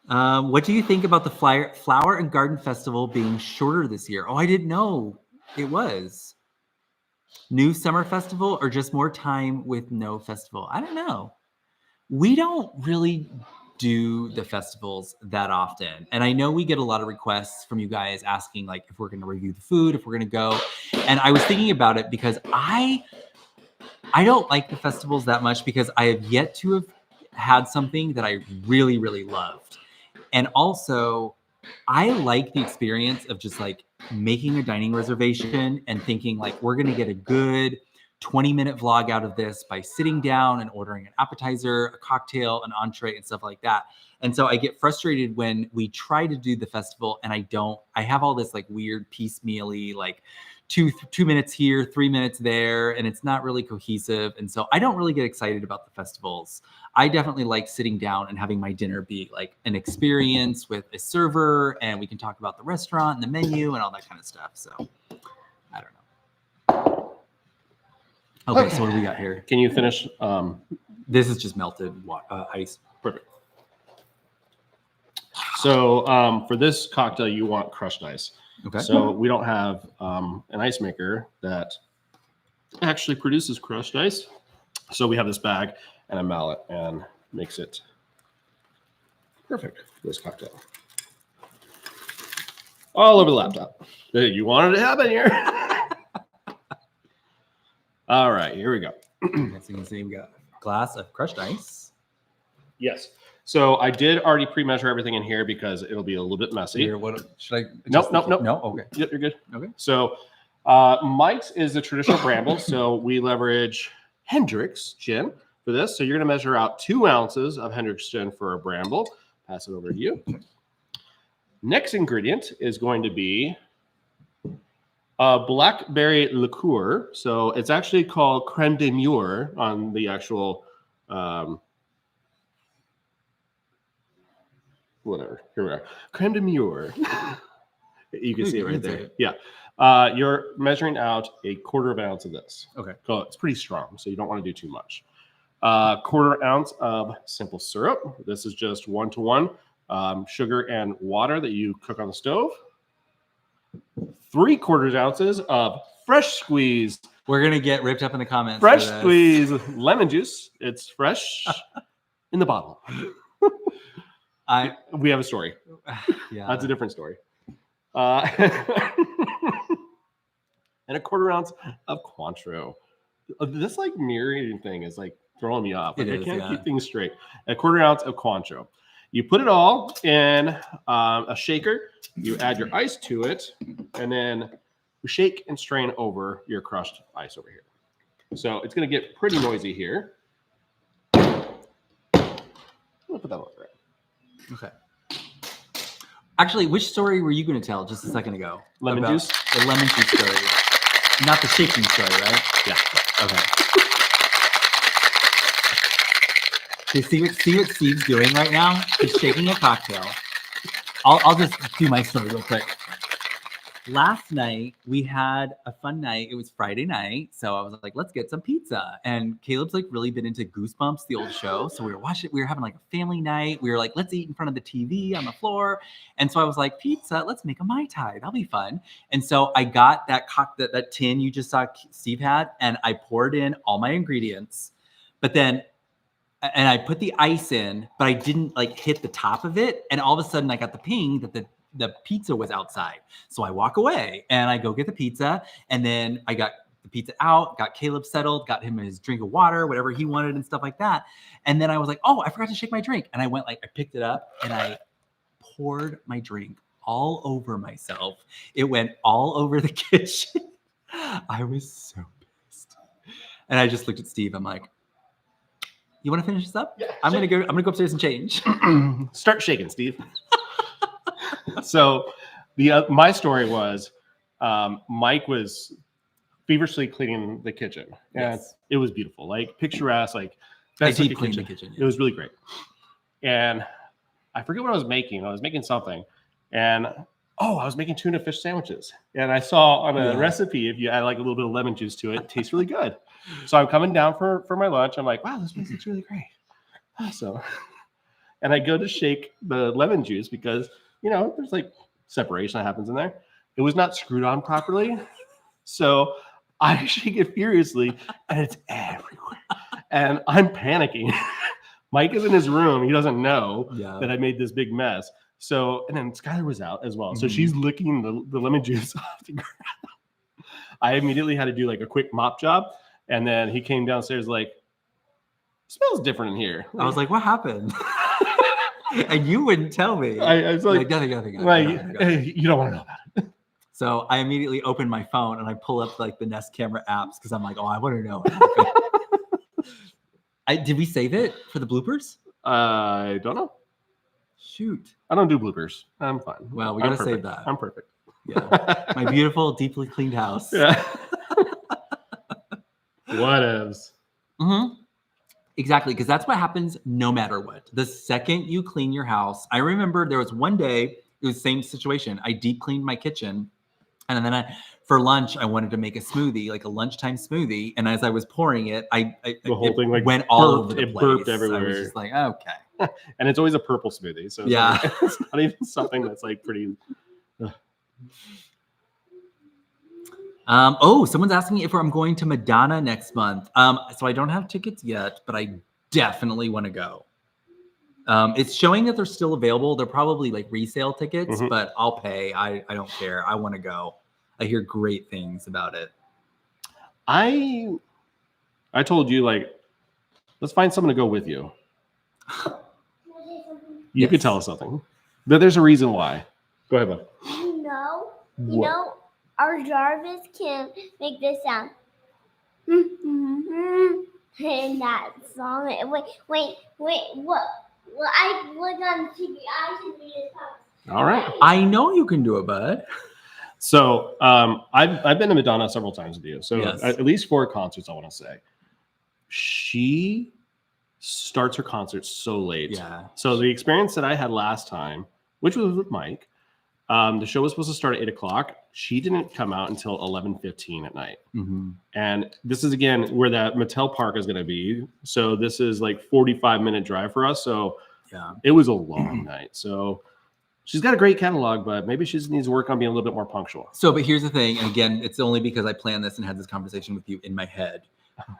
What do you think about the Flower and Garden Festival being shorter this year? Oh, I didn't know it was. New summer festival or just more time with no festival? I don't know. We don't really do the festivals that often. And I know we get a lot of requests from you guys asking if we're going to review the food, if we're going to go. And I was thinking about it because I don't like the festivals that much because I have yet to have had something that I really, really loved. And also I like the experience of just making a dining reservation and thinking we're going to get a good 20-minute vlog out of this by sitting down and ordering an appetizer, a cocktail, an entree, and stuff like that. And so I get frustrated when we try to do the festival and I have all this weird piecemealy, 2 minutes here, 3 minutes there, and it's not really cohesive. And so I don't really get excited about the festivals. I definitely like sitting down and having my dinner be an experience with a server and we can talk about the restaurant and the menu and all that kind of stuff. So I don't know. Okay, so what do we got here?
Can you finish?
This is just melted ice.
Perfect. So for this cocktail, you want crushed ice.
Okay.
So we don't have an ice maker that actually produces crushed ice. So we have this bag and a mallet and makes it perfect for this cocktail. All over the laptop. You wanted to happen here. All right, here we go.
As you can see, we got a glass of crushed ice.
Yes. So I did already pre-measure everything in here because it'll be a little bit messy.
Here, what should I?
Nope.
No. Okay.
Yep, you're good.
Okay.
So Mike's is the traditional Bramble. So we leverage Hendrick's gin for this. So you're going to measure out 2 ounces of Hendrick's gin for a Bramble. Pass it over to you. Next ingredient is going to be a blackberry liqueur. So it's actually called creme de mure on the actual, whatever. Here we are. Creme de mure. You can see it right there. Yeah. You're measuring out a 1/4 ounce of this.
Okay.
So it's pretty strong, so you don't want to do too much. 1/4 ounce of simple syrup. This is just 1-to-1 sugar and water that you cook on the stove. 3/4 ounces of fresh squeezed.
We're gonna get ripped up in the comments.
Fresh squeezed lemon juice. It's fresh in the bottle. We have a story.
Yeah,
that's a different story. And a 1/4 ounce of Cointreau. This like mirroring thing is like throwing me off. Like, I can't keep things straight. A 1/4 ounce of Cointreau. You put it all in a shaker. You add your ice to it, and then you shake and strain over your crushed ice over here. So it's going to get pretty noisy here. I'm going to put that on there.
Okay. Actually, which story were you going to tell just a second ago?
Lemon juice?
The lemon juice story. Not the shaking story, right?
Yeah.
Okay. Okay, see what Steve's doing right now? He's shaking a cocktail. I'll just do my story real quick. Last night, we had a fun night. It was Friday night. So I was like, let's get some pizza. And Caleb's like really been into Goosebumps, the old show. So we were watching it. We were having like a family night. We were like, let's eat in front of the TV on the floor. And so I was like, pizza, let's make a Mai Tai. That'll be fun. And so I got that tin you just saw Steve had, and I poured in all my ingredients. But then, and I put the ice in, but I didn't like hit the top of it. And all of a sudden I got the ping that the pizza was outside. So I walk away and I go get the pizza. And then I got the pizza out, got Caleb settled, got him his drink of water, whatever he wanted and stuff like that. And then I was like, oh, I forgot to shake my drink. And I went I picked it up and I poured my drink all over myself. It went all over the kitchen. I was so pissed. And I just looked at Steve. I'm like, you want to finish this up?
Yeah,
I'm gonna go upstairs and change.
Start shaking, Steve. So my story was Mike was feverishly cleaning the kitchen. And
yes.
It was beautiful, like picturesque, like
I deep cleaned the kitchen. Yeah.
It was really great. And I forget what I was making. I was making something. And I was making tuna fish sandwiches. And I saw on a recipe, if you add like a little bit of lemon juice to it, it tastes really good. So I'm coming down for my lunch. I'm like, wow, this place looks really great. And I go to shake the lemon juice because, there's like separation that happens in there. It was not screwed on properly. So I shake it furiously and it's everywhere. And I'm panicking. Mike is in his room. He doesn't know that I made this big mess. So, and then Skylar was out as well. So she's licking the lemon juice off the ground. I immediately had to do like a quick mop job. And then he came downstairs like, it smells different in here.
I was like, what happened? And you wouldn't tell me.
I was like
nothing.
Hey, you don't want to know about it.
So I immediately opened my phone and I pull up like the Nest camera apps because I'm like, I want to know. Did we save it for the bloopers?
I don't know.
Shoot.
I don't do bloopers. I'm fine.
Well, we got to save that.
I'm perfect.
Yeah. My beautiful, deeply cleaned house.
Yeah. Whatevs.
Mm-hmm. Exactly, because that's what happens no matter what. The second you clean your house, I remember there was one day, it was the same situation. I deep cleaned my kitchen. And then for lunch, I wanted to make a smoothie, like a lunchtime smoothie. And as I was pouring it, the whole thing like went all over the place. It burped everywhere. I was just like, okay.
And it's always a purple smoothie. So it's not even something that's like pretty.
Someone's asking if I'm going to Madonna next month. So I don't have tickets yet, but I definitely want to go. It's showing that they're still available. They're probably like resale tickets, but I'll pay. I don't care. I want to go. I hear great things about it.
I told you, like, let's find someone to go with you. You could tell us something. But there's a reason why. Go ahead, bud.
You know, our Jarvis can make this sound. In that song. Wait, what? Well, I look on TV. I should read his post.
All right.
I know you can do it, bud.
So I've been to Madonna several times with you. So
Yes.
at least 4 concerts, I want to say. She starts her concert so late.
Yeah.
So the experience that I had last time, which was with Mike, the show was supposed to start at 8:00. She didn't come out until 11:15 at night.
Mm-hmm.
And this is, again, where that Mattel park is going to be. So this is like 45-minute drive for us. So
yeah,
it was a long night. So she's got a great catalog, but maybe she just needs to work on being a little bit more punctual.
So, but here's the thing. And again, it's only because I planned this and had this conversation with you in my head.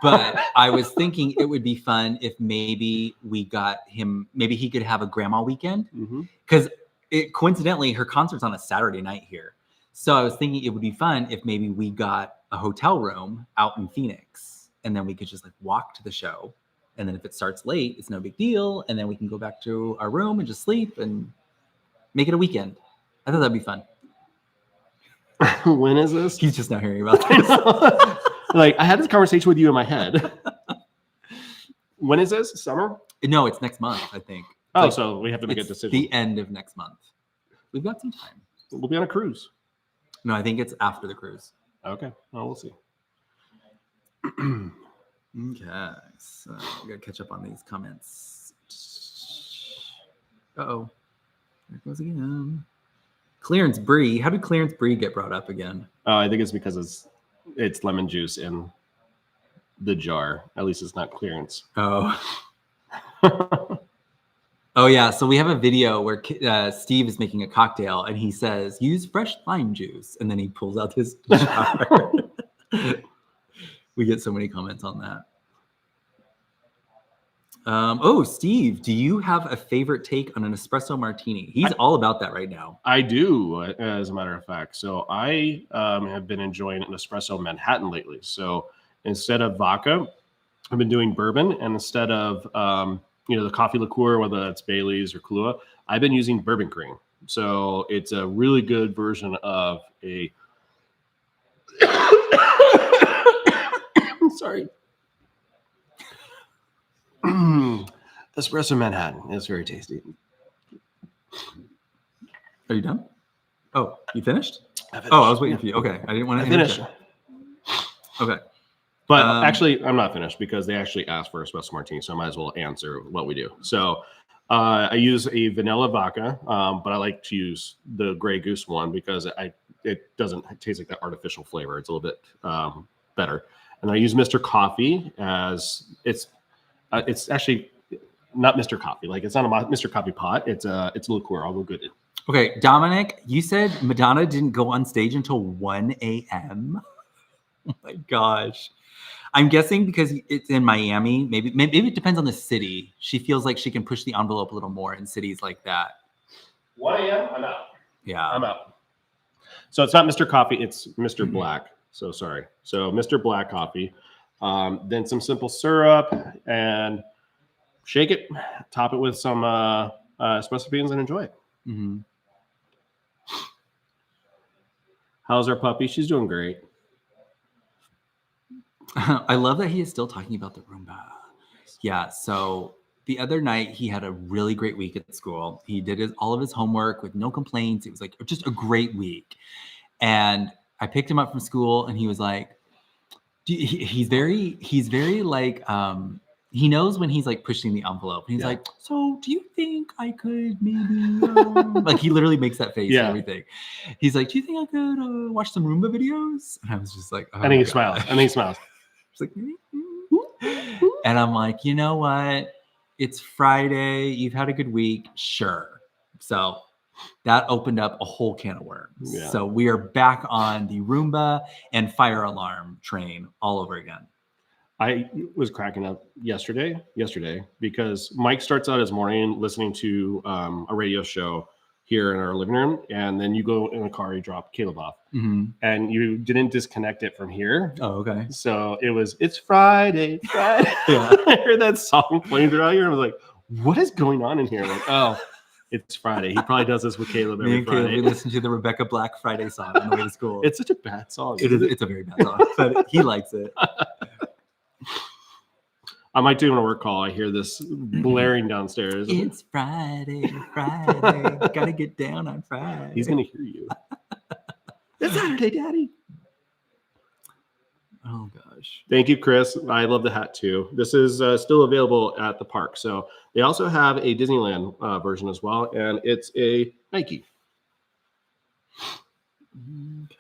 But I was thinking it would be fun if maybe we got him, maybe he could have a grandma weekend. Because coincidentally, her concert's on a Saturday night here. So I was thinking it would be fun if maybe we got a hotel room out in Phoenix and then we could just like walk to the show. And then if it starts late, it's no big deal. And then we can go back to our room and just sleep and make it a weekend. I thought that'd be fun.
When is this?
He's just now hearing about this.
Like, I had this conversation with you in my head. When is this? Summer?
No, it's next month, I think.
Oh, like, so we have to make a decision.
The end of next month. We've got some time.
We'll be on a cruise.
No, I think it's after the cruise.
Okay. Well, we'll see.
Okay. So we got to catch up on these comments. Uh-oh. There it goes again. Clearance Brie. How did Clearance Brie get brought up again?
Oh, I think it's because it's lemon juice in the jar. At least it's not clearance.
Oh. Oh, yeah. So we have a video where Steve is making a cocktail and he says, use fresh lime juice. And then he pulls out this jar. We get so many comments on that. Oh, Steve, do you have a favorite take on an espresso martini? He's all about that right now.
I do, as a matter of fact. So I have been enjoying an espresso Manhattan lately. So instead of vodka, I've been doing bourbon, and instead of the coffee liqueur, whether that's Bailey's or Kahlua, I've been using bourbon cream. So it's a really good version of a sorry. Espresso Manhattan. It's very tasty.
Are you done? Oh, you finished?
I
Oh, I was waiting for you. Okay. I didn't want to
finish.
Okay.
But actually, I'm not finished because they actually asked for espresso martini, so I might as well answer what we do. So I use a vanilla vodka, but I like to use the Grey Goose one because it doesn't taste like that artificial flavor. It's a little bit better. And I use Mr. Coffee as it's actually not Mr. Coffee. Like, it's not a Mr. Coffee pot. It's a liqueur. I'll go get it.
Okay, Dominic, you said Madonna didn't go on stage until 1 a.m. Oh my gosh. I'm guessing because it's in Miami. Maybe it depends on the city. She feels like she can push the envelope a little more in cities like that.
1 a.m. I'm out.
Yeah.
I'm out. So it's not Mr. Coffee. It's Mr. Black. So sorry. So Mr. Black coffee. Then some simple syrup and shake it. Top it with some espresso beans and enjoy it.
Mm-hmm.
How's our puppy? She's doing great.
I love that he is still talking about the Roomba. Yeah, so the other night he had a really great week at school. He did all of his homework with no complaints. It was like just a great week. And I picked him up from school and he was like, he's very like, he knows when he's like pushing the envelope. And he's like, so do you think I could maybe, like he literally makes that face and everything. He's like, do you think I could watch some Roomba videos? And I was just like, oh,
and he smiles. And he smiles.
It's like, and I'm like, you know what? It's Friday. You've had a good week. Sure. So that opened up a whole can of worms. Yeah. So we are back on the Roomba and fire alarm train all over again.
I was cracking up yesterday because Mike starts out his morning listening to a radio show here in our living room, and then you go in the car, you drop Caleb off, and you didn't disconnect it from here.
Oh, okay.
So it's Friday. Yeah. I heard that song playing throughout here, and I was like, what is going on in here? I'm like, oh, it's Friday. He probably does this with Caleb every Friday.
Caleb, we listen to the Rebecca Black Friday song on the way to school.
It's such a bad song.
It's a very bad song, but he likes it.
I might do on a work call. I hear this blaring downstairs.
It's Friday, gotta get down on Friday.
He's gonna hear you. It's Saturday, Daddy.
Oh gosh.
Thank you, Chris. I love the hat too. This is still available at the park. So they also have a Disneyland version as well, and it's a Nike.
Okay.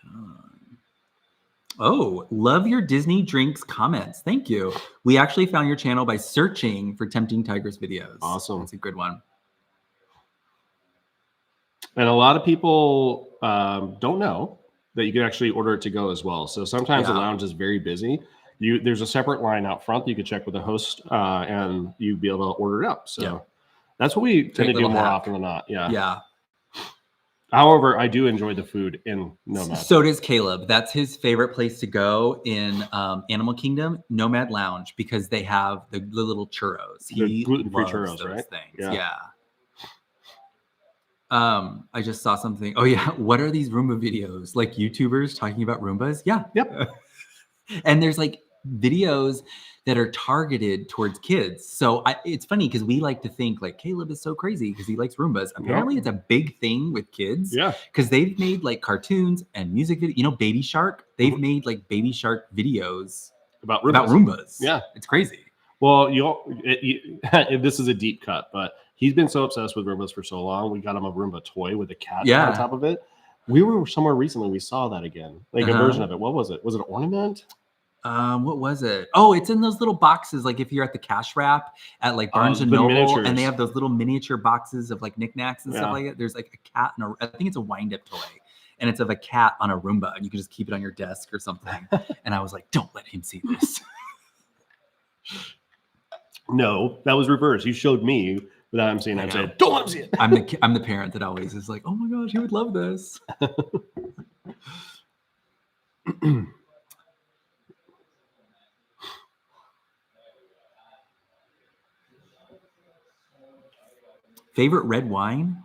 Oh, love your Disney drinks comments. Thank you. We actually found your channel by searching for Tempting Tigers videos.
Awesome.
That's a good one.
And a lot of people don't know that you can actually order it to go as well. So sometimes the lounge is very busy. There's a separate line out front that you can check with the host and you'd be able to order it up. So that's what we tend to do more often than not. Yeah.
Yeah.
However, I do enjoy the food in Nomad.
So does Caleb. That's his favorite place to go in Animal Kingdom, Nomad Lounge, because they have the little churros. He
gluten-free
loves
churros,
those
right?
things.
Yeah.
I just saw something. Oh yeah, what are these Roomba videos? Like YouTubers talking about Roombas? Yeah.
Yep.
And there's like videos that are targeted towards kids. So it's funny because we like to think like Caleb is so crazy because he likes Roombas. Apparently it's a big thing with kids.
Yeah.
Because they've made like cartoons and music videos. You know, Baby Shark? They've made like Baby Shark videos
about Roombas.
About Roombas.
Yeah.
It's crazy.
Well, this is a deep cut, but he's been so obsessed with Roombas for so long. We got him a Roomba toy with a cat on top of it. We were somewhere recently. We saw that again, like a version of it. What was it? Was it an ornament?
What was it? Oh, it's in those little boxes. Like if you're at the cash wrap at like Barnes and Noble,
miniatures.
And they have those little miniature boxes of like knickknacks and stuff like that. There's like a cat and I think it's a wind-up toy, and it's of a cat on a Roomba, and you can just keep it on your desk or something. And I was like, don't let him see this.
No, that was reversed. You showed me without him seeing it. I said, don't let him see it.
I'm the parent that always is like, oh my gosh, he would love this. Favorite red wine?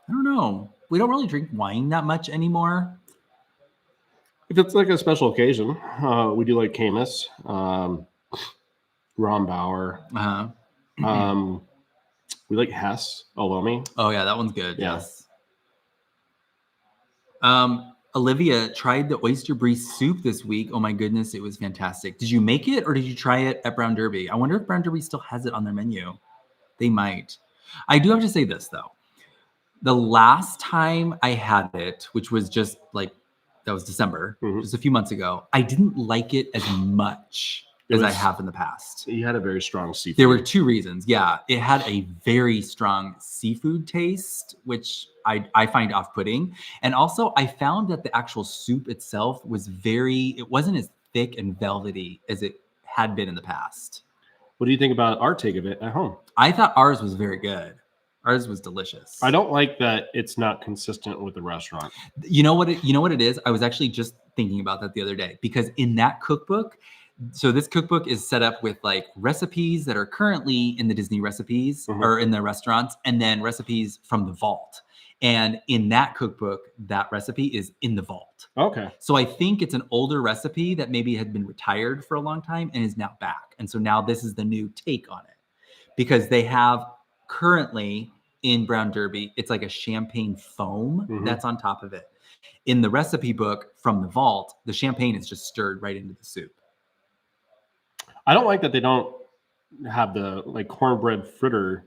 I don't know. We don't really drink wine that much anymore.
If it's like a special occasion, we do like Camus, Rombauer. We like Hess, Olomi.
Oh yeah, that one's good. Yeah. Yes. Olivia tried the oyster brie soup this week. Oh my goodness, it was fantastic. Did you make it or did you try it at Brown Derby? I wonder if Brown Derby still has it on their menu. They might. I do have to say this though. The last time I had it, which was just like, that was December, just a few months ago, I didn't like it as much as I have in the past.
You had a very strong seafood.
There were two reasons. Yeah, it had a very strong seafood taste, which I find off-putting. And also I found that the actual soup itself was it wasn't as thick and velvety as it had been in the past.
What do you think about our take of it at home?
I thought ours was very good. Ours was delicious.
I don't like that it's not consistent with the restaurant.
You know what it is? I was actually just thinking about that the other day because in that cookbook, so this cookbook is set up with like recipes that are currently in the Disney recipes or in the restaurants, and then recipes from the vault. And in that cookbook, that recipe is in the vault.
Okay.
So I think it's an older recipe that maybe had been retired for a long time and is now back. And so now this is the new take on it because they have currently in Brown Derby, it's like a champagne foam that's on top of it. In the recipe book from the vault, the champagne is just stirred right into the soup.
I don't like that they don't have the like cornbread fritter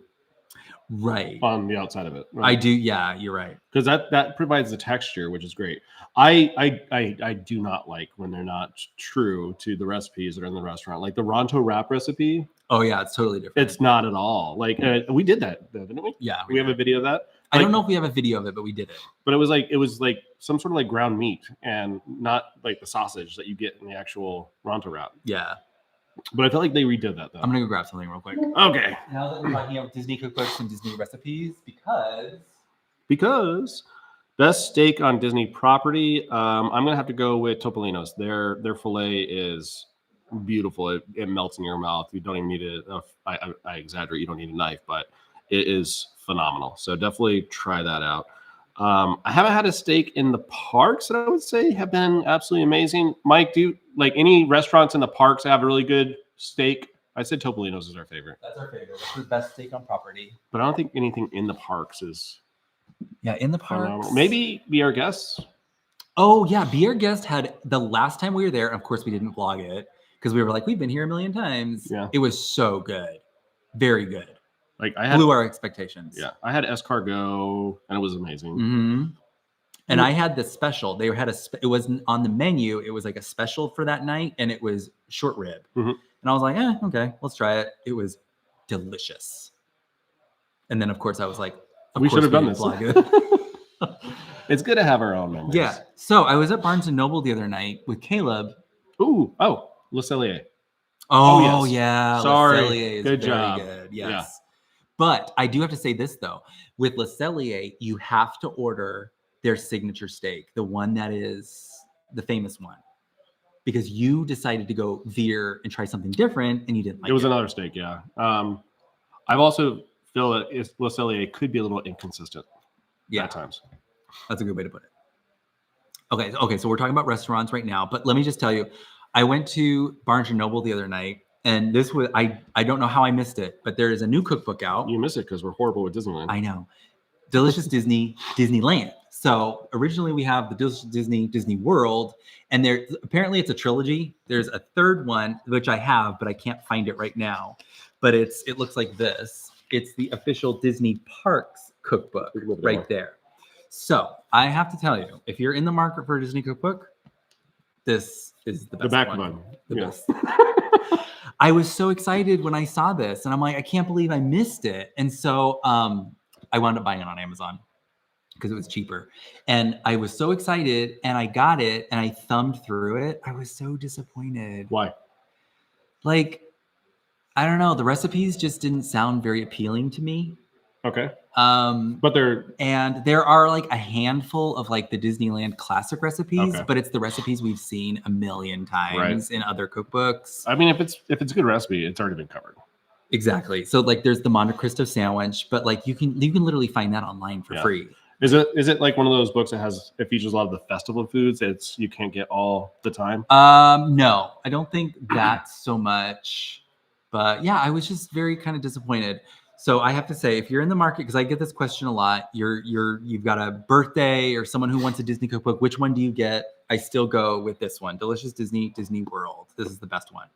on the outside of it.
Right? I do. Yeah, you're right.
Because that provides the texture, which is great. I do not like when they're not true to the recipes that are in the restaurant. Like the Ronto wrap recipe.
Oh yeah, it's totally different.
It's not at all. Like we did that, didn't we?
Yeah.
We have a video of that.
I don't know if we have a video of it, but we did it.
But it was like some sort of like ground meat and not like the sausage that you get in the actual Ronto wrap.
Yeah.
But I feel like they redid that though.
I'm gonna go grab something real quick.
Okay.
Now that we're talking about Disney cookbooks and Disney recipes,
because best steak on Disney property, I'm gonna have to go with Topolino's. Their filet is beautiful. It melts in your mouth. You don't even need I exaggerate. You don't need a knife, but it is phenomenal. So definitely try that out. I haven't had a steak in the parks that I would say have been absolutely amazing. Mike, do you like any restaurants in the parks that have a really good steak I said Topolino's is our favorite.
That's our favorite. It's the best steak on property.
But I don't think anything in the parks is.
Yeah, in the parks.
Maybe Be Our Guests.
Oh yeah, Be Our Guest had the last time we were there. Of course, we didn't vlog it because we were like, we've been here a million times.
Yeah,
it was so good, very good.
Like I had
blew our expectations.
Yeah, I had escargot and it was amazing.
Mm-hmm. And I had the special. They had it wasn't on the menu. It was like a special for that night, and it was short rib.
Mm-hmm.
And I was like, okay, let's try it. It was delicious. And then, of course, I was like,
we should have done this. It's good to have our own memories.
Yeah. So I was at Barnes & Noble the other night with Caleb.
Oh, Le Cellier.
Oh,
yes.
Yeah.
Sorry.
Le Cellier is
good
very
job.
Good. Yes.
Yeah.
But I do have to say this, though. With Le Cellier, you have to order their signature steak, the one that is the famous one. Because you decided to go veer and try something different, and you didn't like it.
It was another steak, yeah. I've also feel that Le Cellier could be a little inconsistent at times.
That's a good way to put it. Okay, so we're talking about restaurants right now, but let me just tell you, I went to Barnes & Noble the other night, and this was, I don't know how I missed it, but there is a new cookbook out.
You missed it because we're horrible with Disneyland.
I know. Delicious Disneyland. So originally we have the Delicious Disney World, and there apparently it's a trilogy. There's a third one, which I have, but I can't find it right now. But it looks like this. It's the official Disney Parks cookbook right there. So I have to tell you, if you're in the market for a Disney cookbook, this is the best one. The best. I was so excited when I saw this, and I'm like, I can't believe I missed it. And so I wound up buying it on Amazon because it was cheaper. And I was so excited, and I got it, and I thumbed through it. I was so disappointed.
Why?
Like, I don't know. The recipes just didn't sound very appealing to me.
Okay. But
there are like a handful of like the Disneyland classic recipes, but it's the recipes we've seen a million times in other cookbooks.
I mean, if it's a good recipe, it's already been covered.
Exactly. So like there's the Monte Cristo sandwich, but like you can literally find that online for free.
Is it like one of those books that it features a lot of the festival foods you can't get all the time?
No, I don't think that's so much. But yeah, I was just very kind of disappointed. So I have to say, if you're in the market, because I get this question a lot, you've got a birthday or someone who wants a Disney cookbook, which one do you get? I still go with this one, Delicious Disney World. This is the best one.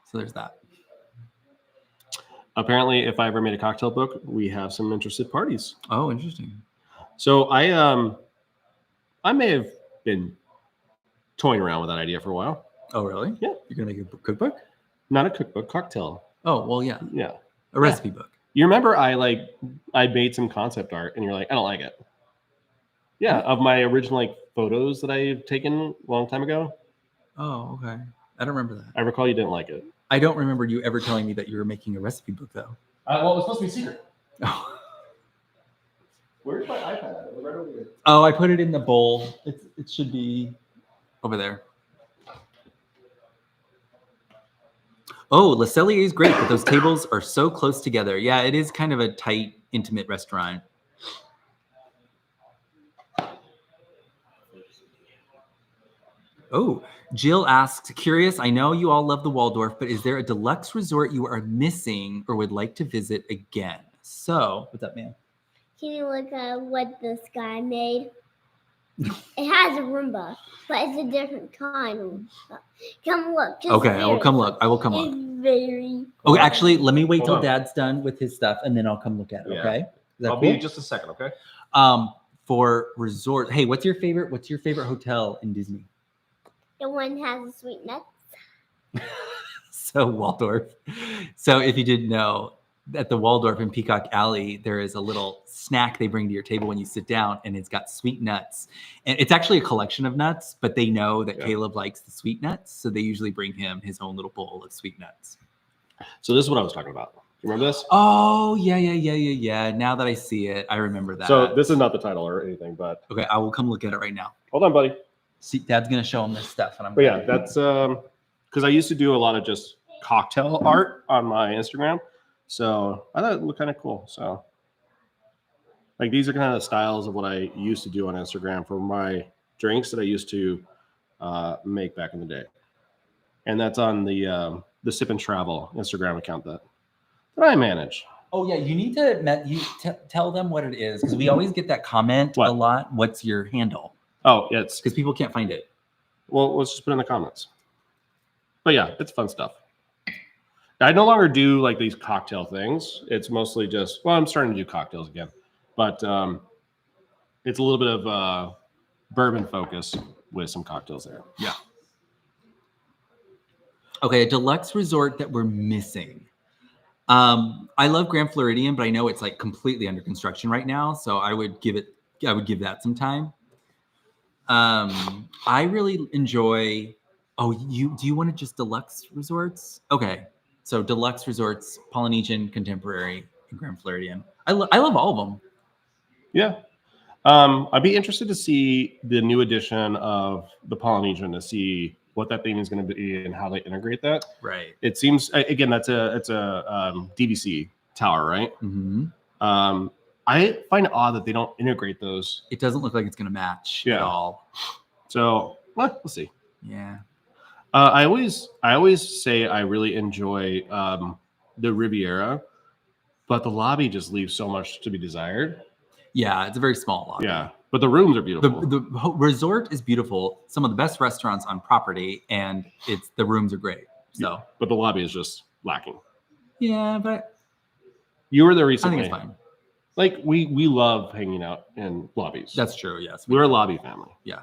So there's that.
Apparently, if I ever made a cocktail book, we have some interested parties.
Oh, interesting.
So I may have been toying around with that idea for a while.
Oh, really?
Yeah.
You're gonna make a cookbook?
Not a cookbook, cocktail.
Oh, well, yeah.
Yeah.
A recipe book.
You remember I made some concept art and you're like, I don't like it. Yeah, of my original photos that I've taken a long time ago.
Oh, okay. I don't remember that.
I recall you didn't like it.
I don't remember you ever telling me that you were making a recipe book, though.
Well, it was supposed to be secret.
Oh.
Where's my iPad? It was right over here.
Oh, I put it in the bowl. It should be over there. Oh, Le Cellier is great, but those tables are so close together. Yeah, it is kind of a tight, intimate restaurant. Oh, Jill asks, curious, I know you all love the Waldorf, but is there a deluxe resort you are missing or would like to visit again? So, what's up, man?
Can you look at what this guy made? It has a Roomba, but it's a different kind. Come look.
Okay, I will come look.
It's very...
Oh, actually, let me wait till Dad's done with his stuff, and then I'll come look at it, okay? Is that
I'll
cool?
be just a second, okay?
For resort, hey, what's your favorite hotel in Disney?
The one has the sweet nuts.
So Waldorf. So if you didn't know, at the Waldorf in Peacock Alley, there is a little snack they bring to your table when you sit down, and it's got sweet nuts. And it's actually a collection of nuts, but they know that Caleb likes the sweet nuts, so they usually bring him his own little bowl of sweet nuts.
So this is what I was talking about. You remember this?
Oh, yeah. Now that I see it, I remember that.
So this is not the title or anything, but...
Okay, I will come look at it right now.
Hold on, buddy.
See, Dad's going to show him this stuff. And
but yeah, that's... Because I used to do a lot of just cocktail art on my Instagram. So I thought it looked kind of cool. So these are kind of the styles of what I used to do on Instagram for my drinks that I used to make back in the day. and that's on the Sip and Travel Instagram account that I manage.
Oh yeah, you need to tell them what it is because we always get that comment a lot. What's your handle?
Oh, yeah, it's
because people can't find it.
Well, let's just put it in the comments. But yeah, it's fun stuff. I no longer do like these cocktail things. It's mostly just, well, I'm starting to do cocktails again, but it's a little bit of bourbon focus with some cocktails there.
Yeah. Okay, a deluxe resort that we're missing. I love Grand Floridian, but I know it's like completely under construction right now, so I would give that some time. I really enjoy. Oh, do you want to just deluxe resorts? Okay, so deluxe resorts, Polynesian, Contemporary, and Grand Floridian. I love all of them.
Yeah, I'd be interested to see the new edition of the Polynesian to see what that thing is going to be and how they integrate that.
Right.
It seems again it's a DVC tower, right?
Mm-hmm.
I find it odd that they don't integrate those.
It doesn't look like it's going to match at all.
So we'll see.
Yeah.
I always say I really enjoy the Riviera, but the lobby just leaves so much to be desired.
Yeah, it's a very small lobby.
Yeah, but the rooms are beautiful.
The resort is beautiful. Some of the best restaurants on property, and the rooms are great. So,
but the lobby is just lacking.
Yeah, but
you were there recently.
I think it's fine.
Like we love hanging out in lobbies.
That's true. Yes,
we're a lobby family.
Yeah.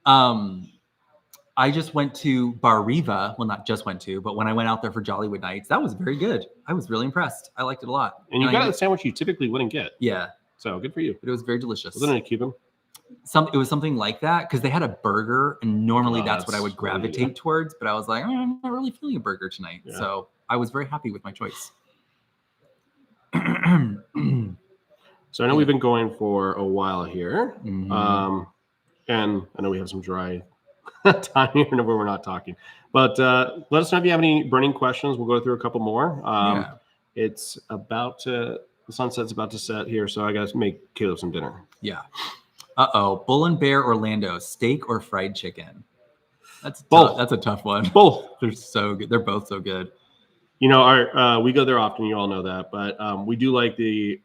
I just went to Bar Riva. Well, not just went to, but when I went out there for Jollywood Nights, that was very good. I was really impressed. I liked it a lot.
And you got a sandwich you typically wouldn't get.
Yeah.
So good for you.
But it was very delicious.
Wasn't it a Cuban?
It was something like that because they had a burger, and normally that's what I would gravitate towards. But I was like, I'm not really feeling a burger tonight, so I was very happy with my choice.
So I know we've been going for a while here, and I know we have some dry time here where we're not talking. But let us know if you have any burning questions. We'll go through a couple more. It's about to. The sunset's about to set here, so I got to make Caleb some dinner.
Yeah. Bull and Bear Orlando, steak or fried chicken? That's
both.
That's a tough one.
Both.
They're so good. They're both so good.
You know, we go there often. You all know that, but we do like the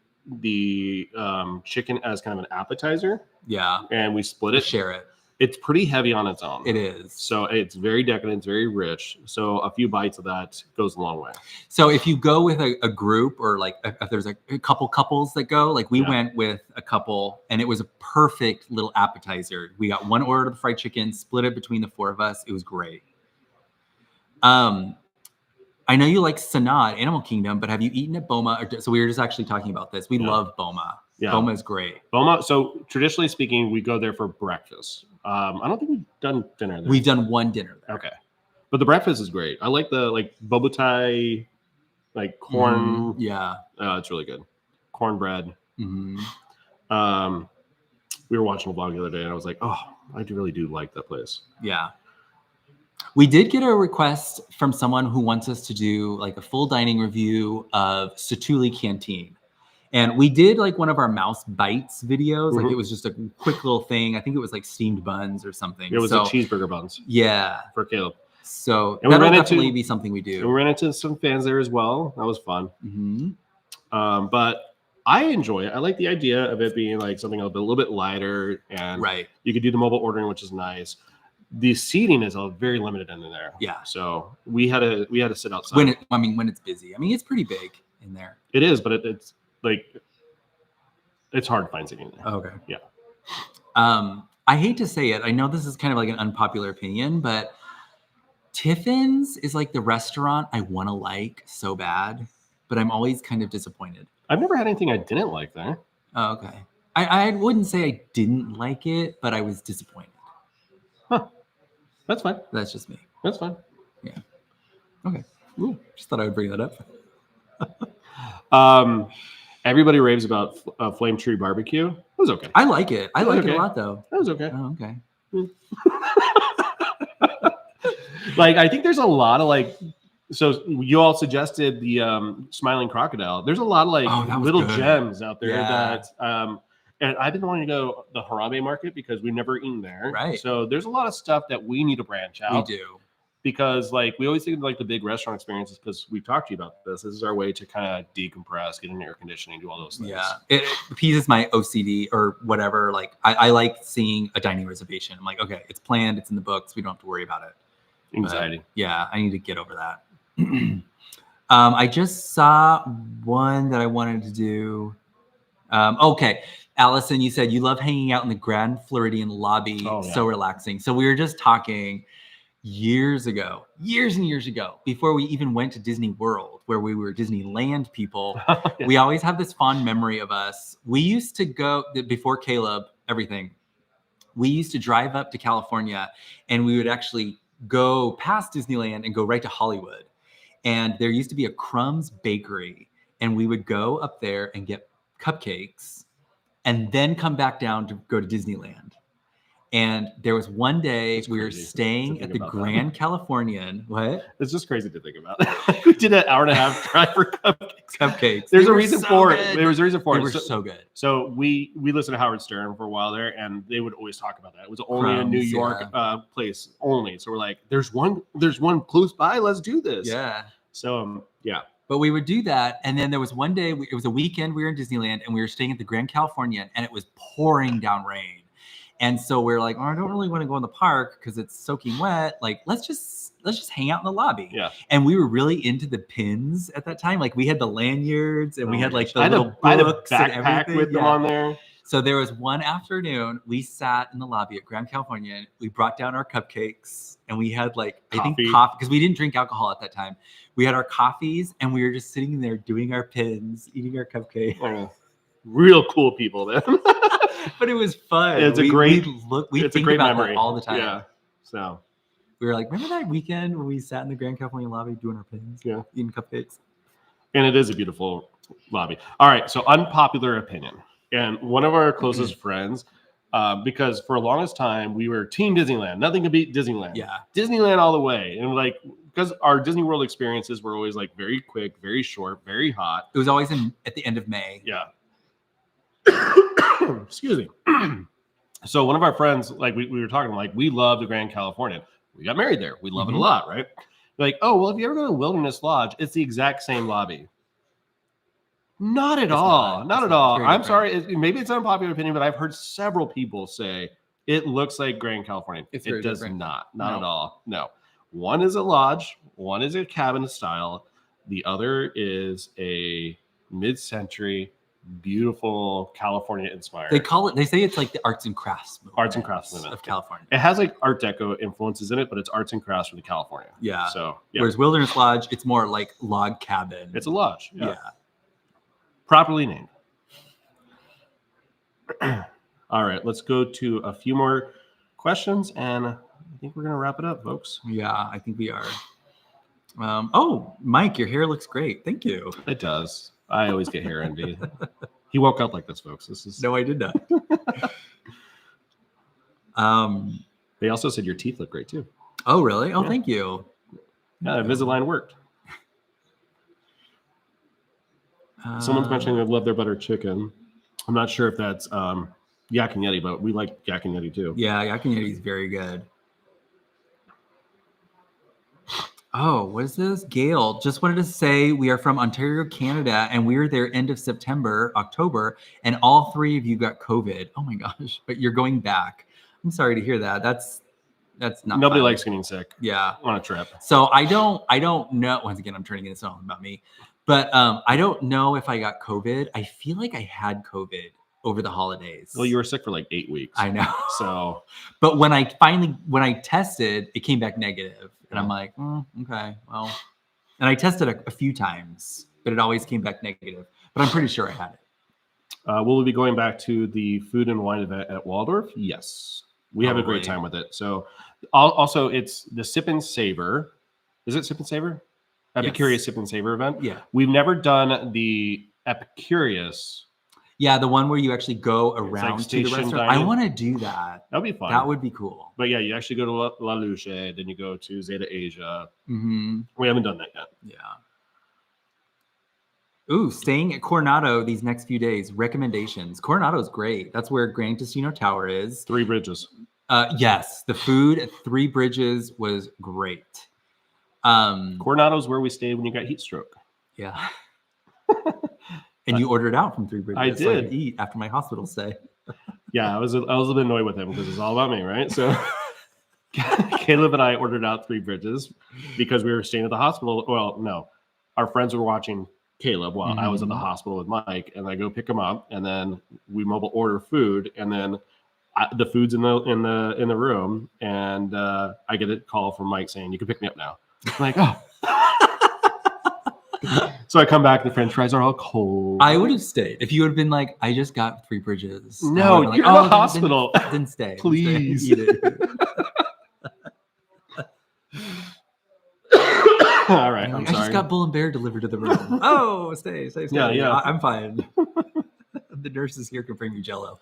chicken as kind of an appetizer.
Yeah.
And we split it.
Share it.
It's pretty heavy on its own.
It is.
So it's very decadent. It's very rich. So a few bites of that goes a long way.
So if you go with a group or like if there's a couple couples that go, like we went with a couple and it was a perfect little appetizer. We got one order of the fried chicken, split it between the four of us. It was great. I know you like Sanaa at Animal Kingdom, but have you eaten at Boma? So we were just actually talking about this. We love Boma. Yeah. Boma is great.
Boma. So traditionally speaking, we go there for breakfast. I don't think we've done dinner there.
We've done one dinner there.
Okay. But the breakfast is great. I like the boba tie, like corn.
Yeah.
It's really good. Cornbread.
Mm-hmm.
We were watching a vlog the other day and I was like, oh, I really do like that place.
Yeah. We did get a request from someone who wants us to do like a full dining review of Satu'li Canteen. And we did like one of our mouse bites videos. Like it was just a quick little thing. I think it was like steamed buns or something.
It was a cheeseburger buns.
Yeah.
For Caleb.
So that'll definitely be something we do.
And we ran into some fans there as well. That was fun.
Mm-hmm.
But I enjoy it. I like the idea of it being like something a little bit lighter. And you could do the mobile ordering, which is nice. The seating is very limited in there.
Yeah.
So we had to sit outside.
When it's busy. I mean, it's pretty big in there.
It is, but it's like it's hard to find seating in there.
Okay.
Yeah.
I hate to say it. I know this is kind of like an unpopular opinion, but Tiffin's is like the restaurant I want to like so bad, but I'm always kind of disappointed.
I've never had anything I didn't like there.
Oh, okay. I wouldn't say I didn't like it, but I was disappointed.
Huh. That's fine.
That's just me.
That's fine.
Yeah. Okay. Ooh, just thought I would bring that
up. Everybody raves about Flame Tree Barbecue. It was okay.
I like it. I like it a lot, though.
That was okay.
Oh, okay.
Like, I think there's a lot of so you all suggested the Smiling Crocodile. There's a lot of little gems out there that, and I've been wanting to go the Harambe market because we've never eaten there.
Right.
So there's a lot of stuff that we need to branch out.
We do.
because like we always think of like the big restaurant experiences because we've talked to you about this. This is our way to kind of decompress, get in air conditioning, do all those things.
Yeah, it appeases my OCD or whatever. Like I like seeing a dining reservation. I'm like, okay, it's planned, it's in the books, we don't have to worry about it.
Anxiety.
But, yeah, I need to get over that. I just saw one that I wanted to do. Okay, Allison, you said you love hanging out in the Grand Floridian lobby.
Oh, yeah.
So relaxing. So we were just talking years and years ago, before we even went to Disney World, where we were Disneyland people.
Yeah.
We always have this fond memory of us. We used to go, before Caleb, everything, we used to drive up to California, and we would actually go past Disneyland and go right to Hollywood. And there used to be a Crumbs bakery, and we would go up there and get cupcakes and then come back down to go to Disneyland. And there was one day we were staying at the Grand Californian. What?
It's just crazy to think about. We did an hour and a half drive for cupcakes. There's a reason for it. There was a reason for it.
They were so good.
So we listened to Howard Stern for a while there, and they would always talk about that. It was only a New York place only. So we're like, there's one close by. Let's do this.
Yeah.
So yeah.
But we would do that. And then there was one day, it was a weekend, we were in Disneyland, and we were staying at the Grand Californian, and it was pouring down rain. And so we're like, oh, I don't really want to go in the park because it's soaking wet. Like, let's just hang out in the lobby.
Yeah.
And we were really into the pins at that time. Like we had the lanyards and we had like the little books
I had a
and
backpack
everything.
with them on there.
So there was one afternoon we sat in the lobby at Grand Californian. We brought down our cupcakes and we had like, I think coffee, because we didn't drink alcohol at that time. We had our coffees and we were just sitting there doing our pins, eating our cupcake.
Real cool people then.
But it was fun.
It's
we
think
about
memory
that all the time.
Yeah. So
we were like, remember that weekend when we sat in the Grand Californian lobby doing our pins?
Yeah.
Eating cupcakes.
And it is a beautiful lobby. All right. So unpopular opinion. And one of our closest friends, because for the longest time we were Team Disneyland. Nothing could beat Disneyland.
Yeah.
Disneyland all the way. And like, because our Disney World experiences were always like very quick, very short, very hot.
It was always at the end of May.
Yeah. Excuse me. So one of our friends, like we were talking, like we love the Grand Californian. We got married there. We love it a lot, right? Like, oh, well, if you ever go to Wilderness Lodge, it's the exact same lobby. Not at all. Not at all. I'm sorry. Maybe it's an unpopular opinion, but I've heard several people say it looks like Grand Californian. It does not. Not at all. No. One is a lodge. One is a cabin style. The other is a mid-century, beautiful California inspired.
They say it's like the arts and crafts
movement
of California.
It has like Art Deco influences in it, but it's arts and crafts from the California.
Yeah.
So yeah.
Whereas Wilderness Lodge, it's more like log cabin.
It's a lodge.
Yeah.
Properly named. All right, let's go to a few more questions, and I think we're gonna wrap it up, folks.
Yeah, I think we are. Oh, Mike, your hair looks great. Thank you.
It does. I always get hair envy. He woke up like this, folks. This is
no, I did not.
They also said your teeth look great too.
Oh, really? Oh, thank you.
Yeah, Invisalign worked. Someone's mentioning they love their butter chicken. I'm not sure if that's Yak and Yeti, but we like Yak and Yeti too.
Yeah, Yak and Yeti is very good. Oh, what is this? Gail just wanted to say we are from Ontario, Canada, and we were there end of October, and all three of you got COVID. Oh my gosh, but you're going back. I'm sorry to hear that. That's not
Nobody
fun.
likes getting sick.
Yeah.
On a trip.
So I don't know. Once again, I'm turning this on about me, but I don't know if I got COVID. I feel like I had COVID over the holidays.
Well, you were sick for like 8 weeks.
I know.
So,
but when I tested, it came back negative. And I'm like, okay, well. And I tested a few times, but it always came back negative. But I'm pretty sure I had it.
Will we be going back to the food and wine event at Waldorf? Yes. We have a great time with it. So also it's the Sip and Savor. Is it Sip and Savor? Epicurious Sip and Savor event?
Yeah.
We've never done the Epicurious.
Yeah, the one where you actually go around
like
to the restaurant.
dining.
I want to do that.
That'd be fun.
That would be cool.
But yeah, you actually go to La Luce, then you go to Zeta Asia.
Mm-hmm.
We haven't done that yet.
Yeah. Ooh, staying at Coronado these next few days. Recommendations. Coronado's great. That's where Grand Casino Tower is.
Three Bridges.
Yes, the food at Three Bridges was great.
Coronado's where we stayed when you got heat stroke.
Yeah. And you ordered out from Three Bridges.
I did.
So I could eat after my hospital stay.
Yeah, I was a little bit annoyed with him because it's all about me, right? So Caleb and I ordered out Three Bridges because we were staying at the hospital. Well, no, our friends were watching Caleb while I was at the hospital with Mike, and I go pick him up, and then we mobile order food, and then the food's in the room, and I get a call from Mike saying, "You can pick me up now." I'm like, oh. So I come back, the French fries are all cold.
I would have stayed if you would have been like, "I just got Three Bridges."
No,
like,
you're in the hospital.
Then stay,
please.
Eat it.
All right,
I'm sorry. I just got Bull and Bear delivered to the room. Oh, stay.
Yeah.
I'm fine. The nurses here can bring me Jell-O.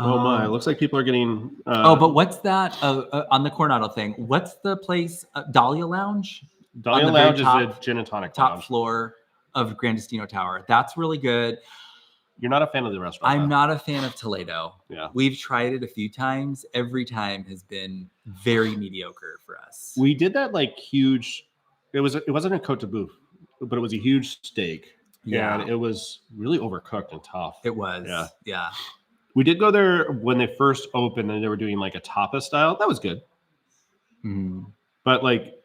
Oh my! It looks like people are getting.
But what's that on the Coronado thing? What's the place? Dahlia Lounge.
Dahlia Lounge is a gin and tonic
top
lounge.
Floor of Gran Destino Tower. That's really good.
You're not a fan of the restaurant.
I'm not a fan of Toledo.
Yeah,
we've tried it a few times. Every time has been very mediocre for us.
We did that like huge. It wasn't a Côte de Boeuf, but it was a huge steak.
Yeah,
and it was really overcooked and tough.
It was. Yeah.
We did go there when they first opened, and they were doing like a tapas style. That was good. But like,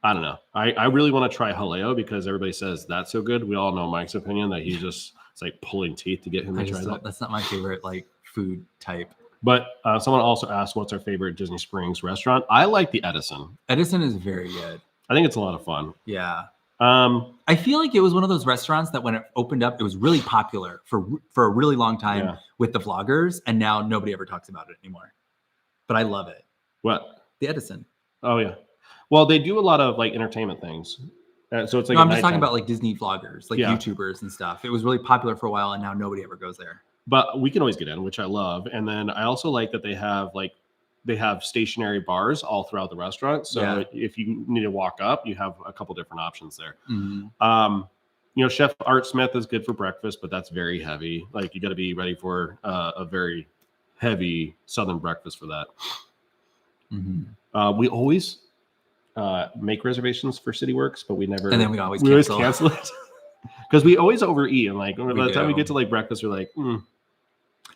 I don't know. I really want to try Haleo because everybody says that's so good. We all know Mike's opinion that it's like pulling teeth to get him to try that.
That's not my favorite like food type.
But someone also asked, what's our favorite Disney Springs restaurant? I like the Edison.
Edison is very good.
I think it's a lot of fun.
Yeah. I feel like it was one of those restaurants that when it opened up, it was really popular for a really long time with the vloggers, and now nobody ever talks about it anymore. But I love it.
What?
The Edison.
Oh yeah. Well, they do a lot of like entertainment things. So it's like
I'm just talking about like Disney vloggers, like YouTubers and stuff. It was really popular for a while, and now nobody ever goes there.
But we can always get in, which I love. And then I also like that they have stationary bars all throughout the restaurant. So if you need to walk up, you have a couple different options there. Chef Art Smith is good for breakfast, but that's very heavy. Like you got to be ready for a very heavy Southern breakfast for that. We always make reservations for CityWorks, but we never. And then we always cancel it because we always overeat. And like by the time we get to like breakfast, we're like,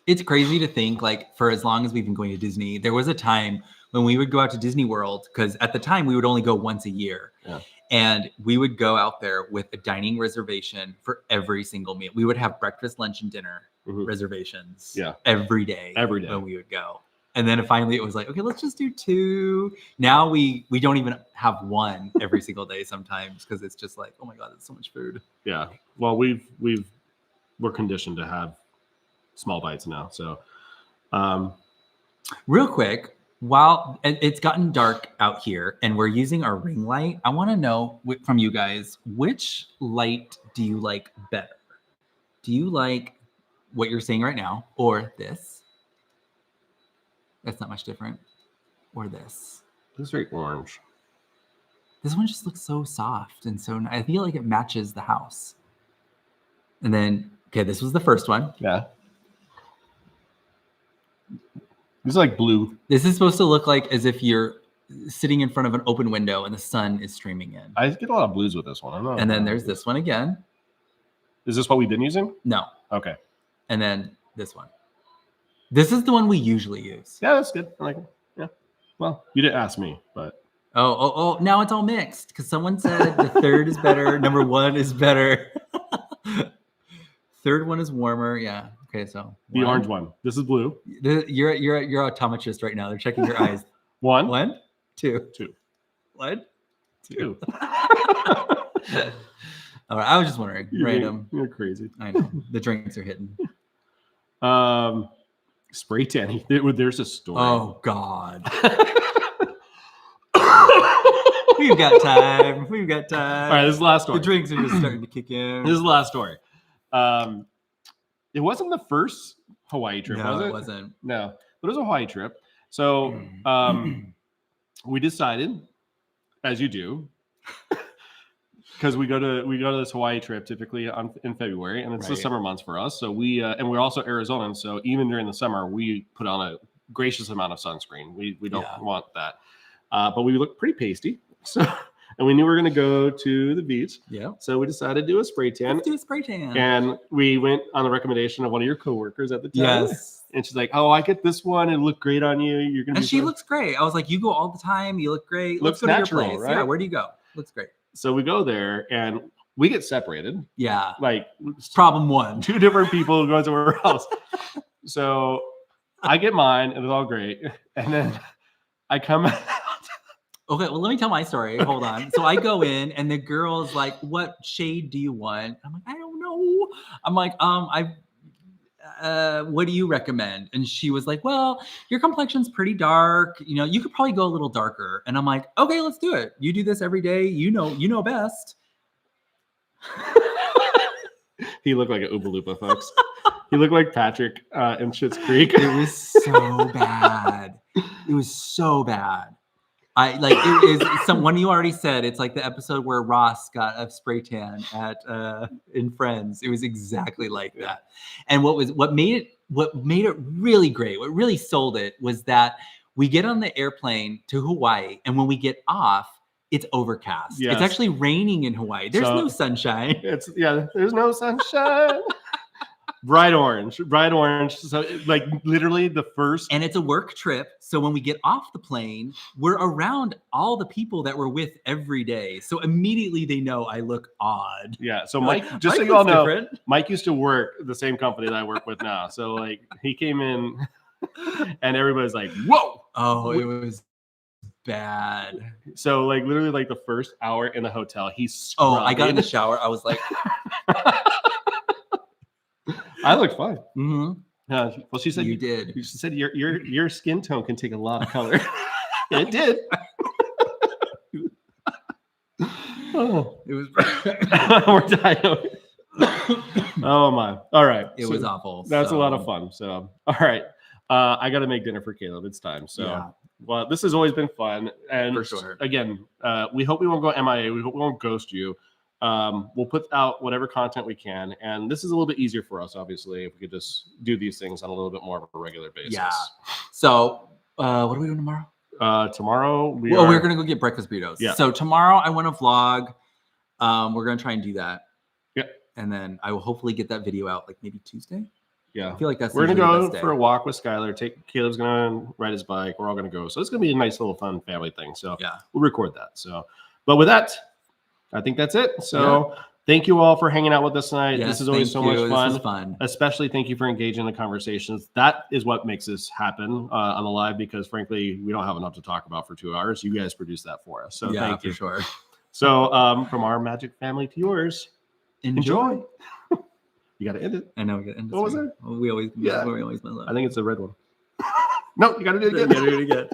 It's crazy to think like for as long as we've been going to Disney, there was a time when we would go out to Disney World because at the time we would only go once a year.
Yeah.
And we would go out there with a dining reservation for every single meal. We would have breakfast, lunch, and dinner reservations every day when we would go. And then finally it was like, okay, let's just do 2. Now we don't even have 1 every single day sometimes because it's just like, oh my God, there's so much food.
Yeah. Well, we're conditioned to have small bites now. So
real quick, while it's gotten dark out here and we're using our ring light, I want to know from you guys, which light do you like better? Do you like what you're seeing right now or this? That's not much different. Or this.
This is very orange.
This one just looks so soft and so nice. I feel like it matches the house. And then, okay, this was the first one.
Yeah. This is like blue.
This is supposed to look like as if you're sitting in front of an open window and the sun is streaming in.
I get a lot of blues with this one. I don't know.
And then there's this one again.
Is this what we've been using?
No.
Okay.
And then this one. This is the one we usually use.
Yeah, that's good. I like it. Yeah. Well, you didn't ask me, but.
Oh, now it's all mixed because someone said the third is better. Number 1 is better. Third one is warmer. Yeah. Okay, so
the orange one. This is blue.
You're optometrist right now. They're checking your eyes.
1,
2.
1, 2.
All right. I was just wondering. Random.
You're crazy.
I know. The drinks are hitting.
Spray tanning. There's a story.
Oh God. We've got time. All
right, this is the last story.
The drinks are just starting to kick in.
This is the last story. It wasn't the first Hawaii trip, was it?
It wasn't.
No, but it was a Hawaii trip. So we decided, as you do, because we go to this Hawaii trip typically in February, and it's the summer months for us. So and we're also Arizonans, so even during the summer, we put on a gracious amount of sunscreen. We don't want that. But we look pretty pasty. So, and we knew we were going to go to the beach.
Yeah.
So we decided to do a spray tan.
Let's do a spray tan.
And we went on the recommendation of one of your coworkers at the time.
Yes.
And she's like, "Oh, I get this one. It look great on you. You're gonna."
And she looks great. I was like, "You go all the time. You look great.
Looks
Let's go
natural,
to your place.
right?
Yeah. Where do you go? Looks great."
So we go there and we get separated.
Yeah.
Like
problem one.
2 different people go somewhere else. So I get mine and it's all great. And then I come out.
Okay, well, let me tell my story. Hold on. So I go in and the girl's like, "What shade do you want?" I'm like, "I don't know." I'm like, what do you recommend?" And she was like, "Well, your complexion's pretty dark. You know, you could probably go a little darker." And I'm like, "Okay, let's do it. You do this every day. You know best."
He looked like an Oompa Loompa, folks. He looked like Patrick in Schitt's Creek.
It was so bad. It was so bad. It is someone you already said. It's like the episode where Ross got a spray tan at in Friends. It was exactly like that. And what made it really great, what really sold it was that we get on the airplane to Hawaii, and when we get off, it's overcast.
Yes.
It's actually raining in Hawaii. There's no sunshine.
There's no sunshine. Bright orange. So like literally the first.
And it's a work trip. So when we get off the plane, we're around all the people that we're with every day. So immediately they know I look odd.
Yeah. So Mike,
like,
just so
Mike
you all know,
different.
Mike used to work the same company that I work with now. So like he came in and everybody's like, "Whoa."
Oh, it was bad.
So like literally like the first hour in the hotel, he's
I got in the shower. I was like,
I look fine.
mm-hmm.
Well, she said
you did.
She said your skin tone can take a lot of color. It did. Oh, it was. We're dying. Oh my! All right,
it was awful.
That's a lot of fun. So, all right, I got to make dinner for Caleb. It's time. So, well, this has always been fun, and
for sure.
Again, we hope we won't go MIA. We hope we won't ghost you. We'll put out whatever content we can, and this is a little bit easier for us, obviously, if we could just do these things on a little bit more of a regular basis.
Yeah. So, what are we doing tomorrow?
Tomorrow
we're gonna go get breakfast burritos.
Yeah.
So tomorrow I want to vlog. We're gonna try and do that.
Yeah.
And then I will hopefully get that video out like maybe Tuesday.
Yeah.
I feel like
we're gonna go for a walk with Skylar. Caleb's gonna ride his bike. We're all gonna go. So it's gonna be a nice little fun family thing. So
yeah,
we'll record that. So, but with that, I think that's it. So thank you all for hanging out with us tonight.
Yes,
this is always so much fun.
This was fun.
Especially thank you for engaging in the conversations. That is what makes this happen on the live, because frankly, we don't have enough to talk about for 2 hours. You guys produce that for us. So thank you.
For sure.
So from our magic family to yours, enjoy. You got to end it.
I know. We got to end it.
What was it?
We always mess up.
I think it's the red one. No, you got to do it again.